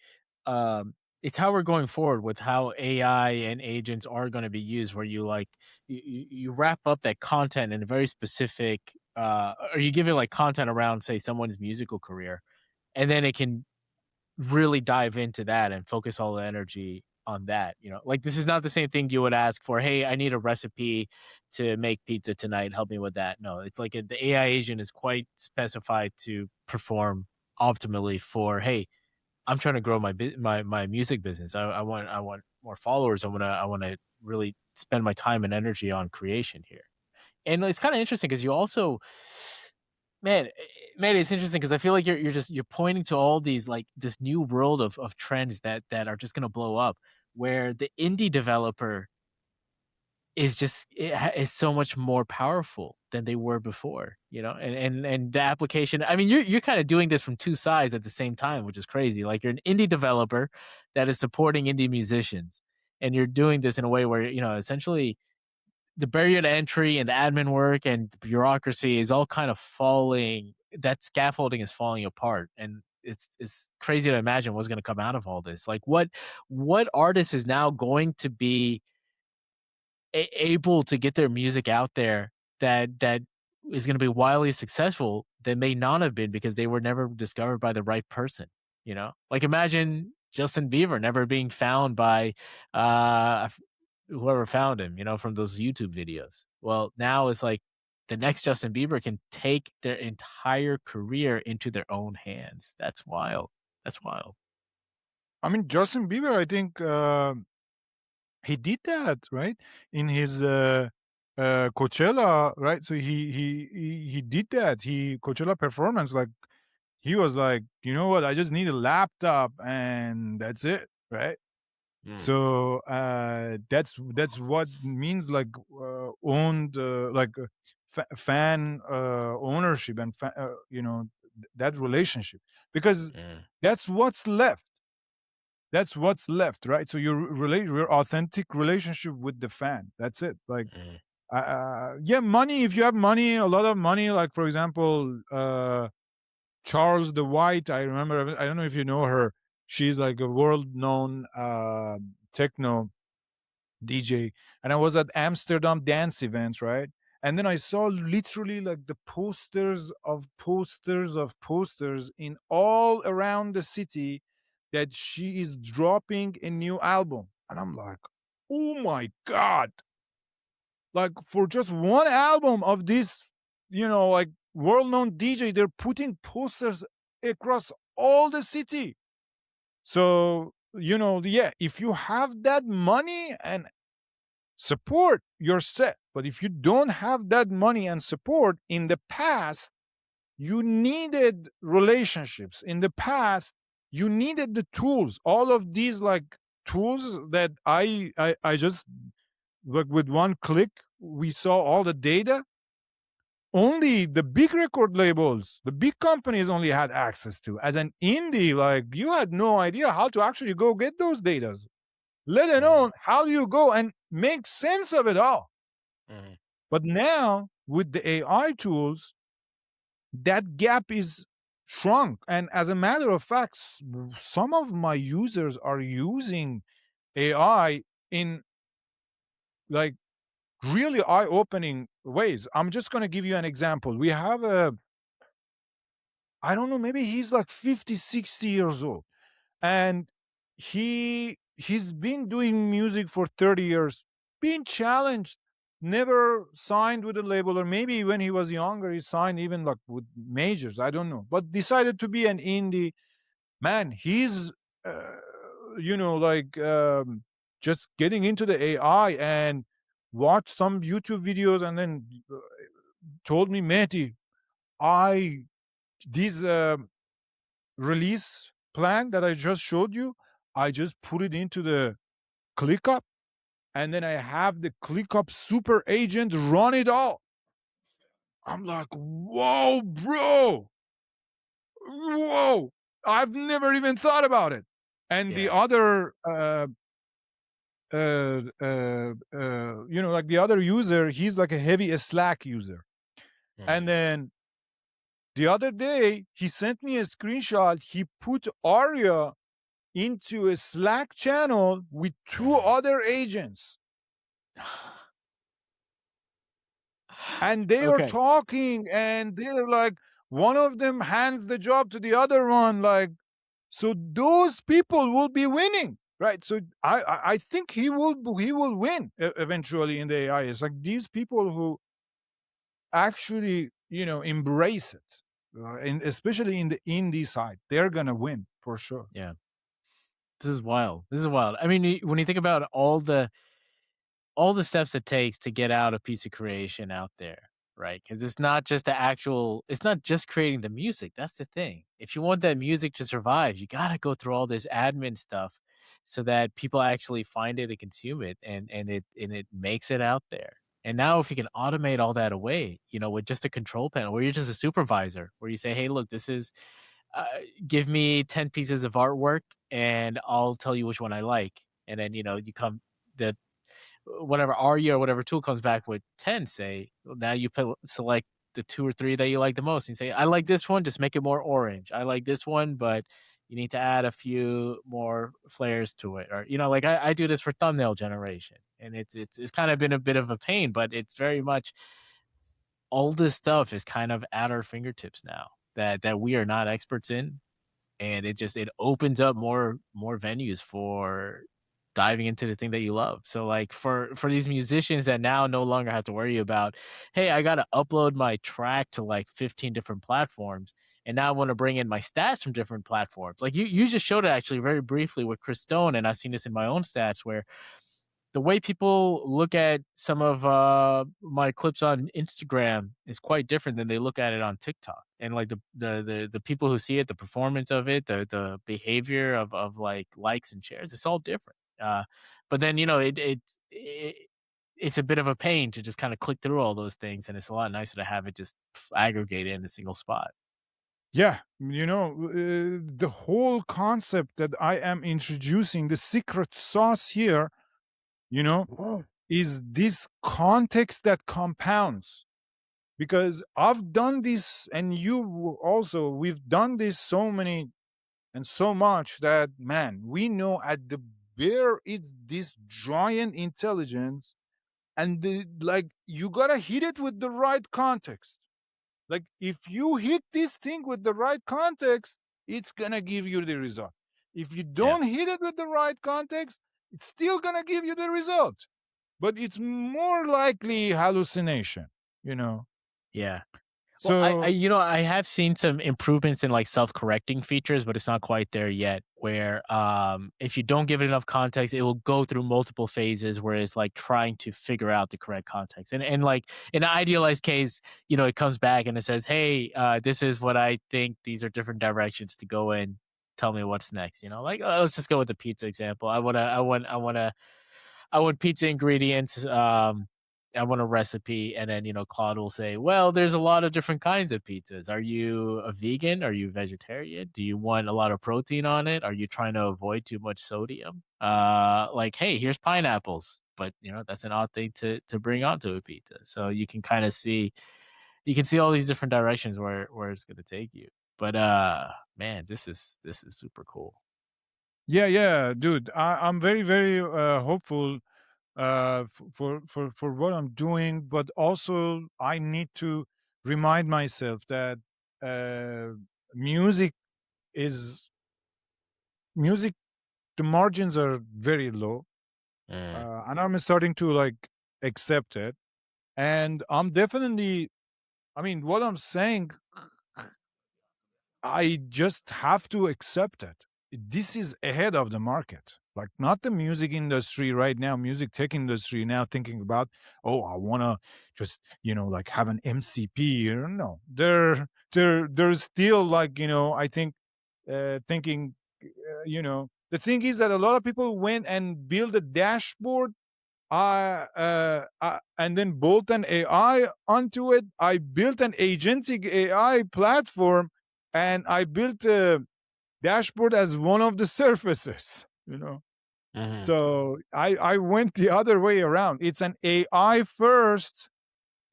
it's how we're going forward with how AI and agents are going to be used where you like you wrap up that content in a very specific or you give it like content around say someone's musical career and then it can really dive into that and focus all the energy on that, Like this is not the same thing you would ask for, "Hey, I need a recipe to make pizza tonight. Help me with that." No, it's like the AI agent is quite specified to perform optimally for, "Hey, I'm trying to grow my music business. I want more followers. I wanna really spend my time and energy on creation here." And it's kinda interesting because you also Man, man, it's interesting because I feel like you're pointing to all these like this new world of trends that are just gonna blow up, where the indie developer is so much more powerful than they were before, and the application. I mean, you're kind of doing this from two sides at the same time, which is crazy. Like you're an indie developer that is supporting indie musicians, and you're doing this in a way where essentially the barrier to entry and the admin work and the bureaucracy is all kind of falling. That scaffolding is falling apart, and it's crazy to imagine what's going to come out of all this. Like what artist is now going to be able to get their music out there that is going to be wildly successful that may not have been because they were never discovered by the right person. Like imagine Justin Bieber never being found by uh whoever found him, from those YouTube videos. Well, now it's like the next Justin Bieber can take their entire career into their own hands. That's wild. That's wild. I mean, Justin Bieber, I think he did that, right? In his Coachella, right? So he did that. He Coachella performance, like he was like, you know what? I just need a laptop and that's it, right? Mm, So that's what means like owned like fan ownership and that relationship, because mm, that's what's left. That's what's left, right? So your authentic relationship with the fan. That's it. Like mm, yeah, money. If you have money, a lot of money, like for example, Charles the White. I remember. I don't know if you know her. She's like a world-known techno DJ, and I was at Amsterdam dance event, right? And then I saw literally like the posters of posters in all around the city that she is dropping a new album. And I'm like, oh my God. Like for just one album of this, like world known DJ, they're putting posters across all the city. So, yeah, if you have that money and support, you're set. But if you don't have that money and support, in the past you needed relationships. In the past you needed the tools, all of these like tools that I just, like, with one click we saw all the data. Only the big record labels, the big companies only had access to. As an indie, like, you had no idea how to actually go get those data, let Mhm, alone how do you go and make sense of it all. mhm. But now with the AI tools, that gap is shrunk. And as a matter of fact, some of my users are using AI in, like, really eye-opening ways. I'm just going to give you an example. We have a, I don't know, maybe he's like 50, 60 years old, and he's been doing music for 30 years, been challenged, never signed with a label, or maybe when he was younger he signed even like with majors, I don't know, but decided to be an indie man. He's uh, like, just getting into the AI and watch some YouTube videos, and then told me, Mehdi, I this release plan that I just showed you, I just put it into the ClickUp, and then I have the ClickUp super agent run it all. I'm like, whoa, bro, whoa! I've never even thought about it. And the Yeah. other, like the other user, he's like a heavy Slack user. And Mhm, then the other day, he sent me a screenshot. He put Aria into a Slack channel with two mhm. other agents, and they are Okay. talking, and they're like, one of them hands the job to the other one, like, so those people will be winning, right? So I think he will win eventually in the AI. It's like these people who actually, embrace it, and especially in the indie side, they're gonna win for sure. Yeah. This is wild. This is wild. I mean, when you think about all the steps it takes to get out a piece of creation out there, right? Because it's not just it's not just creating the music. That's the thing. If you want that music to survive, you got to go through all this admin stuff so that people actually find it and consume it, and it makes it out there. And now, if you can automate all that away, with just a control panel, where you're just a supervisor, where you say, "Hey, look, this is uh, give me 10 pieces of artwork, and I'll tell you which one I like," and then you come the whatever RE or whatever tool comes back with 10, say, well, now you select the 2 or 3 that you like the most, and you say, "I like this one, just make it more orange. I like this one, but you need to add a few more flares to it." Or, like I do this for thumbnail generation, and it's kind of been a bit of a pain, but it's very much all this stuff is kind of at our fingertips now that we are not experts in, and it opens up more venues for diving into the thing that you love. So, like, for these musicians that now no longer have to worry about, hey, I got to upload my track to like 15 different platforms, and now I want to bring in my stats from different platforms. Like, you just showed it actually very briefly with Chris Stone, and I've seen this in my own stats where the way people look at some of my clips on Instagram is quite different than they look at it on TikTok. And like the people who see it, the performance of it, the behavior of like likes and shares, it's all different. But then it's a bit of a pain to just kind of click through all those things, and it's a lot nicer to have it just aggregated in a single spot. Yeah, the whole concept that I am introducing, the secret sauce here, you know, is this context that compounds. Because I've done this, and you also, we've done this so many and so much that, man, we know at the bare it's this giant intelligence, and like, you gotta hit it with the right context. Like, if you hit this thing with the right context, it's gonna give you the result. If you Yeah, don't hit it with the right context, it's still gonna give you the result, but it's more likely hallucination, you know. yeah. Well, So I have seen some improvements in like self-correcting features, but it's not quite there yet. Where if you don't give it enough context, it will go through multiple phases where it's like trying to figure out the correct context. And like in an idealized case, it comes back and it says, "Hey, this is what I think. These are different directions to go in. tell me what's next. You know, like let's just go with the pizza example. I want pizza ingredients. I want a recipe, and then Claude will say, "Well, there's a lot of different kinds of pizzas. Are you a vegan? Are you vegetarian? Do you want a lot of protein on it? Are you trying to avoid too much sodium? Like, hey, here's pineapples, but that's an odd thing to bring onto a pizza. So you can kind of see, you can see all these different directions where it's going to take you. But man, this is super cool. Yeah, yeah, dude. I'm very, very hopeful for what I'm doing, but also I need to remind myself that uh, music is music. The margins are very low, Mm, and I'm starting to like accept it. And I'm definitely, I mean, what I'm saying, I just have to accept it. This is ahead of the market. Like not the music industry right now, music tech industry now thinking about, oh, I wanna just, like have an MCP. No. They're still like, I think thinking the thing is that a lot of people went and built a dashboard and then built an AI onto it. I built an agentic AI platform, and I built a dashboard as one of the surfaces. mhm. So I went the other way around. It's an AI first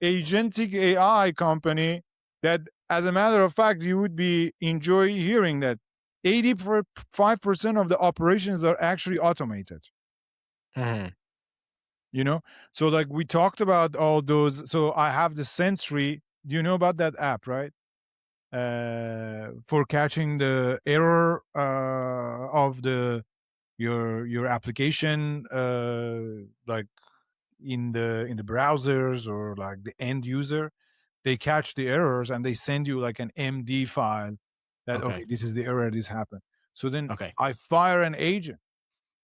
agentic AI company that, as a matter of fact, you would be enjoy hearing that 85% of the operations are actually automated. Mhm. you know so like we talked about all those. So I have the Sentry. Do you know about that app, right? For catching the error of your application, like in the browsers, or like the end user, they catch the errors and they send you like an MD file that, okay, Okay. this is the error, this happened. So then Okay. I fire an agent,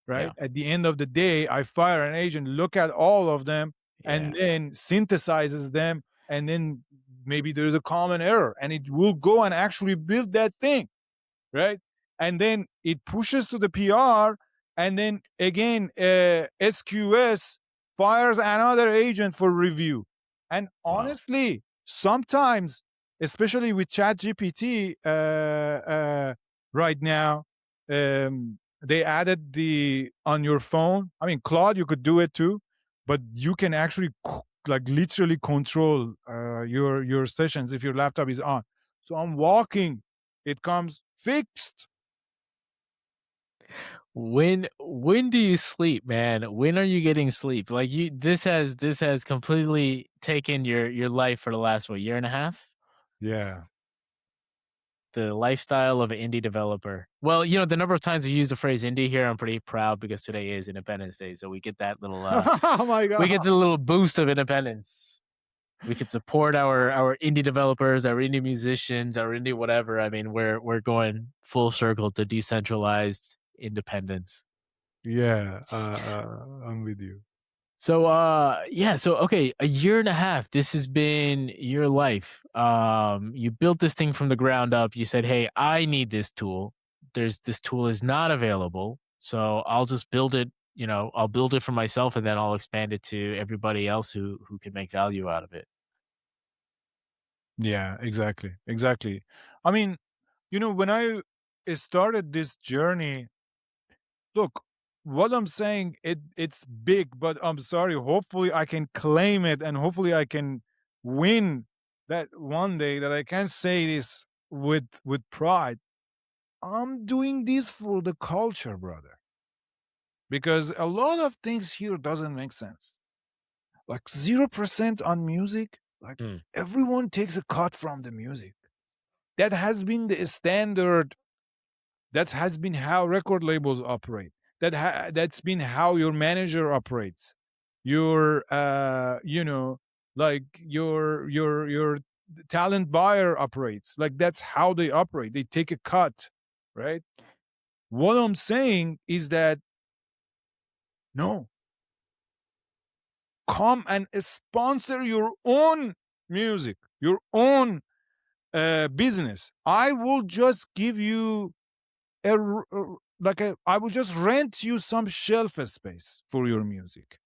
right? Yeah. At the end of the day, I fire an agent, look at all of them, and Yeah. then synthesizes them. And then maybe there's a common error, and it will go and actually build that thing, right? And then it pushes to the PR, and then again, SQS fires another agent for review. And Wow. honestly, sometimes, especially with ChatGPT right now, they added the on your phone. I mean, Claude, you could do it too, but you can actually like literally control your sessions if your laptop is on. So I'm walking, it comes fixed. When do you sleep, man? When are you getting sleep? Like this has completely taken your life for the last what, year and a half? Yeah. The lifestyle of an indie developer. Well, the number of times we use the phrase indie here, I'm pretty proud because today is Independence Day, so we get that little Oh my we get god. the little boost of independence. We could support our indie developers, our indie musicians, our indie whatever. I mean, we're going full circle to decentralized independence. Yeah, I'm with you. So yeah, so okay, a year and a half, this has been your life. You built this thing from the ground up. You said, "Hey, I need this tool. This tool is not available. So I'll just build it, I'll build it for myself and then I'll expand it to everybody else who can make value out of it." Yeah, exactly. Exactly. I mean, when I started this journey, look, what I'm saying, it's big, but I'm sorry, hopefully I can claim it, and hopefully I can win that one day, that I can say this with pride. I'm doing this for the culture, brother, because a lot of things here doesn't make sense. Like 0% on music, like Mm. everyone takes a cut from the music. That has been the standard. That has been how record labels operate. That's been how your manager operates. Your like your talent buyer operates. Like that's how they operate. They take a cut, right? What I'm saying is that no, come and sponsor your own music, your own business. I will just give you I will just rent you some shelf space for your music,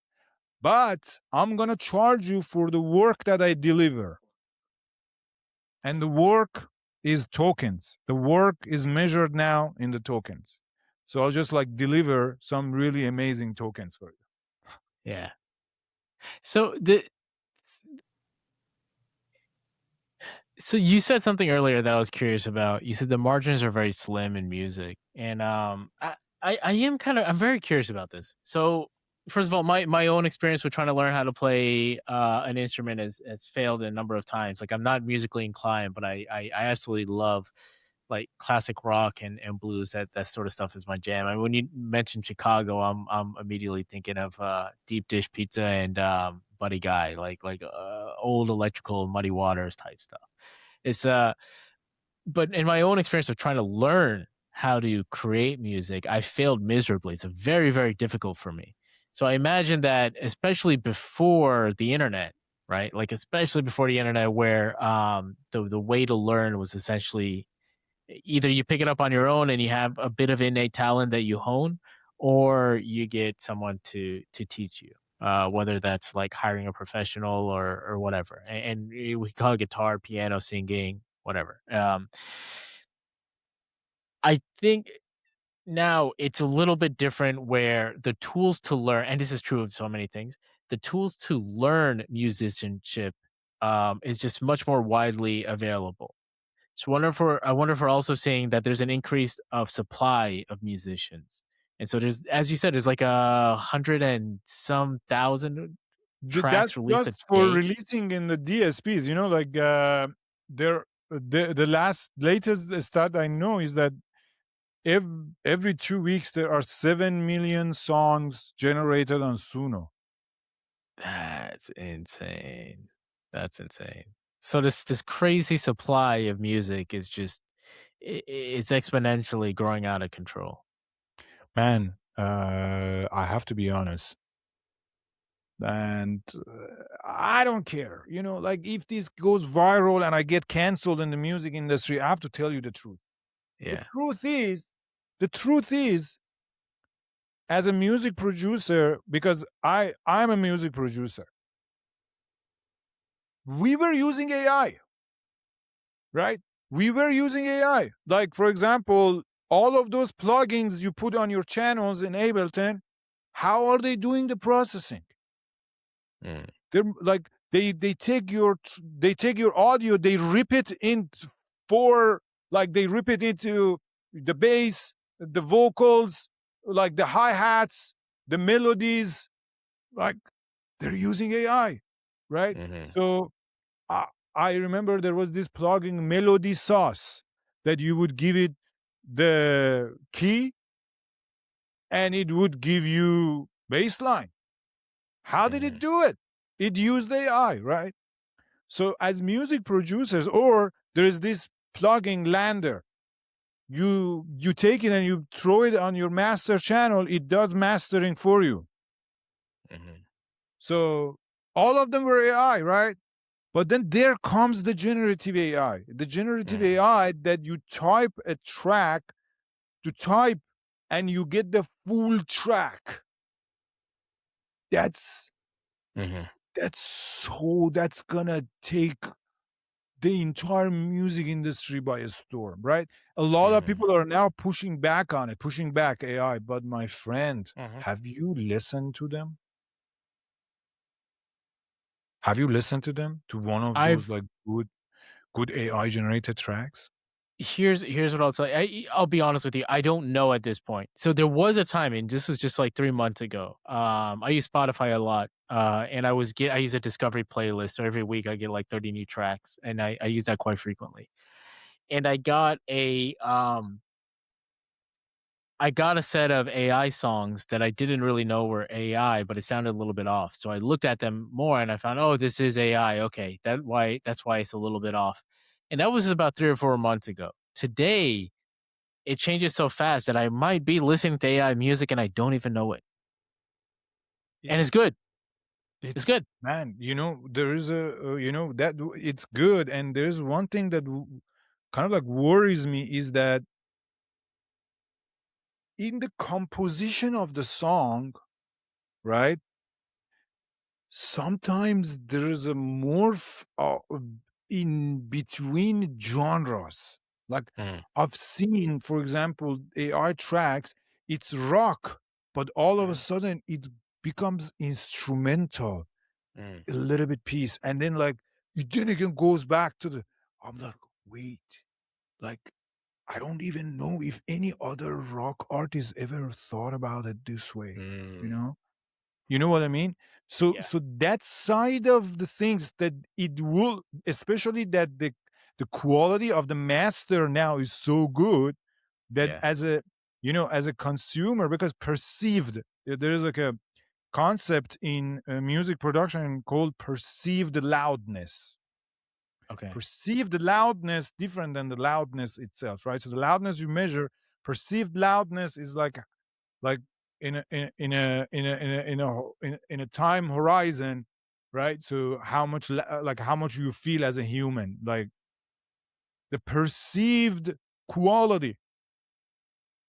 but I'm gonna charge you for the work that I deliver, and the work is tokens. The work is measured now in the tokens. So I'll just like deliver some really amazing tokens for you. Yeah. So the So you said something earlier that I was curious about. You said the margins are very slim in music, and I am I'm very curious about this. So first of all, my own experience with trying to learn how to play an instrument has failed a number of times. Like I'm not musically inclined, but I absolutely love like classic rock and blues. That sort of stuff is my jam. I mean, when you mentioned Chicago, I'm immediately thinking of deep dish pizza and Buddy Guy, old electrical Muddy Waters type stuff. It's but in my own experience of trying to learn how to create music, I failed miserably. It's a very, very difficult for me. So I imagine that especially before the internet, right? Like especially before the internet where the way to learn was essentially either you pick it up on your own and you have a bit of innate talent that you hone, or you get someone to teach you. Whether that's like hiring a professional or whatever, and we call it guitar, piano, singing, whatever. I think now it's a little bit different where the tools to learn, and this is true of so many things, the tools to learn musicianship is just much more widely available. So I wonder if we're also seeing that there's an increase of supply of musicians. And so there's, as you said, there's like 100 and some thousand That's tracks released a just for day. releasing in the DSPs. You know, like there the last latest stat I know is that every 2 weeks there are 7 million songs generated on Suno. That's insane. That's insane. So this crazy supply of music is just it's exponentially growing out of control. Man, I have to be honest, and I don't care. You know, like if this goes viral and I get canceled in the music industry, I have to tell you the truth. The Yeah. truth is, the truth is, as a music producer, because I'm a music producer, we were using AI, right? We were using AI. Like for example, all of those plugins you put on your channels in Ableton, how are they doing the processing? Mm, They're like they take your audio, they rip it in for like they rip it into the bass, the vocals, like the hi-hats, the melodies, like they're using AI, right? mhm, So I, I remember there was this plugin Melody Sauce that you would give it the key and it would give you bass line. How did it mhm, do it? It used AI, right? So as music producers, or there is this plugin Lander, you take it and you throw it on your master channel, it does mastering for you. mhm, So all of them were AI, right? But then there comes the generative AI. The generative mhm, AI that you type a track to type and you get the full track. That's mhm, that's gonna take the entire music industry by a storm, right? A lot of mhm, people are now pushing back on it, pushing back AI. But my friend, mhm. have you listened to them? Have you listened to them? To one of those I've like good AI generated tracks? Here's what I'll tell you. I'll be honest with you. I don't know at this point. So there was a time, and this was just like 3 months ago. I use Spotify a lot, and I use a discovery playlist. So every week I get like 30 new tracks, and I use that quite frequently. And I got a set of AI songs that I didn't really know were AI, but it sounded a little bit off. So I looked at them more, and I found, oh, this is AI. Okay, that's why it's a little bit off. And that was about 3 or 4 months ago. Today it changes so fast that I might be listening to AI music and I don't even know it. And It's it's good. It's it's good. man, you know, there is it's good, and there's one thing that kind of like worries me is that in the composition of the song, right? Sometimes there is a morph in between genres. Like Mm, I've seen, for example, AI tracks, it's rock, but all of a mm, sudden it becomes instrumental, mm, a little bit piece. And then like it then again goes back to the, I'm like, wait, like I don't even know if any other rock artist ever thought about it this way, you mm. know? You know what I mean? Yeah, So that side of the things that it will, especially that the quality of the master now is so good that yeah. as a, as a consumer, because perceived, there is like a concept in music production called perceived loudness. Okay. Perceived loudness different than the loudness itself, right? So the loudness you measure, perceived loudness is like in a time horizon, right? So how much like how much you feel as a human, like the perceived quality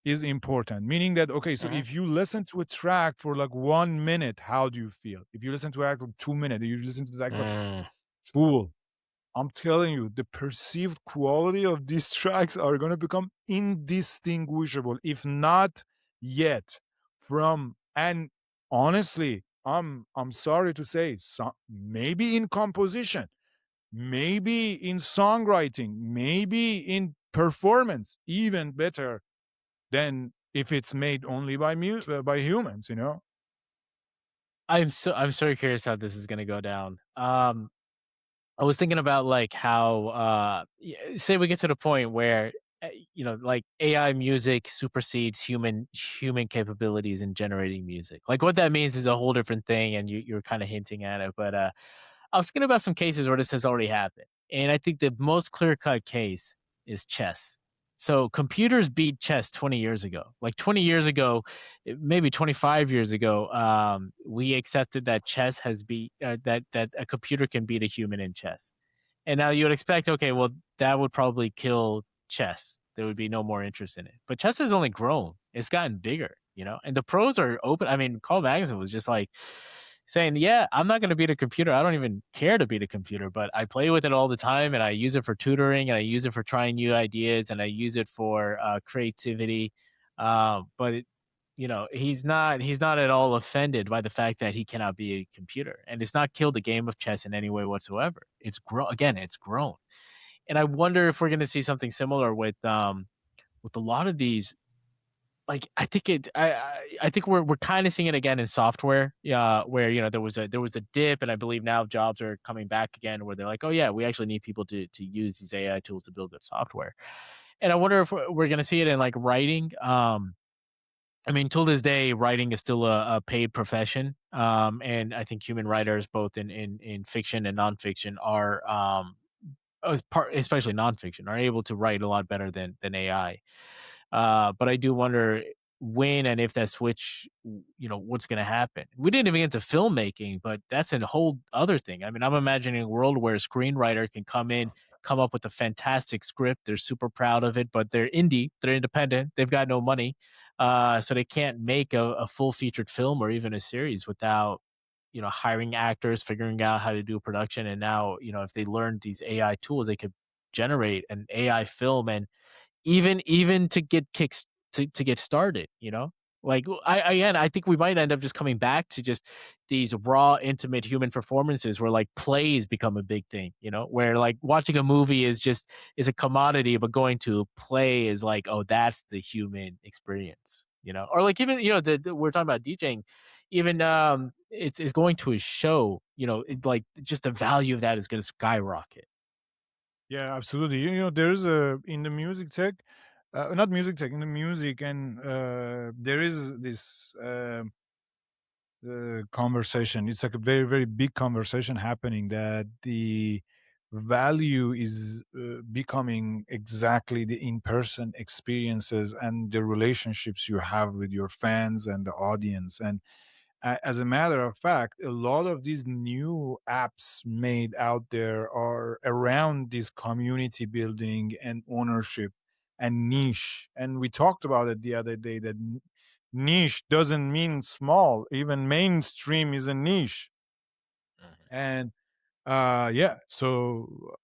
is important, meaning that okay, so Mhm. if you listen to a track for like 1 minute, how do you feel? If you listen to a track for 2 minutes, you listen to that, Mm, fool, I'm telling you, the perceived quality of these tracks are going to become indistinguishable, if not yet, from, and honestly, I'm sorry to say, maybe in composition, maybe in songwriting, maybe in performance, even better than if it's made only by by humans. I'm so curious how this is gonna go down. I was thinking about like how say we get to the point where like AI music supersedes human capabilities in generating music. Like what that means is a whole different thing, and you're kind of hinting at it. But I was thinking about some cases where this has already happened, and I think the most clear cut case is chess. So computers beat chess 20 years ago. Like 20 years ago, maybe 25 years ago, we accepted that chess has beat that a computer can beat a human in chess. And now you would expect, okay, well, that would probably kill chess. There would be no more interest in it. But chess has only grown. It's gotten bigger, and the pros are open. I mean, Carl Magnuson was just like saying, yeah, I'm not going to beat a computer. I don't even care to beat a computer, but I play with it all the time and I use it for tutoring and I use it for trying new ideas and I use it for creativity. But he's not at all offended by the fact that he cannot be a computer, and it's not killed the game of chess in any way whatsoever. It's grown again. It's grown, and I wonder if we're going to see something similar with a lot of these. Like I think I think we're kind of seeing it again in software, yeah, where there was a dip, and I believe now jobs are coming back again, where they're like, oh yeah, we actually need people to use these AI tools to build good software, and I wonder if we're going to see it in like writing. I mean, till this day, writing is still a paid profession, and I think human writers, both in fiction and nonfiction, are especially nonfiction, are able to write a lot better than AI. But I do wonder when and if that switch, what's going to happen. We didn't even get to filmmaking, but that's a whole other thing. I mean, I'm imagining a world where a screenwriter can come in, come up with a fantastic script. They're super proud of it, but they're indie, they're independent, they've got no money. So they can't make a full featured film or even a series without, hiring actors, figuring out how to do production. And now, if they learned these AI tools, they could generate an AI film and even to get kicks to get started, like I think we might end up just coming back to just these raw intimate human performances where like plays become a big thing, where like watching a movie is a commodity, but going to a play is like, oh, that's the human experience, or like even we're talking about DJing, even it's going to a show, like just the value of that is going to skyrocket. Yeah, absolutely. There's a in the music tech, not music tech, in the music, and there is this conversation. It's like a very, very big conversation happening that the value is becoming exactly the in-person experiences and the relationships you have with your fans and the audience. And as a matter of fact, a lot of these new apps made out there are around this community building and ownership. and niche. And we talked about it the other day that niche doesn't mean small. Even mainstream is a niche. Mhm. And yeah, so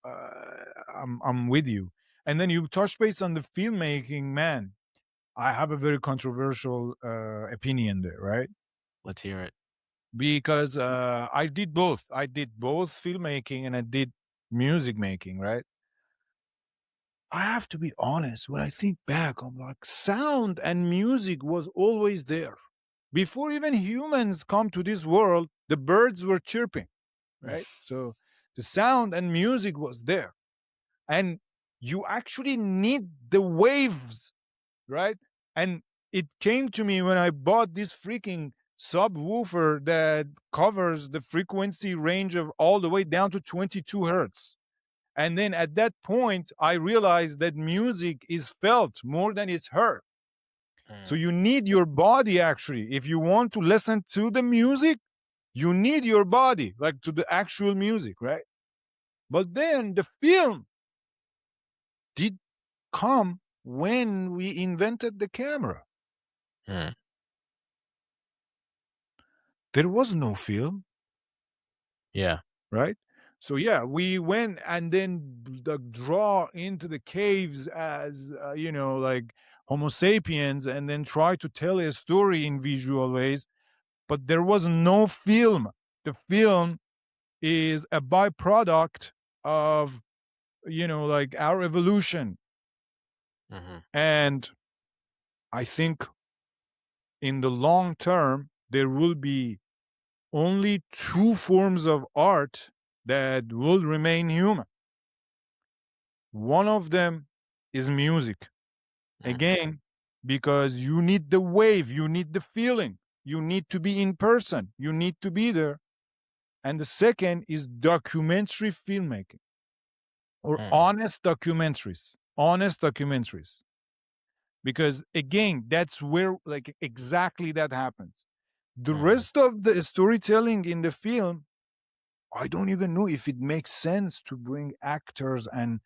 I'm with you. And then you touch base on the filmmaking, man. I have a very controversial opinion there, right? Let's hear it. Because I did both. I did both filmmaking and I did music making, right? I have to be honest. When I think back, I'm like, sound and music was always there. Before even humans come to this world, the birds were chirping, right? So the sound and music was there. And you actually need the waves, right? And it came to me when I bought this freaking subwoofer that covers the frequency range of all the way down to 22 hertz. And then at that point, I realized that music is felt more than it's heard. So Mm, you need your body actually. If you want to listen to the music, you need your body, like to the actual music, right? But then the film did come when we invented the camera. mm, There was no film, yeah. right? So yeah, we went and then draw into the caves as like Homo sapiens, and then try to tell a story in visual ways. But there was no film. The film is a byproduct of like our evolution, Hmm. and I think in the long term there will be only two forms of art that will remain human. One of them is music. Hmm. Again, because you need the wave, you need the feeling, you need to be in person, you need to be there. And the second is documentary filmmaking or Hmm. honest documentaries. Honest documentaries. Because again, that's where like exactly that happens. The Hmm. rest of the storytelling in the film, I don't even know if it makes sense to bring actors and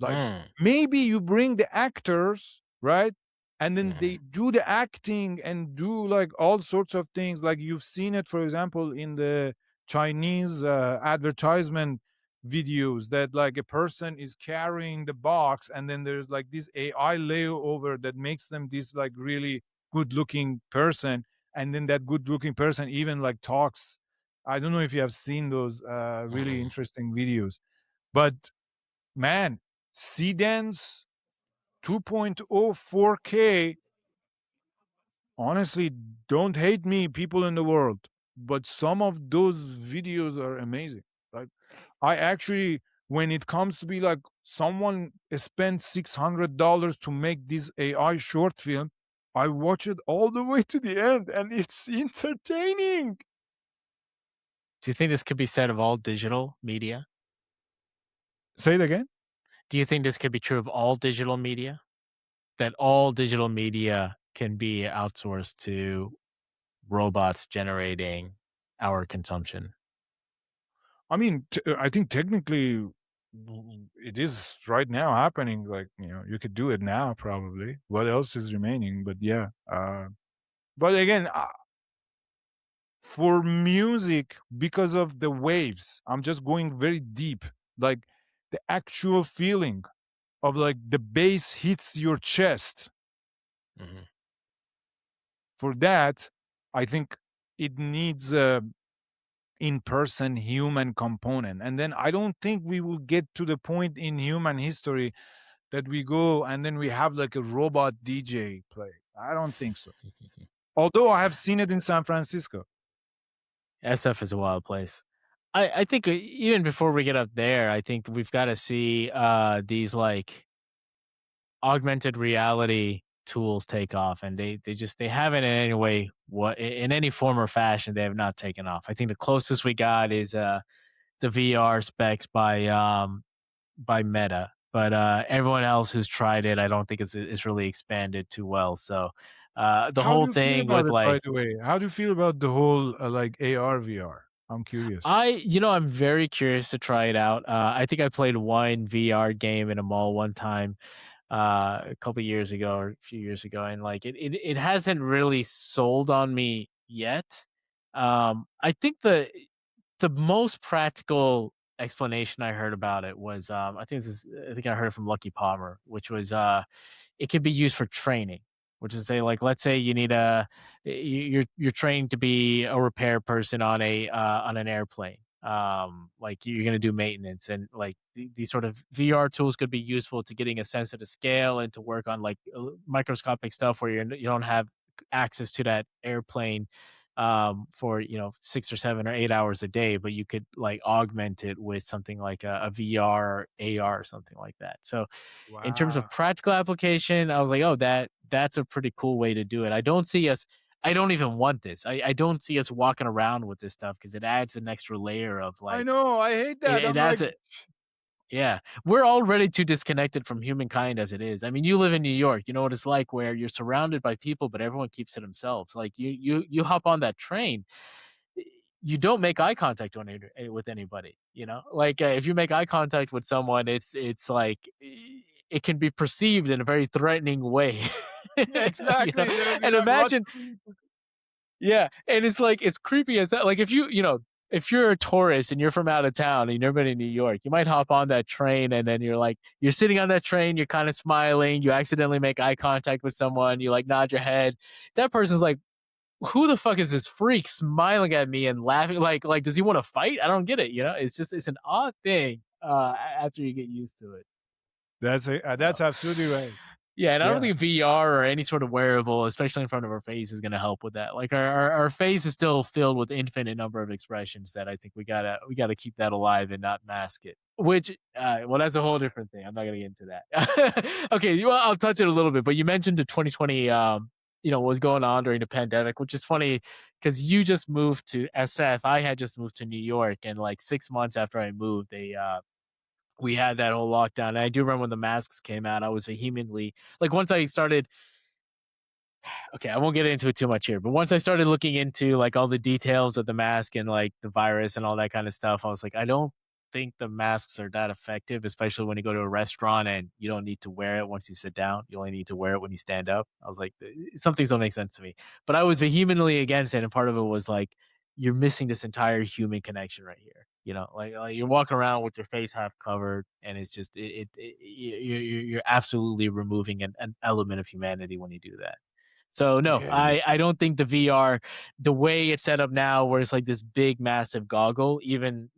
like Mm, maybe you bring the actors, right? And then they mhm, do the acting and do like all sorts of things. Like you've seen it, for example, in the Chinese advertisement videos that like a person is carrying the box and then there's like this AI layover that makes them this like really good looking person. And then that good looking person even like talks. I don't know if you have seen those really mhm. interesting videos, but man, Sedans 2.0 4K, honestly, don't hate me, people in the world, but some of those videos are amazing. Like, I actually, when it comes to be like someone spent $600 to make this AI short film, I watch it all the way to the end and it's entertaining. Do you think this could be said of all digital media? Say it again. Do you think this could be true of all digital media? That all digital media can be outsourced to robots generating our consumption? I mean, I think technically it is right now happening. Like, you could do it now probably. What else is remaining? But yeah. But again, for music, because of the waves, I'm just going very deep. Like the actual feeling of like the bass hits your chest. Mhm, For that, I think it needs a in-person human component. And then I don't think we will get to the point in human history that we go and then we have like a robot DJ play. I don't think so. mhm. Although I have seen it in San Francisco. SF is a wild place. I think even before we get up there, I think we've got to see these like augmented reality tools take off, and they haven't in any way what in any form or fashion they have not taken off. I think the closest we got is the VR specs by Meta, but everyone else who's tried it, I don't think it's really expanded too well. So the How do whole you feel thing about with it, by like the way? How do you feel about the whole like AR VR? I'm curious. I'm very curious to try it out. I think I played one VR game in a mall one time. a couple years ago or a few years ago, and like it hasn't really sold on me yet. I think the most practical explanation I heard about it was I think I heard it from Lucky Palmer, which was it can be used for training, which is say like let's say you need you're trained to be a repair person on an airplane. Like you're gonna do maintenance, and like these sort of VR tools could be useful to getting a sense of the scale and to work on like microscopic stuff where you don't have access to that airplane for 6 or 7 or 8 hours a day, but you could like augment it with something like a VR or AR or something like that. So in terms of Wow. practical application, I was like, oh, that's a pretty cool way to do it. I don't even want this. I don't see us walking around with this stuff because it adds an extra layer of I like know. I hate that. it I'm like, adds a yeah. We're already too disconnected from humankind as it is. I mean, you live in New York, you know what it's like where you're surrounded by people, but everyone keeps to themselves. Like you hop on that train, you don't make eye contact with anybody, you know? Like, if you make eye contact with someone, it's like, it can be perceived in a very threatening way, yeah, you know? exactly. They'll be And like, what? imagine yeah, and it's like, it's creepy as that like, if you're a tourist and you're from out of town and you've never been in New York, you might hop on that train and then you're sitting on that train, you're kinda smiling, you accidentally make eye contact with someone, you, like, nod your head. That person's like, who the fuck is this freak smiling at me and laughing? Like, does he want to fight? I don't get it. It's an odd thing. After you get used to it. So That's absolutely right. yeah, and I don't Yeah. think VR or any sort of wearable, especially in front of our face, is going to help with that. Like our face is still filled with infinite number of expressions that I think we gotta keep that alive and not mask it. Which, well, that's a whole different thing. I'm not gonna get into that. Okay, well, I'll touch it a little bit, but you mentioned the 2020, what was going on during the pandemic, which is funny because you just moved to SF. I had just moved to New York, and like 6 months after I moved, we had that whole lockdown. And I do remember when the masks came out, I was vehemently like once I started okay, I won't get into it too much here, but once I started looking into like all the details of the mask and like the virus and all that kind of stuff, I was like, I don't think the masks are that effective, especially when you go to a restaurant and you don't need to wear it once you sit down. You only need to wear it when you stand up. I was like, some things don't make sense to me. But I was vehemently against it, and part of it was like, you're missing this entire human connection right here. Like you're walking around with your face half covered, and it's just you're absolutely removing an element of humanity when you do that. So no, Yeah. I don't think the VR, the way it's set up now, where it's like this big massive goggle, even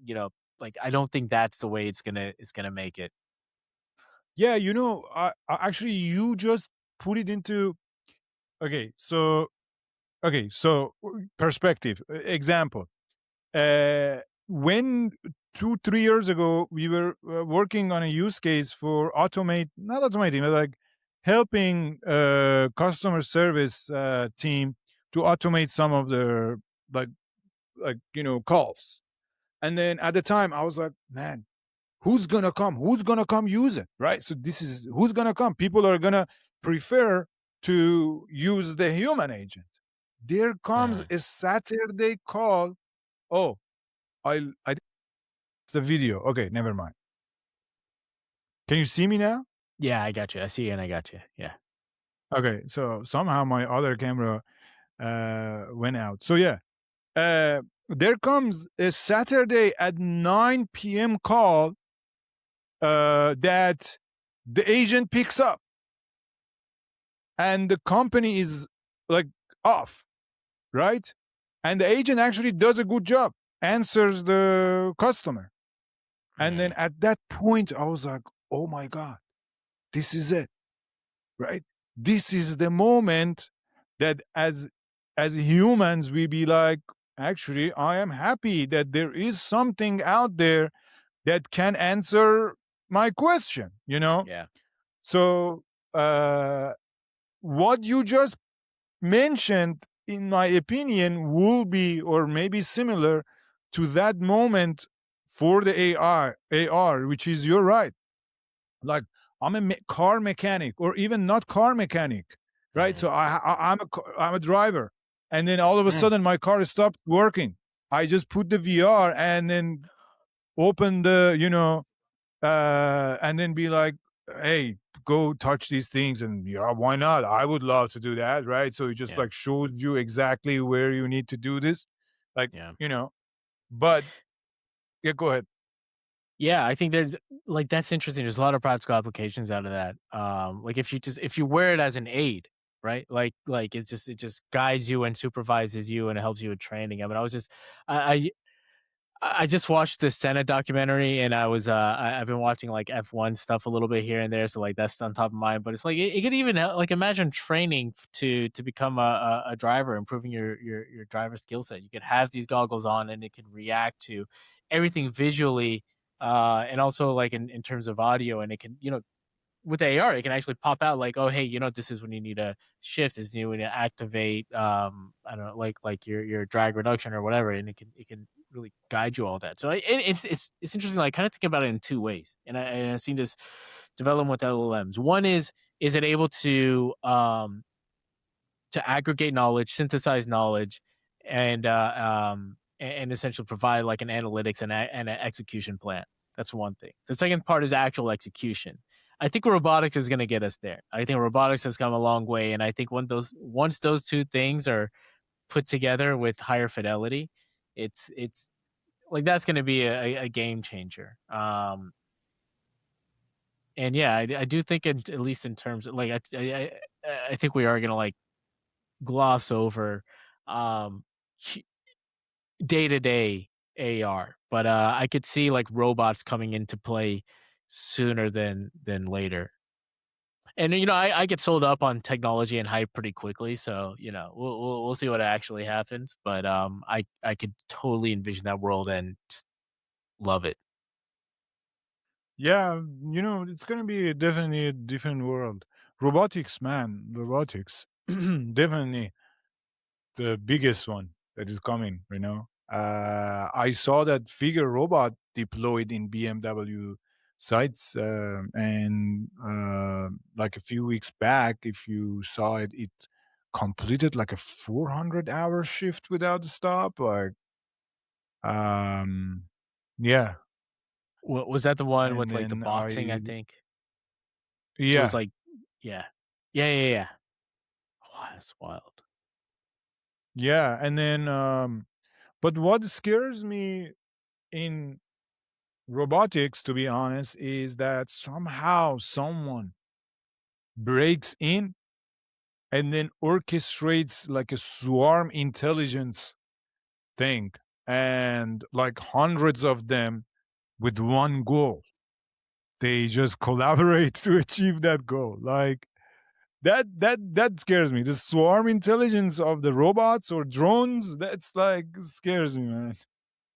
like I don't think that's the way it's gonna make it. Yeah. Actually, you just put it into, okay. So, perspective, example. When 2 3 years ago we were working on a use case for not automating, but like helping customer service team to automate some of their like calls. And then at the time I was like, man, who's gonna come use it, right? So this is who's gonna come. People are gonna prefer to use the human agent. There comes Mhm. a Saturday call. Oh, I the video. Okay, never mind. Can you see me now? Yeah, I got you. I see you, and I got you. Yeah. Okay, so somehow my other camera went out. So yeah, there comes a Saturday at 9 p.m. call that the agent picks up, and the company is like off, right? And the agent actually does a good job, answers the customer. And then Mhm. at that point, I was like, oh my God, this is it, right? This is the moment that as humans we be like, actually, I am happy that there is something out there that can answer my question. Yeah. So what you just mentioned, in my opinion, will be or maybe similar to that moment for the AR, which is, you're right. Like, I'm a car mechanic, or even not car mechanic, right? Mhm. So I'm a driver, and then all of a Mm. sudden my car stopped working. I just put the VR and then open the and then be like, hey, go touch these things, and yeah, why not? I would love to do that, right? So it just Yeah, like shows you exactly where you need to do this, like, yeah. you know. But yeah, go ahead. Yeah, I think there's like, that's interesting. There's a lot of practical applications out of that. Like if you wear it as an aid, right? It just guides you and supervises you and it helps you with training. I mean, I I just watched the Senate documentary and I've been watching like F1 stuff a little bit here and there, so like that's on top of mind. But it's like it could even like imagine training to become a driver, improving your driver skill set. You could have these goggles on and it can react to everything visually, and also like in terms of audio, and it can, with AR, it can actually pop out like, "Oh, hey, this is when you need to shift. This is when you need to activate, I don't know, like your drag reduction or whatever," and it can really guide you all that. So it's interesting. Like kind of thinking about it in two ways, and I've seen this develop with LLMs. One is it able to aggregate knowledge, synthesize knowledge, and essentially provide like an analytics and an execution plan. That's one thing. The second part is actual execution. I think robotics is going to get us there. I think robotics has come a long way, and I think once those two things are put together with higher fidelity, it's like that's going to be a game changer. And yeah, I do think at least in terms of like I think we are going to like gloss over um day to day AR, but I could see like robots coming into play sooner than later. And I get sold up on technology and hype pretty quickly, so we'll see what actually happens. But I could totally envision that world and just love it. Yeah, it's gonna be definitely a different world. Robotics, man, robotics, definitely the biggest one that is coming. I saw that figure robot deployed in BMW sites, and like a few weeks back, if you saw it, it completed like a 400-hour shift without a stop. Like, um, yeah, Was that the one and with like the then boxing? I think it was yeah, like, yeah, yeah. Wow, that's wild. yeah, and then but what scares me in robotics, to be honest, is that somehow someone breaks in and then orchestrates like a swarm intelligence thing, and like hundreds of them with one goal. They just collaborate to achieve that goal. Like that scares me. The swarm intelligence of the robots or drones, that's like scares me, man.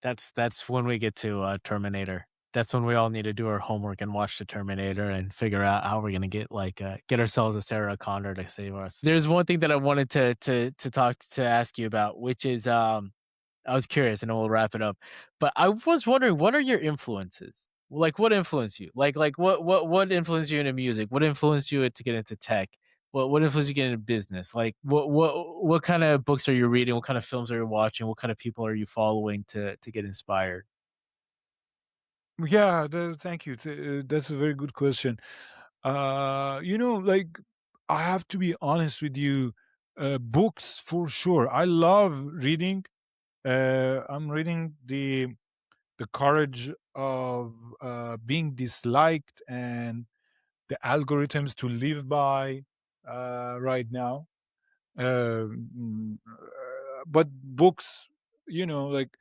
That's when we get to Terminator. That's when we all need to do our homework and watch the Terminator and figure out how we're gonna get ourselves a Sarah Connor to save us. There's one thing that I wanted to ask you about, which is I was curious, and then we'll wrap it up. But I was wondering, what are your influences? Like, what influenced you? What influenced you into music? What influenced you to get into tech? What influenced you to get into business? Like, what kind of books are you reading? What kind of films are you watching? What kind of people are you following to get inspired? Yeah, thank you. That's a very good question. Like, I have to be honest with you. Books for sure. I love reading. I'm reading the courage of being disliked and the algorithms to live by right now. But books, like,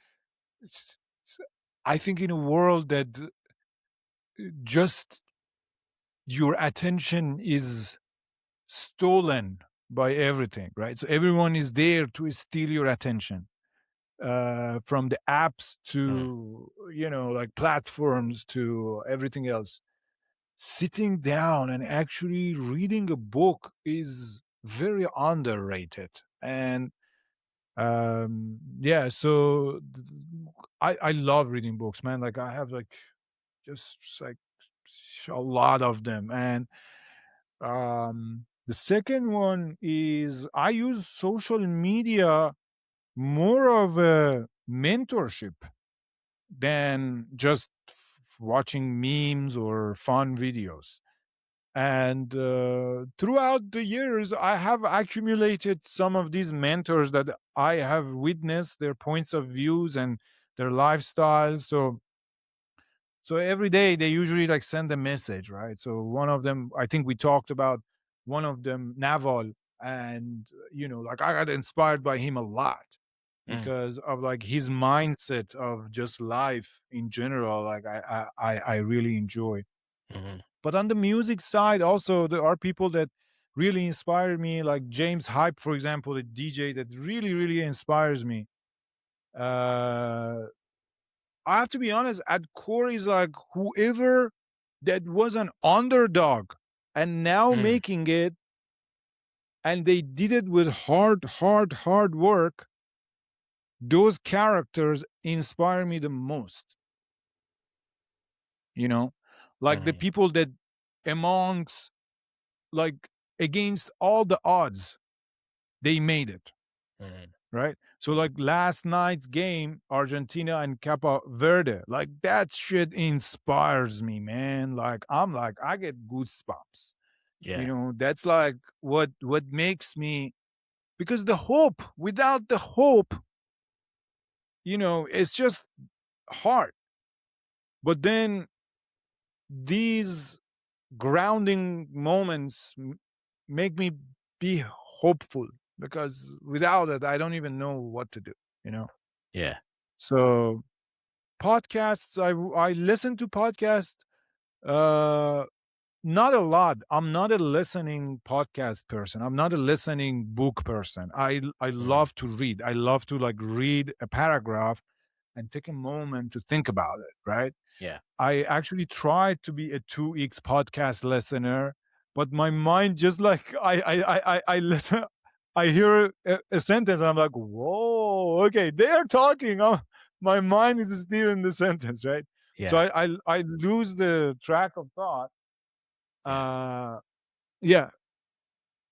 s- s- I think in a world that just your attention is stolen by everything, right? So everyone is there to steal your attention, from the apps Mm, to, like platforms to everything else. Sitting down and actually reading a book is very underrated. And yeah, so I love reading books, man. Like, I have like just like a lot of them. And the second one is I use social media more of a mentorship than just watching memes or fun videos. And throughout the years, I have accumulated some of these mentors that I have witnessed their points of views and their lifestyles. So every day they usually like send a message, right? So one of them, I think we talked about one of them, Naval, and like I got inspired by him a lot Mm, because of like his mindset of just life in general. Like I really enjoy. mhm, But on the music side, also there are people that really inspire me, like James Hype, for example, a DJ that really, really inspires me. Uh, I have to be honest, at core is like whoever that was an underdog and now mm, making it, and they did it with hard, hard, hard work. Those characters inspire me the most, you know, like the mhm, people that amongst like against all the odds, they made it, mhm. right? So like last night's game, Argentina and Capa Verde, like that shit inspires me, man. Like I'm like I get goosebumps. Yeah, That's like what makes me, because the hope, without the hope, it's just hard. But then these grounding moments make me be hopeful, because without it I don't even know what to do. yeah. So podcasts, I listen to podcasts, uh not a lot. I'm not a listening podcast person. I'm not a listening book person. I Mhm, love to read. I love to like read a paragraph and take a moment to think about it, right? yeah, I actually tried to be a 2x podcast listener, but my mind just like I listen, I hear a sentence, and I'm like, whoa, okay, they are talking. My mind is still in the sentence, right? So yeah, I lose the track of thought. yeah. Uh, yeah,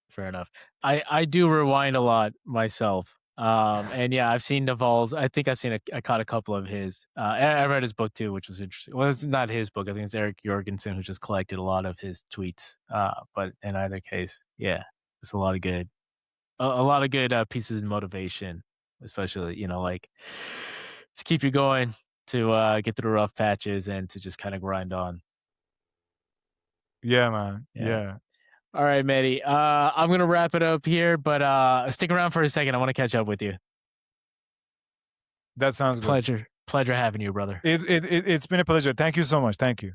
Fair enough. I do rewind a lot myself. And yeah, I've seen Naval's. I think I caught a couple of his. I read his book too, which was interesting. Well, it's not his book. I think it's Eric Jorgensen who just collected a lot of his tweets. But in either case, yeah, it's a lot of a lot of good pieces of motivation, especially like to keep you going, to get through the rough patches and to just kind of grind on. yeah, man, Yeah. yeah. All right, Mehdi. I'm gonna wrap it up here, but stick around for a second. I want to catch up with you. That sounds good. Pleasure having you, brother. It's been a pleasure. Thank you so much. Thank you.